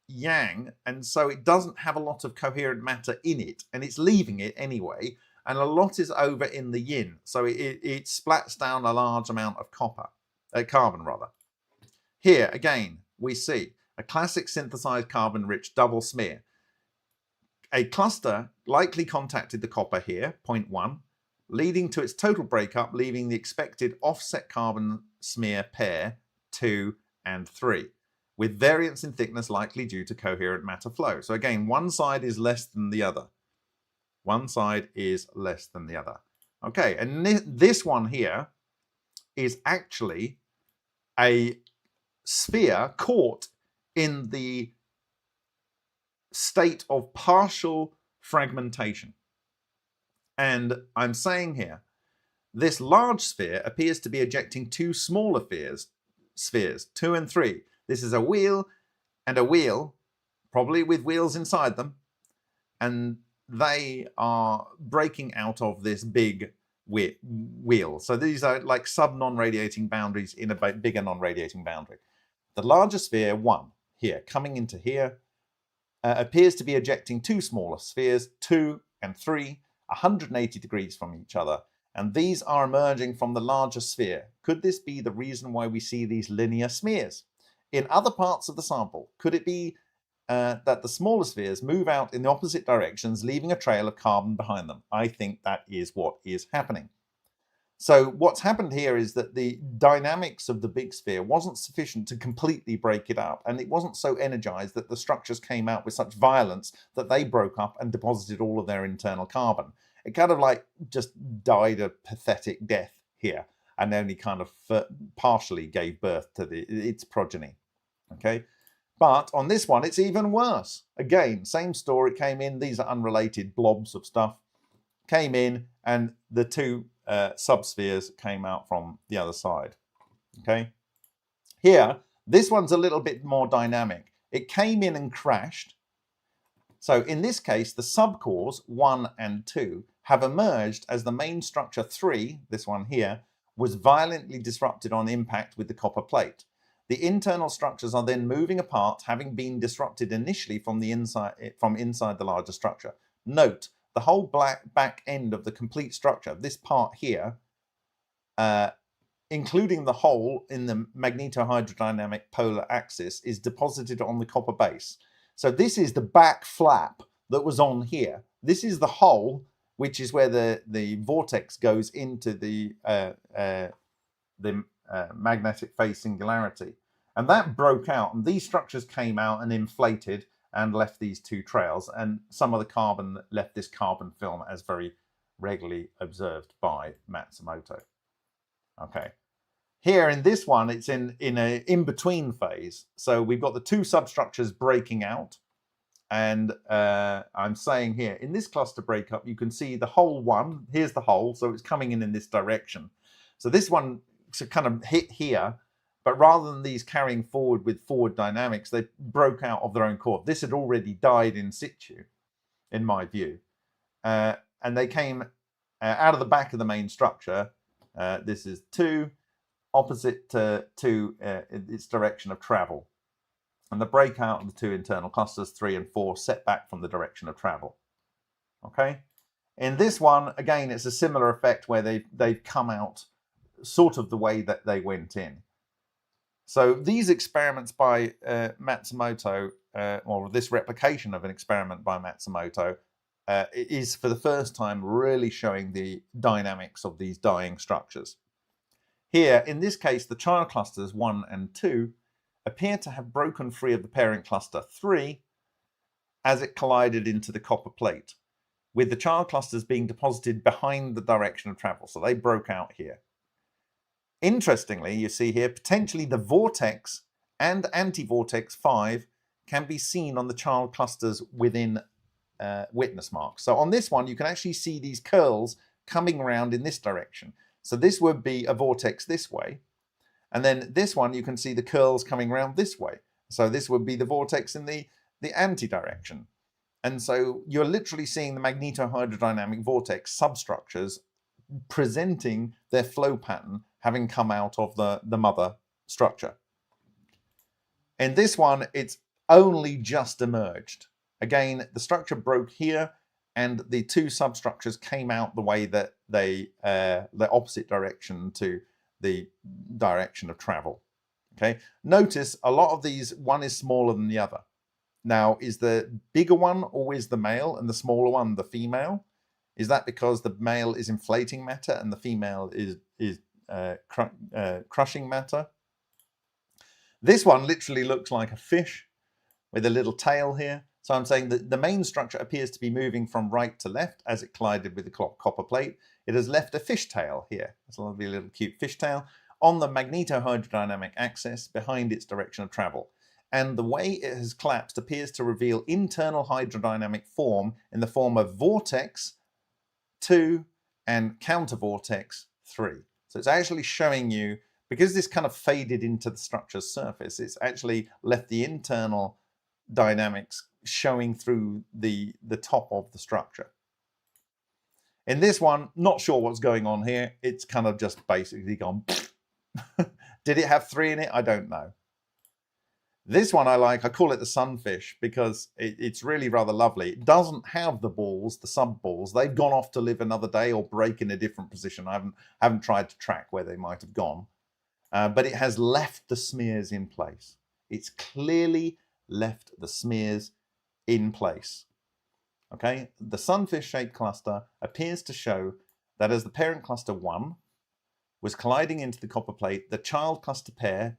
yang, and so it doesn't have a lot of coherent matter in it, and it's leaving it anyway, and a lot is over in the yin, so it splats down a large amount of carbon rather. Here again we see a classic synthesized carbon-rich double smear. A cluster likely contacted the copper here, 0.1, leading to its total breakup, leaving the expected offset carbon smear pair 2 and 3, with variance in thickness likely due to coherent matter flow. So again, one side is less than the other. One side is less than the other. Okay, and this one here is actually a sphere caught in the state of partial fragmentation. And I'm saying here, this large sphere appears to be ejecting two smaller spheres, 2 and 3. This is a wheel and a wheel, probably with wheels inside them, and they are breaking out of this big wheel. So these are like sub-non-radiating boundaries in a bigger non-radiating boundary. The larger sphere, 1, here, coming into here, appears to be ejecting two smaller spheres, 2 and 3, 180 degrees from each other, and these are emerging from the larger sphere. Could this be the reason why we see these linear smears? In other parts of the sample, could it be that the smaller spheres move out in the opposite directions, leaving a trail of carbon behind them? I think that is what is happening. So what's happened here is that the dynamics of the big sphere wasn't sufficient to completely break it up, and it wasn't so energized that the structures came out with such violence that they broke up and deposited all of their internal carbon. It kind of like just died a pathetic death here and only kind of partially gave birth to its progeny. Okay, but on this one it's even worse. Again, same story, came in, these are unrelated blobs of stuff, came in, and the two subspheres came out from the other side. Okay, here this one's a little bit more dynamic. It came in and crashed. So in this case, the subcores 1 and 2 have emerged as the main structure 3, this one here, was violently disrupted on impact with the copper plate. The internal structures are then moving apart, having been disrupted initially from inside the larger structure. Note, the whole back end of the complete structure, this part here, including the hole in the magnetohydrodynamic polar axis, is deposited on the copper base. So this is the back flap that was on here. This is the hole, which is where the vortex goes into the magnetic phase singularity. And that broke out, and these structures came out and inflated and left these two trails, and some of the carbon left this carbon film, as very regularly observed by Matsumoto. Okay, here in this one, it's in a in-between phase. So we've got the two substructures breaking out, and I'm saying here, in this cluster breakup, you can see the whole one, here's the hole, so it's coming in this direction. So this one kind of hit here, but rather than these carrying forward with forward dynamics, they broke out of their own accord. This had already died in situ, in my view. And they came out of the back of the main structure. This is 2, opposite to its direction of travel. And the breakout of the two internal clusters, 3 and 4, set back from the direction of travel. Okay? In this one, again, it's a similar effect where they've come out sort of the way that they went in. So these experiments by Matsumoto, or this replication of an experiment by Matsumoto, is for the first time really showing the dynamics of these dying structures. Here, in this case, the child clusters 1 and 2 appear to have broken free of the parent cluster 3 as it collided into the copper plate, with the child clusters being deposited behind the direction of travel. So they broke out here. Interestingly, you see here, potentially the vortex and anti-vortex 5 can be seen on the child clusters within witness marks. So on this one, you can actually see these curls coming around in this direction. So this would be a vortex this way. And then this one, you can see the curls coming around this way. So this would be the vortex in the anti-direction. And so you're literally seeing the magnetohydrodynamic vortex substructures presenting their flow pattern having come out of the mother structure. In this one, it's only just emerged. Again, the structure broke here and the two substructures came out the way that they, the opposite direction to the direction of travel. Okay, notice a lot of these, one is smaller than the other. Now, is the bigger one always the male and the smaller one the female? Is that because the male is inflating matter and the female is crushing matter? This one literally looks like a fish with a little tail here. So I'm saying that the main structure appears to be moving from right to left as it collided with the copper plate. It has left a fish tail here. It's a lovely little cute fish tail on the magnetohydrodynamic axis behind its direction of travel. And the way it has collapsed appears to reveal internal hydrodynamic form in the form of vortex 2 and counter vortex 3. So it's actually showing you, because this kind of faded into the structure's surface, it's actually left the internal dynamics showing through the top of the structure. In this one, not sure what's going on here. It's kind of just basically gone. Did it have 3 in it? I don't know. This one I like. I call it the sunfish because it's really rather lovely. It doesn't have the balls, the sub balls. They've gone off to live another day or break in a different position. I haven't tried to track where they might have gone. But it has left the smears in place. It's clearly left the smears in place. Okay, the sunfish-shaped cluster appears to show that as the parent cluster 1 was colliding into the copper plate, the child cluster pair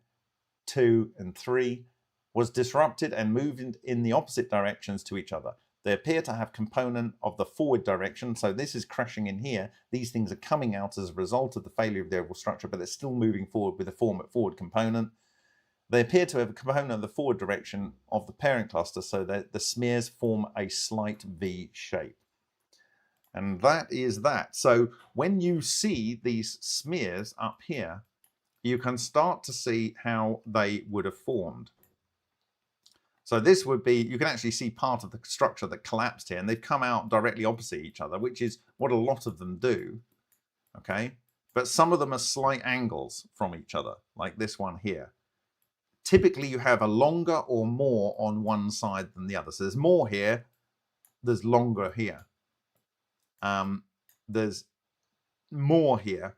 2 and 3 was disrupted and moved in the opposite directions to each other. They appear to have component of the forward direction, so this is crashing in here. These things are coming out as a result of the failure of the overall structure, but they're still moving forward with a forward component. They appear to have a component of the forward direction of the parent cluster, so that the smears form a slight V shape. And that is that. So when you see these smears up here, you can start to see how they would have formed. So this would be, you can actually see part of the structure that collapsed here, and they've come out directly opposite each other, which is what a lot of them do. Okay, but some of them are slight angles from each other, like this one here. Typically you have a longer or more on one side than the other. So there's more here, there's longer here. There's more here,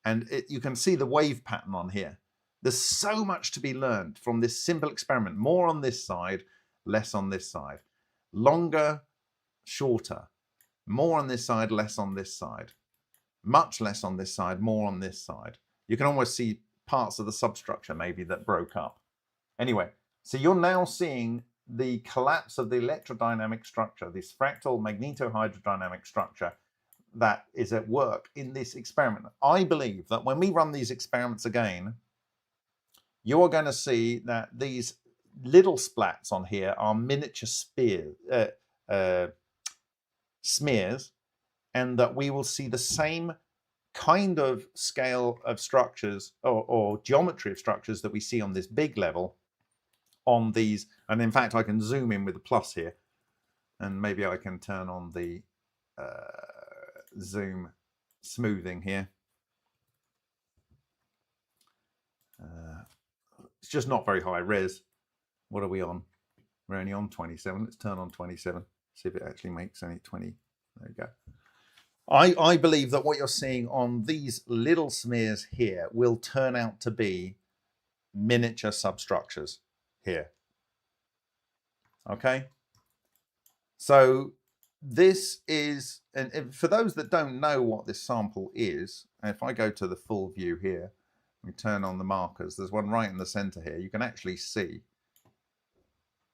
and you can see the wave pattern on here. There's so much to be learned from this simple experiment. More on this side, less on this side. Longer, shorter. More on this side, less on this side. Much less on this side, more on this side. You can almost see parts of the substructure maybe that broke up. Anyway, so you're now seeing the collapse of the electrodynamic structure, this fractal magnetohydrodynamic structure that is at work in this experiment. I believe that when we run these experiments again, you are going to see that these little splats on here are miniature smears, and that we will see the same kind of scale of structures or geometry of structures that we see on this big level on these. And in fact, I can zoom in with the plus here, and maybe I can turn on the zoom smoothing here. It's just not very high res. What are we on? We're only on 27. Let's turn on 27. See if it actually makes any 20. There we go. I believe that what you're seeing on these little smears here will turn out to be miniature substructures here. Okay, so this is, and for those that don't know what this sample is, if I go to the full view here, we turn on the markers, there's one right in the center here, you can actually see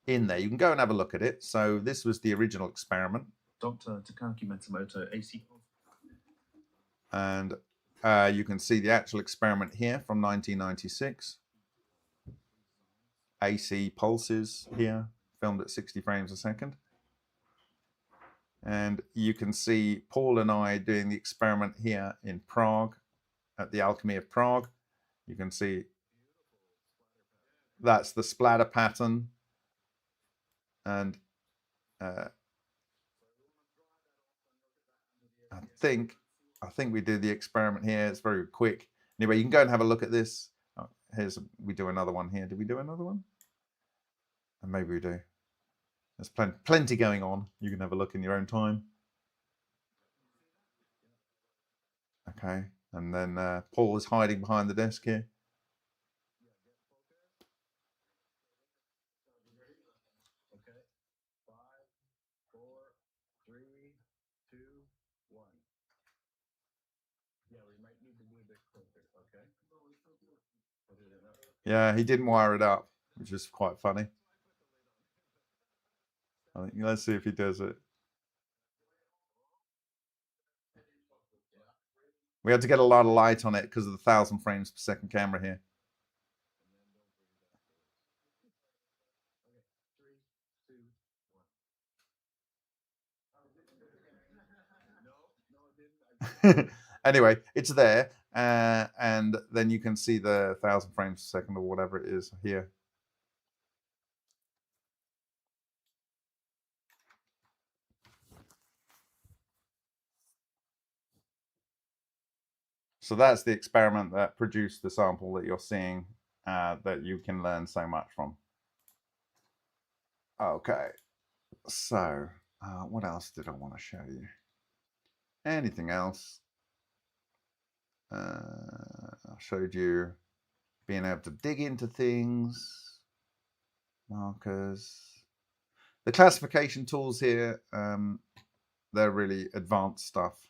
in there, you can go and have a look at it. So this was the original experiment. Dr. Takaki Matsumoto, AC. And you can see the actual experiment here from 1996. AC pulses here, filmed at 60 frames a second. And you can see Paul and I doing the experiment here in Prague, at the Alchemy of Prague. You can see that's the splatter pattern. And I think we did the experiment here. It's very quick. Anyway, you can go and have a look at this. Oh, we do another one here. Did we do another one? And maybe we do. There's plenty going on. You can have a look in your own time. Okay, and then Paul is hiding behind the desk here. Okay, 5, 4, 3, 2, 1. Yeah, we might need to do a bit closer. Okay. Yeah, he didn't wire it up, which is quite funny. I think, let's see if he does it. We had to get a lot of light on it because of the 1,000 frames per second camera here. Anyway, it's there, and then you can see the 1,000 frames per second or whatever it is here. So that's the experiment that produced the sample that you're seeing, that you can learn so much from. Okay, so what else did I want to show you? Anything else? I showed you being able to dig into things, markers. The classification tools here, they're really advanced stuff.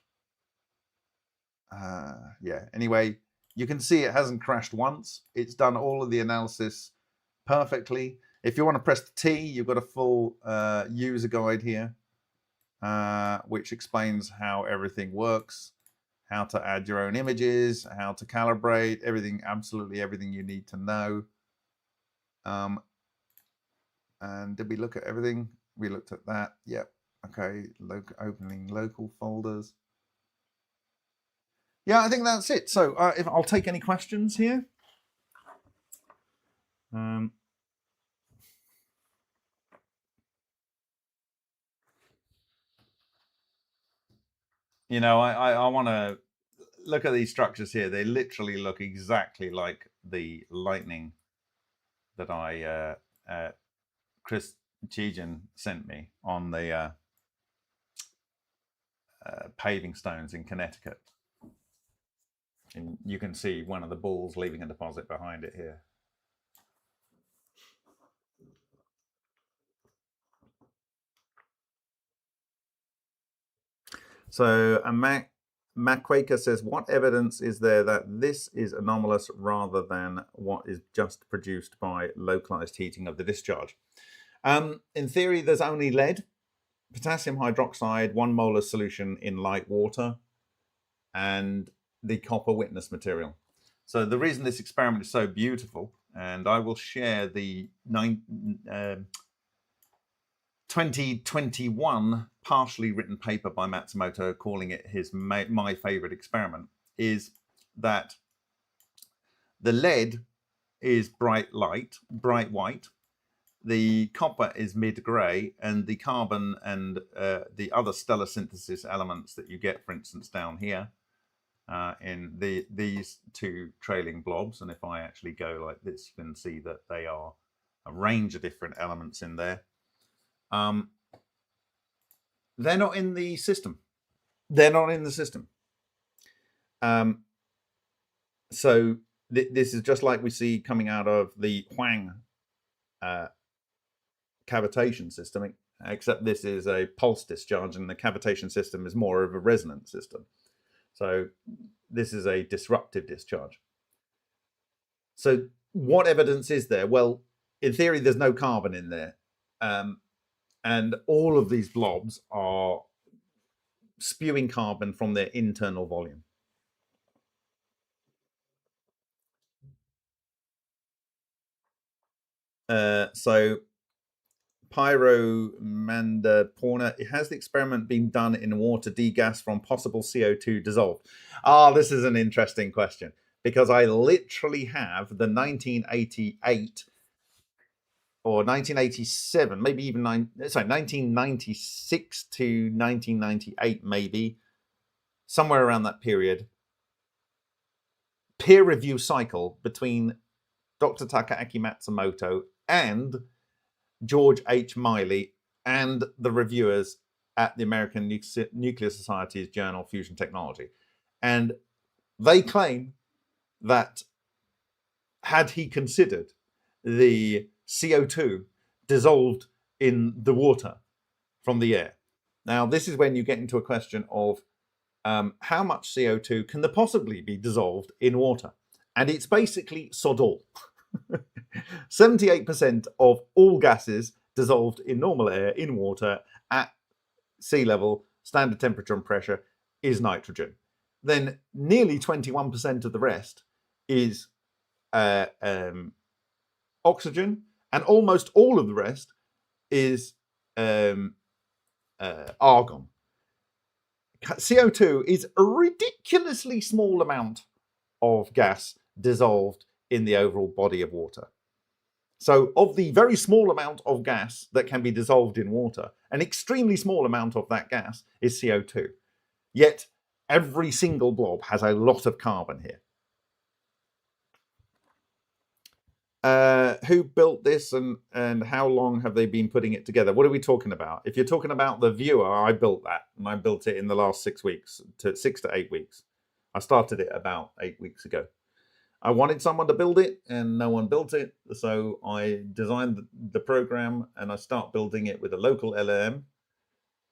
Yeah, anyway, you can see it hasn't crashed once. It's done all of the analysis perfectly. If you want to press the T, you've got a full user guide here, which explains how everything works, how to add your own images, how to calibrate, everything, absolutely everything you need to know. And did we look at everything? We looked at that. Yep. Okay. Opening local folders. Yeah, I think that's it. So if I'll take any questions here. You know, I want to look at these structures here. They literally look exactly like the lightning that Chris Cheejan sent me on the paving stones in Connecticut. And you can see one of the balls leaving a deposit behind it here. So Matt Quaker says, what evidence is there that this is anomalous rather than what is just produced by localized heating of the discharge? In theory, there's only lead, potassium hydroxide, 1 molar solution in light water, and the copper witness material. So the reason this experiment is so beautiful, and I will share the 2021 partially written paper by Matsumoto calling it my favorite experiment, is that the lead is bright white, the copper is mid-gray, and the carbon and the other stellar synthesis elements that you get, for instance, down here in these two trailing blobs, and if I actually go like this, you can see that they are a range of different elements in there. They're not in the system. They're not in the system. So This is just like we see coming out of the Huang cavitation system, except this is a pulse discharge and the cavitation system is more of a resonant system. So this is a disruptive discharge. So what evidence is there? Well, in theory, there's no carbon in there. And all of these blobs are spewing carbon from their internal volume. So Pyromandaporna, it has the experiment been done in water degas from possible CO2 dissolved? This is an interesting question, because I literally have the 1988 or 1987, maybe even 1996 to 1998, maybe somewhere around that period, peer review cycle between Dr. Takaaki Matsumoto and George H. Miley and the reviewers at the American Nuclear Society's journal Fusion Technology. And they claim that had he considered the CO2 dissolved in the water from the air. Now, this is when you get into a question of how much CO2 can there possibly be dissolved in water? And it's basically sod all. 78% of all gases dissolved in normal air in water at sea level, standard temperature and pressure, is nitrogen. Then nearly 21% of the rest is oxygen, and almost all of the rest is argon. CO2 is a ridiculously small amount of gas dissolved in the overall body of water. So of the very small amount of gas that can be dissolved in water, an extremely small amount of that gas is CO2. Yet every single blob has a lot of carbon here. Who built this and how long have they been putting it together? What are we talking about? If you're talking about the viewer, I built that, and I built it in the last 6 weeks, 6 to 8 weeks. I started it about 8 weeks ago. I wanted someone to build it and no one built it. So I designed the program and I start building it with a local LLM,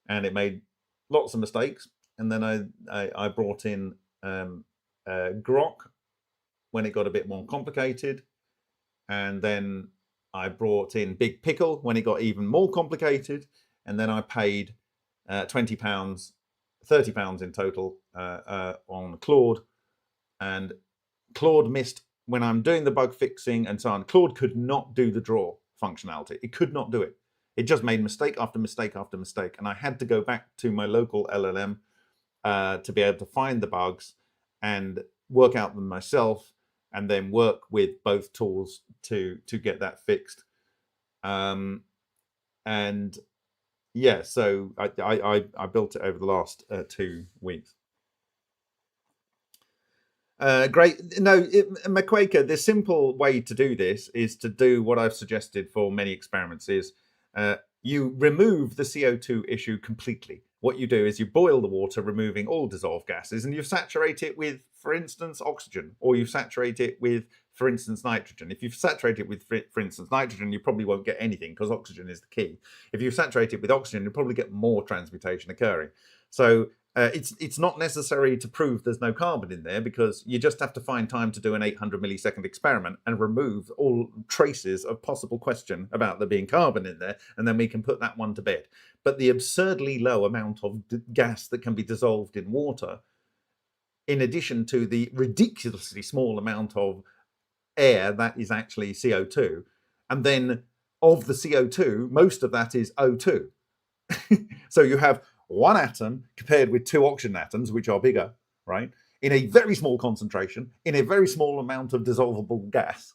and it made lots of mistakes. And then I brought in Grok when it got a bit more complicated. And then I brought in Big Pickle when it got even more complicated. And then I paid £20, £30 in total on Claude. And Claude missed when I'm doing the bug fixing and so on. Claude could not do the draw functionality. It could not do it. It just made mistake after mistake after mistake. And I had to go back to my local LLM to be able to find the bugs and work out them myself, and then work with both tools to get that fixed. And yeah, so I built it over the last 2 weeks. Great. No, McQuaker, the simple way to do this is to do what I've suggested for many experiments is you remove the CO2 issue completely. What you do is you boil the water, removing all dissolved gases, and you saturate it with, for instance, oxygen, or you saturate it with, for instance, nitrogen. If you saturate it with, for instance, nitrogen, you probably won't get anything because oxygen is the key. If you saturate it with oxygen, you'll probably get more transmutation occurring. So it's not necessary to prove there's no carbon in there, because you just have to find time to do an 800 millisecond experiment and remove all traces of possible question about there being carbon in there, and then we can put that one to bed. But the absurdly low amount of gas that can be dissolved in water, in addition to the ridiculously small amount of air that is actually CO2, and then of the CO2, most of that is O2. So you have one atom compared with 2 oxygen atoms, which are bigger, right? In a very small concentration, in a very small amount of dissolvable gas.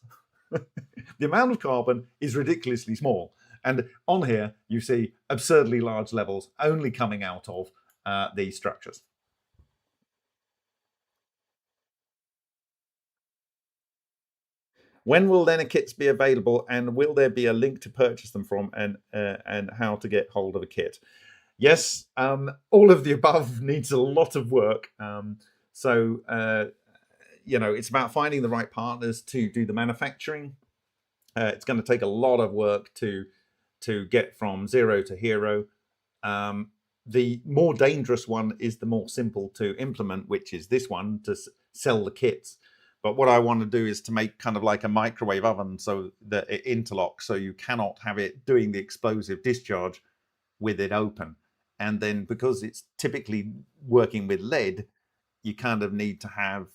The amount of carbon is ridiculously small. And on here, you see absurdly large levels only coming out of these structures. When will Lena kits be available, and will there be a link to purchase them from, and how to get hold of a kit? Yes, all of the above needs a lot of work. it's about finding the right partners to do the manufacturing. It's going to take a lot of work to get from zero to hero. The more dangerous one is the more simple to implement, which is this one, to sell the kits. But what I want to do is to make kind of like a microwave oven so that it interlocks, so you cannot have it doing the explosive discharge with it open. And then because it's typically working with lead, you kind of need to have,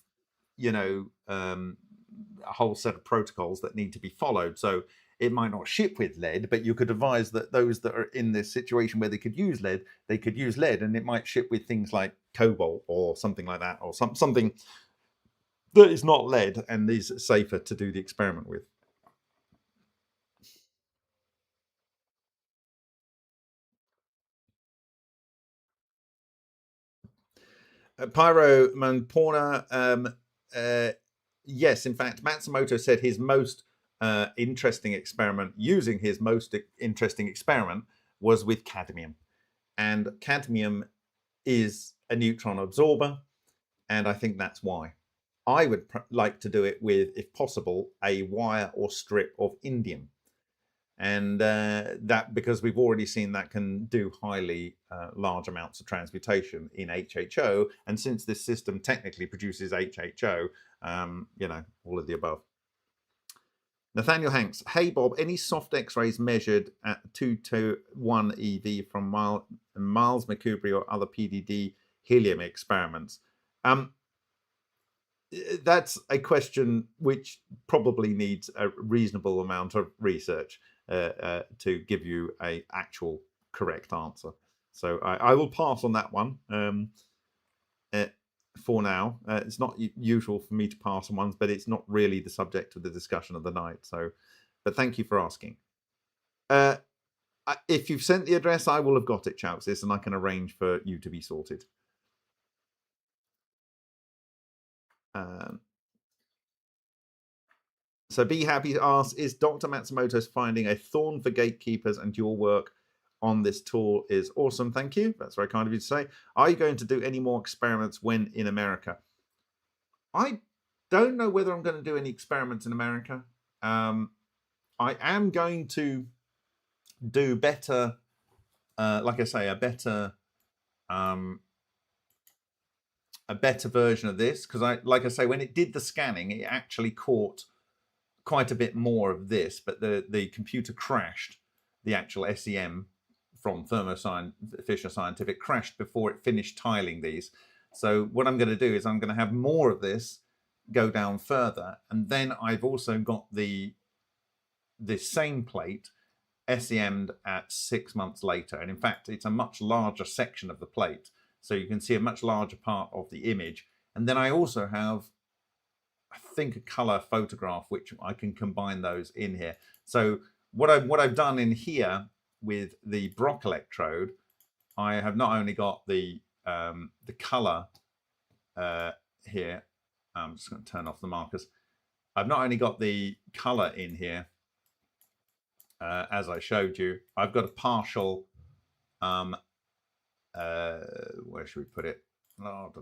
a whole set of protocols that need to be followed. So it might not ship with lead, but you could advise that those that are in this situation where they could use lead, and it might ship with things like cobalt or something like that, or something that is not lead and is safer to do the experiment with. Pyro Manporna, yes, in fact, Matsumoto said his most interesting experiment, using his most interesting experiment, was with cadmium. And cadmium is a neutron absorber, and I think that's why. I would like to do it with, if possible, a wire or strip of indium. And that, because we've already seen that can do highly large amounts of transmutation in HHO. And since this system technically produces HHO, all of the above. Nathaniel Hanks, hey Bob, any soft X-rays measured at 221 eV from Miles Mercury or other PDD helium experiments? That's a question which probably needs a reasonable amount of research to give you an actual correct answer. So I will pass on that one for now. It's not usual for me to pass on ones, but it's not really the subject of the discussion of the night. So, but thank you for asking. If you've sent the address, I will have got it, Chowsis, and I can arrange for you to be sorted. So Be Happy asks, is Dr. Matsumoto's finding a thorn for gatekeepers, and your work on this tool is awesome. Thank you. That's very kind of you to say. Are you going to do any more experiments when in America? I don't know whether I'm going to do any experiments in America. I am going to do better, like I say, a better version of this, because like I say, when it did the scanning, it actually caught quite a bit more of this, but the computer crashed. The actual SEM from Thermo Fisher Scientific crashed before it finished tiling these. So what I'm going to do is I'm going to have more of this go down further, and then I've also got this same plate SEM'd at 6 months later, and in fact it's a much larger section of the plate, so you can see a much larger part of the image. And then I also have, I think, a color photograph which I can combine those in here. So what I've done in here with the Brock electrode, I have not only got the color here. I'm just going to turn off the markers. I've not only got the color in here, as I showed you, I've got a partial, where should we put it? I've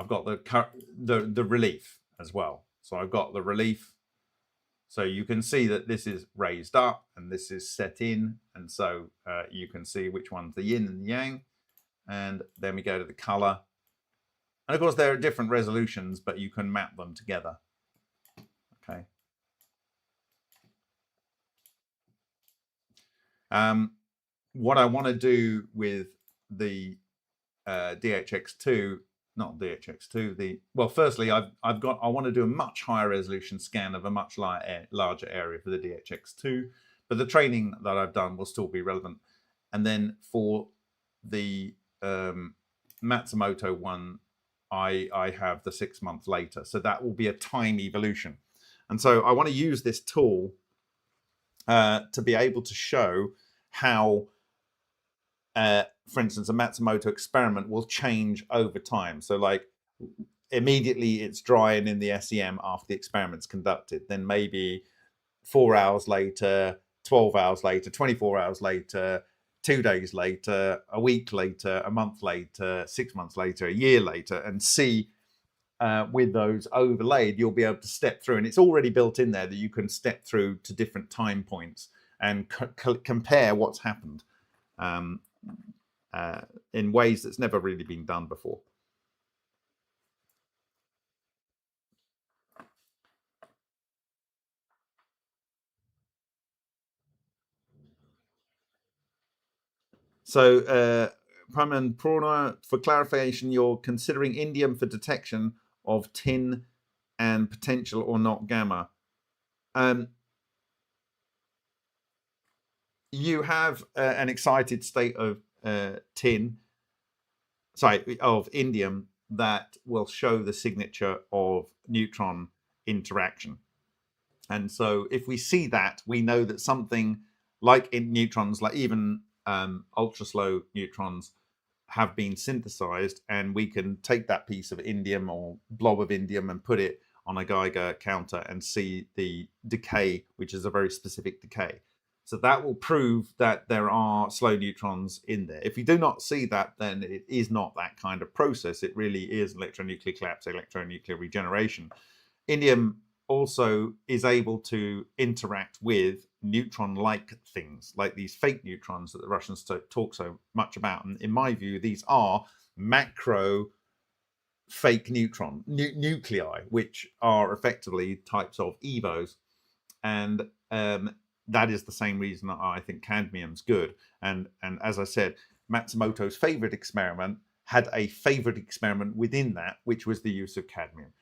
got the relief as well. So I've got the relief. So you can see that this is raised up and this is set in. And so you can see which one's the yin and the yang. And then we go to the color. And of course, there are different resolutions, but you can map them together. Okay. What I want to do with the DHX2, not DHX2, firstly, I want to do a much higher resolution scan of a much larger area for the DHX2, but the training that I've done will still be relevant. And then for the Matsumoto one, I have the 6 months later, so that will be a time evolution. And so I want to use this tool to be able to show how, for instance, a Matsumoto experiment will change over time. So like immediately it's drying in the SEM after the experiment's conducted. Then maybe 4 hours later, 12 hours later, 24 hours later, 2 days later, a week later, a month later, 6 months later, a year later, and see with those overlaid, you'll be able to step through, and it's already built in there that you can step through to different time points and compare what's happened in ways that's never really been done before. So, Praman Prana, for clarification, you're considering indium for detection of tin and potential or not gamma. You have an excited state of indium that will show the signature of neutron interaction. And so if we see that, we know that something like in neutrons, like even ultra slow neutrons, have been synthesized, and we can take that piece of indium or blob of indium and put it on a Geiger counter and see the decay, which is a very specific decay. So that will prove that there are slow neutrons in there. If we do not see that, then it is not that kind of process. It really is electronuclear collapse, electronuclear regeneration. Indium also is able to interact with neutron-like things, like these fake neutrons that the Russians talk so much about. And in my view, these are macro fake neutron nuclei, which are effectively types of EVOs. And that is the same reason that I think cadmium's good. And as I said, Matsumoto's favorite experiment had a favorite experiment within that, which was the use of cadmium.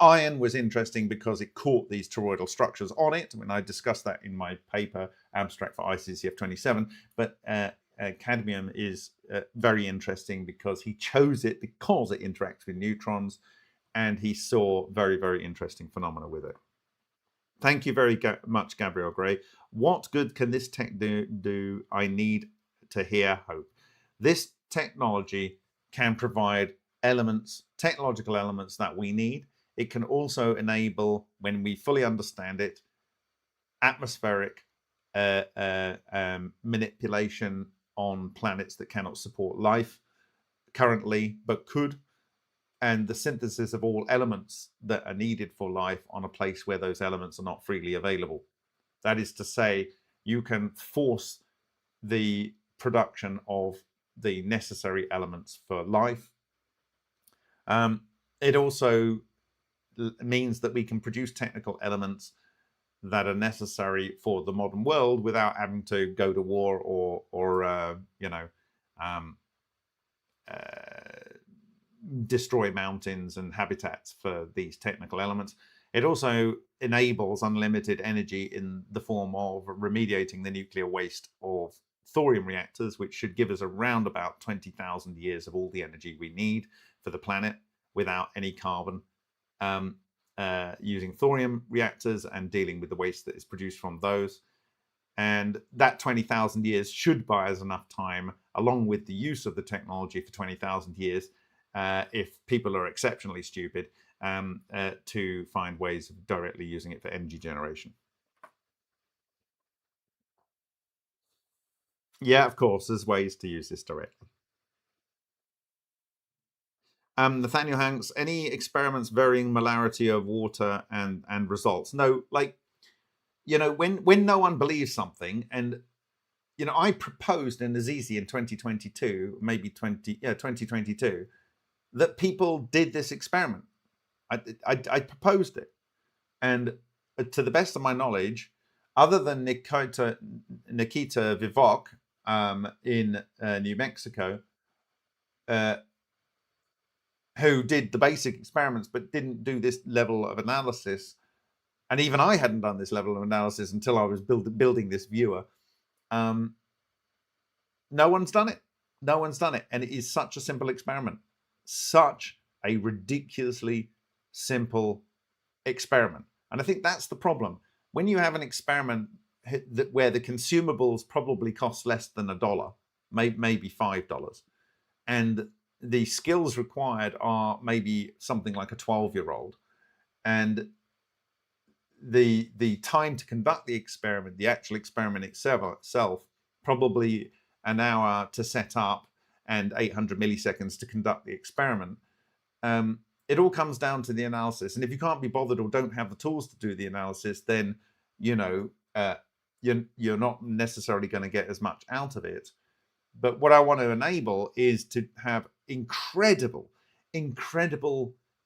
Iron was interesting because it caught these toroidal structures on it. I mean, I discussed that in my paper, Abstract for ICCF 27. But cadmium is very interesting because he chose it because it interacts with neutrons, and he saw very, very interesting phenomena with it. Thank you very much, Gabriel Gray. What good can this tech do? I need to hear hope. This technology can provide elements, technological elements that we need. It can also enable, when we fully understand it, atmospheric manipulation on planets that cannot support life currently, but could, and the synthesis of all elements that are needed for life on a place where those elements are not freely available. That is to say, you can force the production of the necessary elements for life. It also means that we can produce technical elements that are necessary for the modern world without having to go to war or destroy mountains and habitats for these technical elements. It also enables unlimited energy in the form of remediating the nuclear waste of thorium reactors, which should give us around about 20,000 years of all the energy we need for the planet without any carbon, using thorium reactors and dealing with the waste that is produced from those. And that 20,000 years should buy us enough time, along with the use of the technology for 20,000 years, if people are exceptionally stupid, to find ways of directly using it for energy generation. Yeah, of course, there's ways to use this directly. Nathaniel Hanks, any experiments varying molarity of water and results? No, like, when no one believes something, and I proposed in Azizi in 2022, maybe 2022, that people did this experiment. I proposed it, and to the best of my knowledge, other than Nikita Vivok in New Mexico, who did the basic experiments but didn't do this level of analysis, and even I hadn't done this level of analysis until I was building this viewer. No one's done it. No one's done it, and it is such a simple experiment, such a ridiculously simple experiment. And I think that's the problem. When you have an experiment where the consumables probably cost less than $1, maybe $5, and the skills required are maybe something like a 12-year-old, and the time to conduct the experiment, the actual experiment itself, probably an hour to set up and 800 milliseconds to conduct the experiment. it all comes down to the analysis. And if you can't be bothered or don't have the tools to do the analysis, then you know you're not necessarily going to get as much out of it. But what I want to enable is to have incredible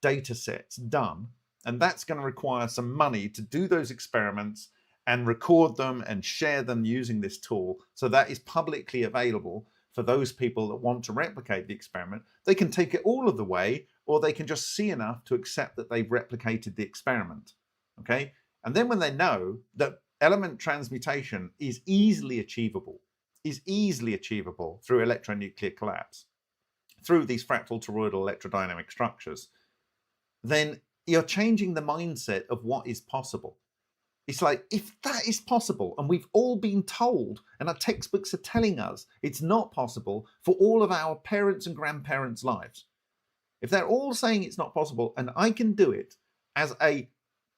data sets done, and that's going to require some money to do those experiments and record them and share them using this tool, so that is publicly available for those people that want to replicate the experiment. They can take it all of the way, or they can just see enough to accept that they've replicated the experiment. Okay, and then when they know that element transmutation is easily achievable through electronuclear collapse, through these fractal toroidal electrodynamic structures, then you're changing the mindset of what is possible. It's like, if that is possible, and we've all been told, and our textbooks are telling us it's not possible for all of our parents' and grandparents' lives. If they're all saying it's not possible, and I can do it as a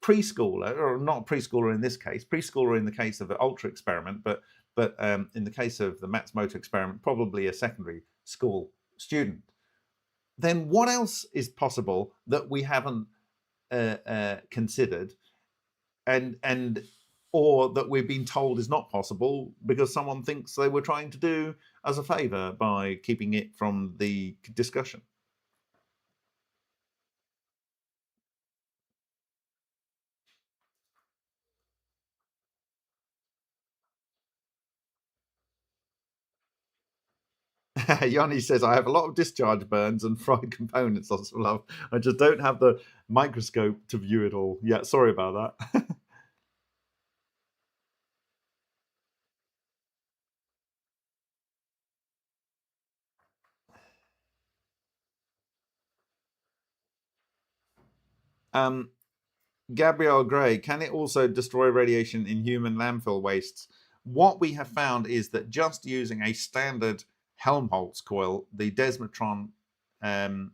preschooler, or not preschooler in this case, preschooler in the case of the ultra experiment, but in the case of the Matsumoto experiment, probably a secondary school student, then what else is possible that we haven't considered, and or that we've been told is not possible because someone thinks they were trying to do us a favor by keeping it from the discussion? Yanni says, I have a lot of discharge burns and fried components, lots of love. I just don't have the microscope to view it all. Yeah, sorry about that. Gabrielle Gray, can it also destroy radiation in human landfill wastes? What we have found is that just using a standard Helmholtz coil, the desmotron, and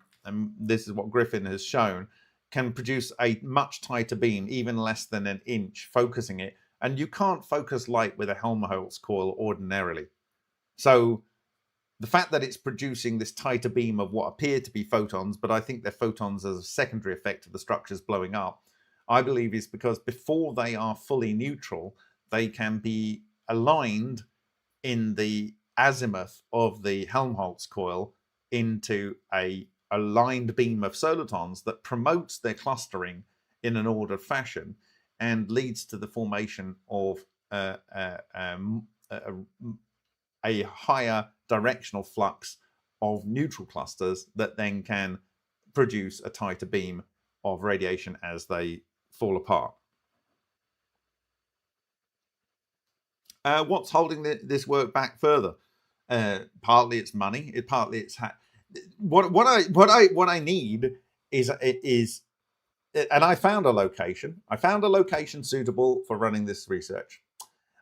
this is what Griffin has shown, can produce a much tighter beam, even less than an inch, focusing it. And you can't focus light with a Helmholtz coil ordinarily. So the fact that it's producing this tighter beam of what appear to be photons, but I think they're photons as a secondary effect of the structures blowing up, I believe is because before they are fully neutral, they can be aligned in the azimuth of the Helmholtz coil into a aligned beam of solitons that promotes their clustering in an ordered fashion and leads to the formation of a higher directional flux of neutral clusters that then can produce a tighter beam of radiation as they fall apart. What's holding this work back further? Partly it's money. Partly it's what I need is, and I found a location. I found a location suitable for running this research.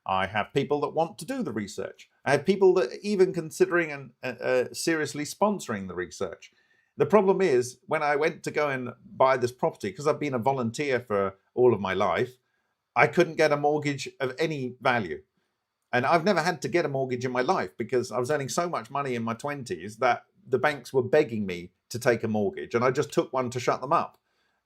I have people that want to do the research. I have people that are even considering and seriously sponsoring the research. The problem is, when I went to go and buy this property, because I've been a volunteer for all of my life, I couldn't get a mortgage of any value. And I've never had to get a mortgage in my life because I was earning so much money in my 20s that the banks were begging me to take a mortgage. And I just took one to shut them up.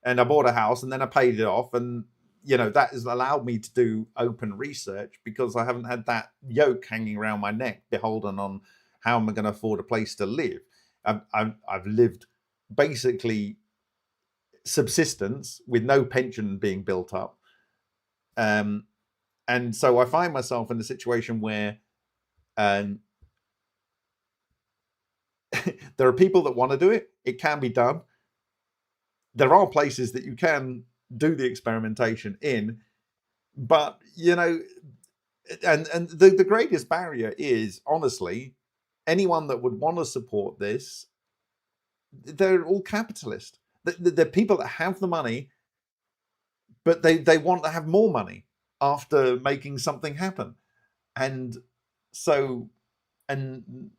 And I bought a house and then I paid it off. And that has allowed me to do open research because I haven't had that yoke hanging around my neck, beholden on how am I going to afford a place to live. I've lived basically subsistence with no pension being built up. And so I find myself in a situation where there are people that want to do it. It can be done. There are places that you can do the experimentation in, but and the greatest barrier is, honestly, anyone that would want to support this, they're all capitalist. They're people that have the money, but they want to have more money after making something happen. And so, and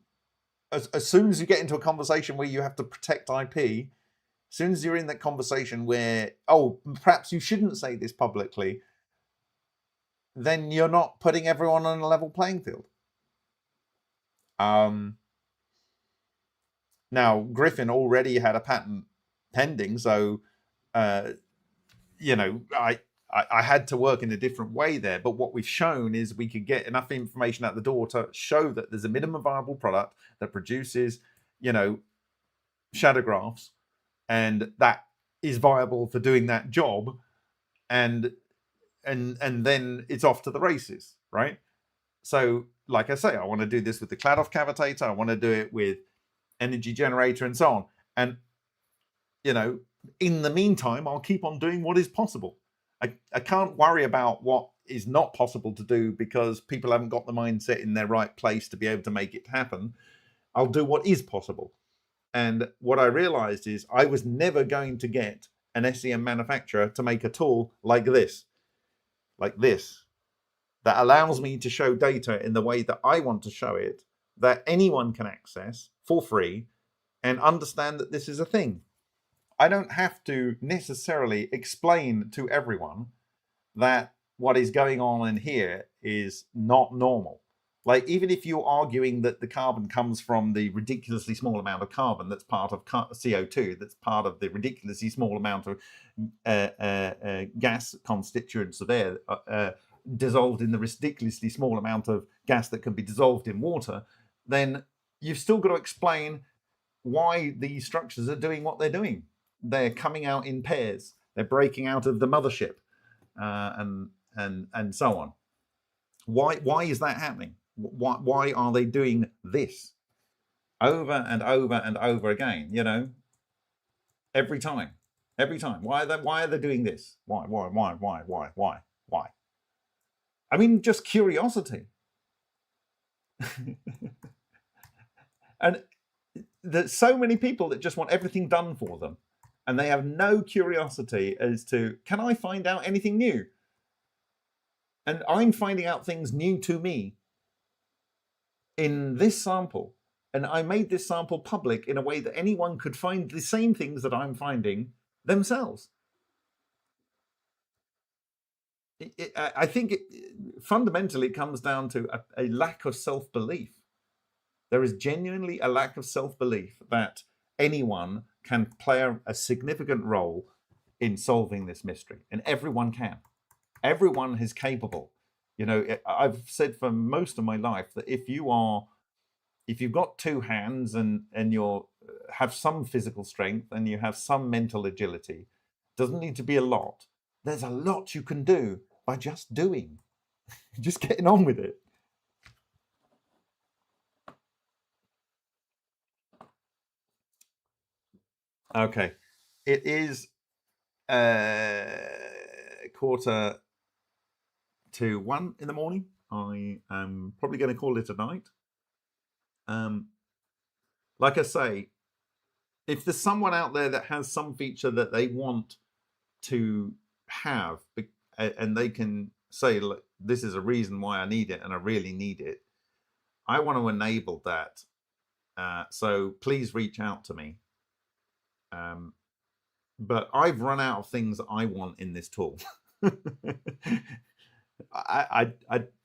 as soon as you get into a conversation where you have to protect IP, as soon as you're in that conversation where, oh, perhaps you shouldn't say this publicly, then you're not putting everyone on a level playing field. Now, Griffin already had a patent pending. So, you know, I had to work in a different way there. But what we've shown is we could get enough information out the door to show that there's a minimum viable product that produces, you know, shadow graphs, and that is viable for doing that job, and then it's off to the races, right? So, like I say, I want to do this with the Cloud Off Cavitator. I want to do it with Energy Generator and so on. And, you know, in the meantime, I'll keep on doing what is possible. I can't worry about what is not possible to do because people haven't got the mindset in their right place to be able to make it happen. I'll do what is possible. And what I realized is I was never going to get an SEM manufacturer to make a tool like this, that allows me to show data in the way that I want to show it, that anyone can access for free and understand that this is a thing. I don't have to necessarily explain to everyone that what is going on in here is not normal. Like, even if you're arguing that the carbon comes from the ridiculously small amount of carbon that's part of CO2, that's part of the ridiculously small amount of gas constituents of air dissolved in the ridiculously small amount of gas that can be dissolved in water, then you've still got to explain why these structures are doing what they're doing. They're coming out in pairs. They're breaking out of the mothership, and so on. Why is that happening? Why are they doing this over and over and over again? You know, every time. Why are they doing this? Why? I mean, just curiosity. And there's so many people that just want everything done for them, and they have no curiosity as to, can I find out anything new? And I'm finding out things new to me in this sample. And I made this sample public in a way that anyone could find the same things that I'm finding themselves. I think fundamentally it comes down to a lack of self-belief. There is genuinely a lack of self-belief that anyone can play a significant role in solving this mystery. And everyone can. Everyone is capable. You know, I've said for most of my life that if you've got two hands and you have some physical strength and you have some mental agility, doesn't need to be a lot. There's a lot you can do by just doing, just getting on with it. Okay, it is 1:45 in the morning. I am probably going to call it a night. Like I say, if there's someone out there that has some feature that they want to have, and they can say, look, this is a reason why I need it and I really need it, I want to enable that. So please reach out to me. But I've run out of things that I want in this tool. I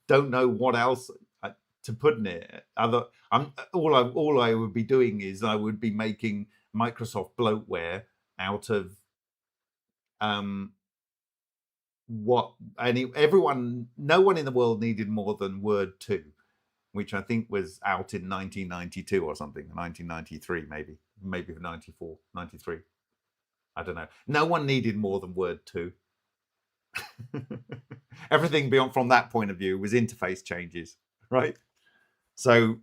don't know what else to put in it. All I would be doing is I would be making Microsoft bloatware out of no one in the world needed more than Word 2, which I think was out in 1992 or something, 1993 maybe 94, 93. I don't know. No one needed more than Word 2. Everything beyond from that point of view was interface changes, right? So,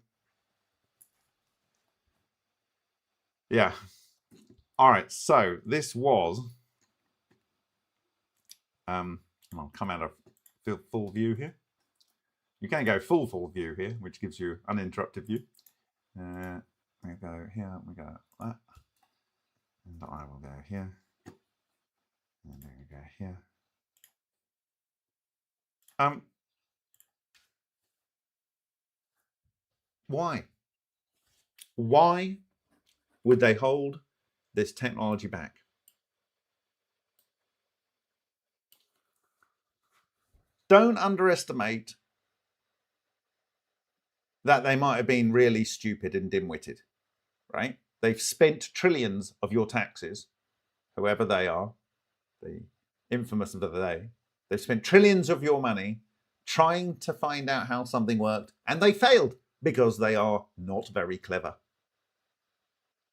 yeah. All right. So this was. I'll come out of full view here. You can go full view here, which gives you uninterrupted view. We go here. We go that. And I will go here. And then we go here. Why? Why would they hold this technology back? Don't underestimate that they might have been really stupid and dim-witted, right? They've spent trillions of your taxes whoever they are, the infamous of the day, they've spent trillions of your money trying to find out how something worked, and they failed because they are not very clever.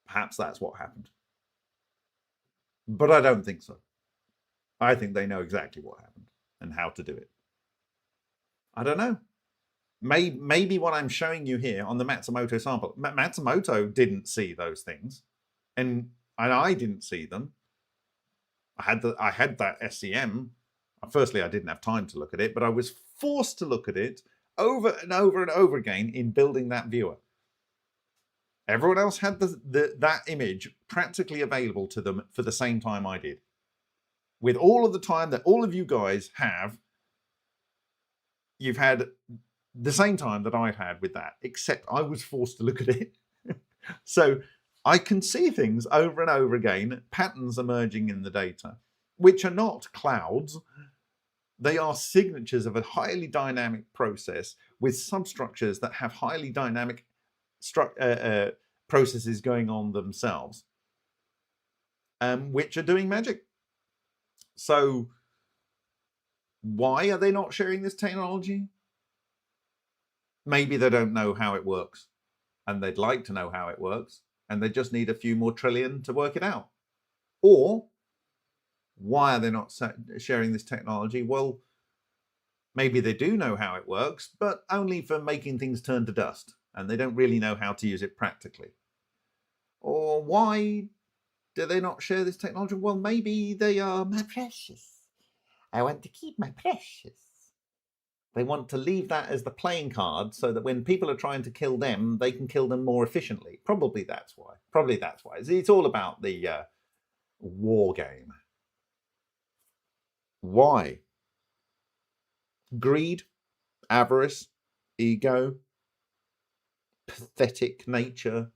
Perhaps that's what happened. But I don't think so. I think they know exactly what happened and how to do it. I don't know. Maybe what I'm showing you here on the Matsumoto sample, Matsumoto didn't see those things, and I didn't see them. I had that SEM. Firstly, I didn't have time to look at it, but I was forced to look at it over and over and over again in building that viewer. Everyone else had that image practically available to them for the same time I did. With all of the time that all of you guys have, you've had the same time that I've had with that, except I was forced to look at it. So I can see things over and over again, patterns emerging in the data, which are not clouds. They are signatures of a highly dynamic process with substructures that have highly dynamic processes going on themselves, which are doing magic. So why are they not sharing this technology? Maybe they don't know how it works, and they'd like to know how it works, and they just need a few more trillion to work it out. Or why are they not sharing this technology? Well, maybe they do know how it works, but only for making things turn to dust, and they don't really know how to use it practically. Or why do they not share this technology? Well, maybe they are my precious. I want to keep my precious. They want to leave that as the playing card so that when people are trying to kill them, they can kill them more efficiently. Probably that's why. It's all about the war game. Why? Greed, avarice, ego, pathetic nature,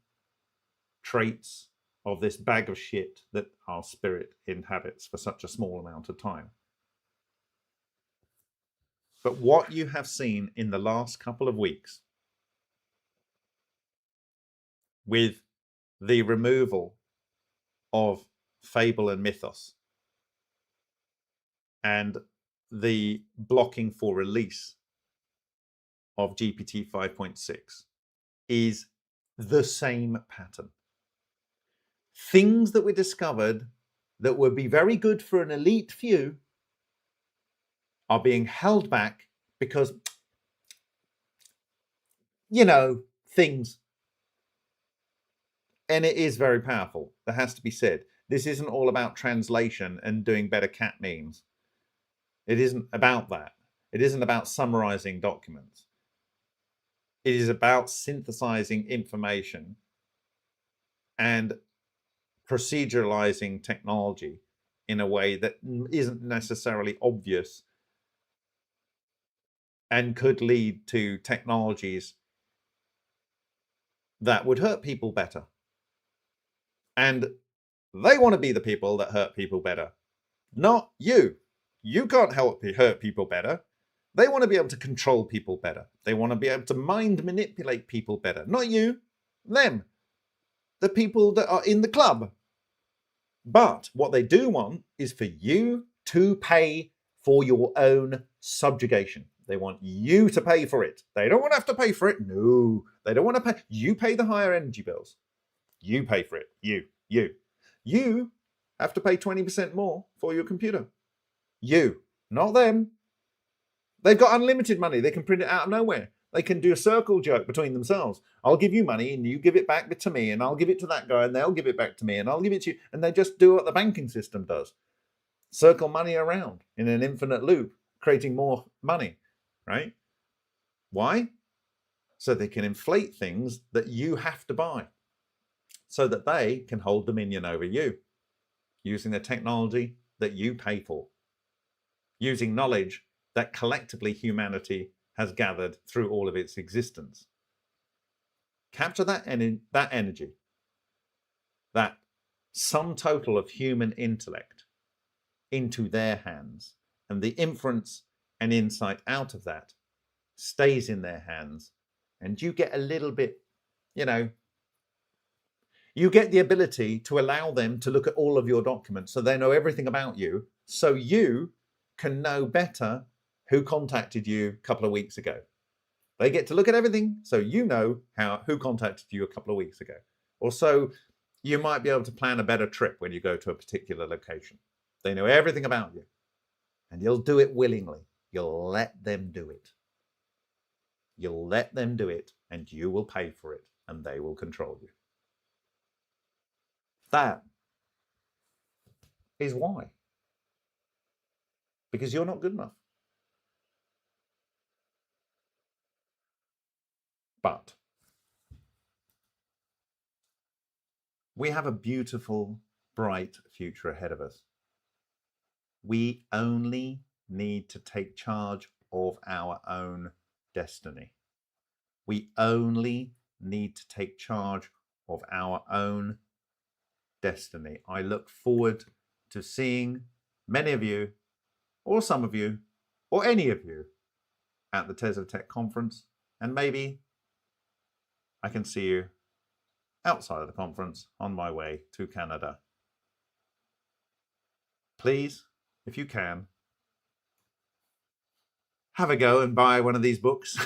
traits of this bag of shit that our spirit inhabits for such a small amount of time. But what you have seen in the last couple of weeks with the removal of fable and mythos and the blocking for release of GPT 5.6 is the same pattern. Things that were discovered that would be very good for an elite few are being held back because, things. And it is very powerful. That has to be said. This isn't all about translation and doing better cat memes. It isn't about that. It isn't about summarizing documents. It is about synthesizing information and proceduralizing technology in a way that isn't necessarily obvious and could lead to technologies that would hurt people better. And they want to be the people that hurt people better, not you. You can't hurt people better. They want to be able to control people better. They want to be able to mind manipulate people better, not you, them, the people that are in the club. But what they do want is for you to pay for your own subjugation. They want you to pay for it. They don't want to have to pay for it. No, they don't want to pay. You pay the higher energy bills. You pay for it. You have to pay 20% more for your computer. You, not them. They've got unlimited money. They can print it out of nowhere. They can do a circle jerk between themselves. I'll give you money and you give it back to me, and I'll give it to that guy and they'll give it back to me and I'll give it to you. And they just do what the banking system does. Circle money around in an infinite loop, creating more money, right? Why? So they can inflate things that you have to buy so that they can hold dominion over you using the technology that you pay for, using knowledge that collectively humanity has gathered through all of its existence. Capture that energy, that sum total of human intellect into their hands, and the inference and insight out of that stays in their hands, and you get a little bit, You get the ability to allow them to look at all of your documents so they know everything about you, so you can know better who contacted you a couple of weeks ago. They get to look at everything, so you know who contacted you a couple of weeks ago. Or so you might be able to plan a better trip when you go to a particular location. They know everything about you, and you'll do it willingly. You'll let them do it. You'll let them do it, and you will pay for it, and they will control you. That is why. Because you're not good enough. But we have a beautiful, bright future ahead of us. We only need to take charge of our own destiny. We only need to take charge of our own destiny. I look forward to seeing many of you, or some of you, or any of you at the Tesla Tech conference, and maybe I can see you outside of the conference on my way to Canada. Please, if you can, have a go and buy one of these books,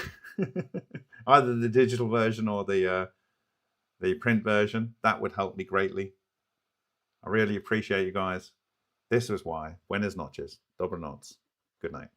either the digital version or the print version. That would help me greatly. I really appreciate you guys. This was why. Buenas noches. Dobranoc. Good night.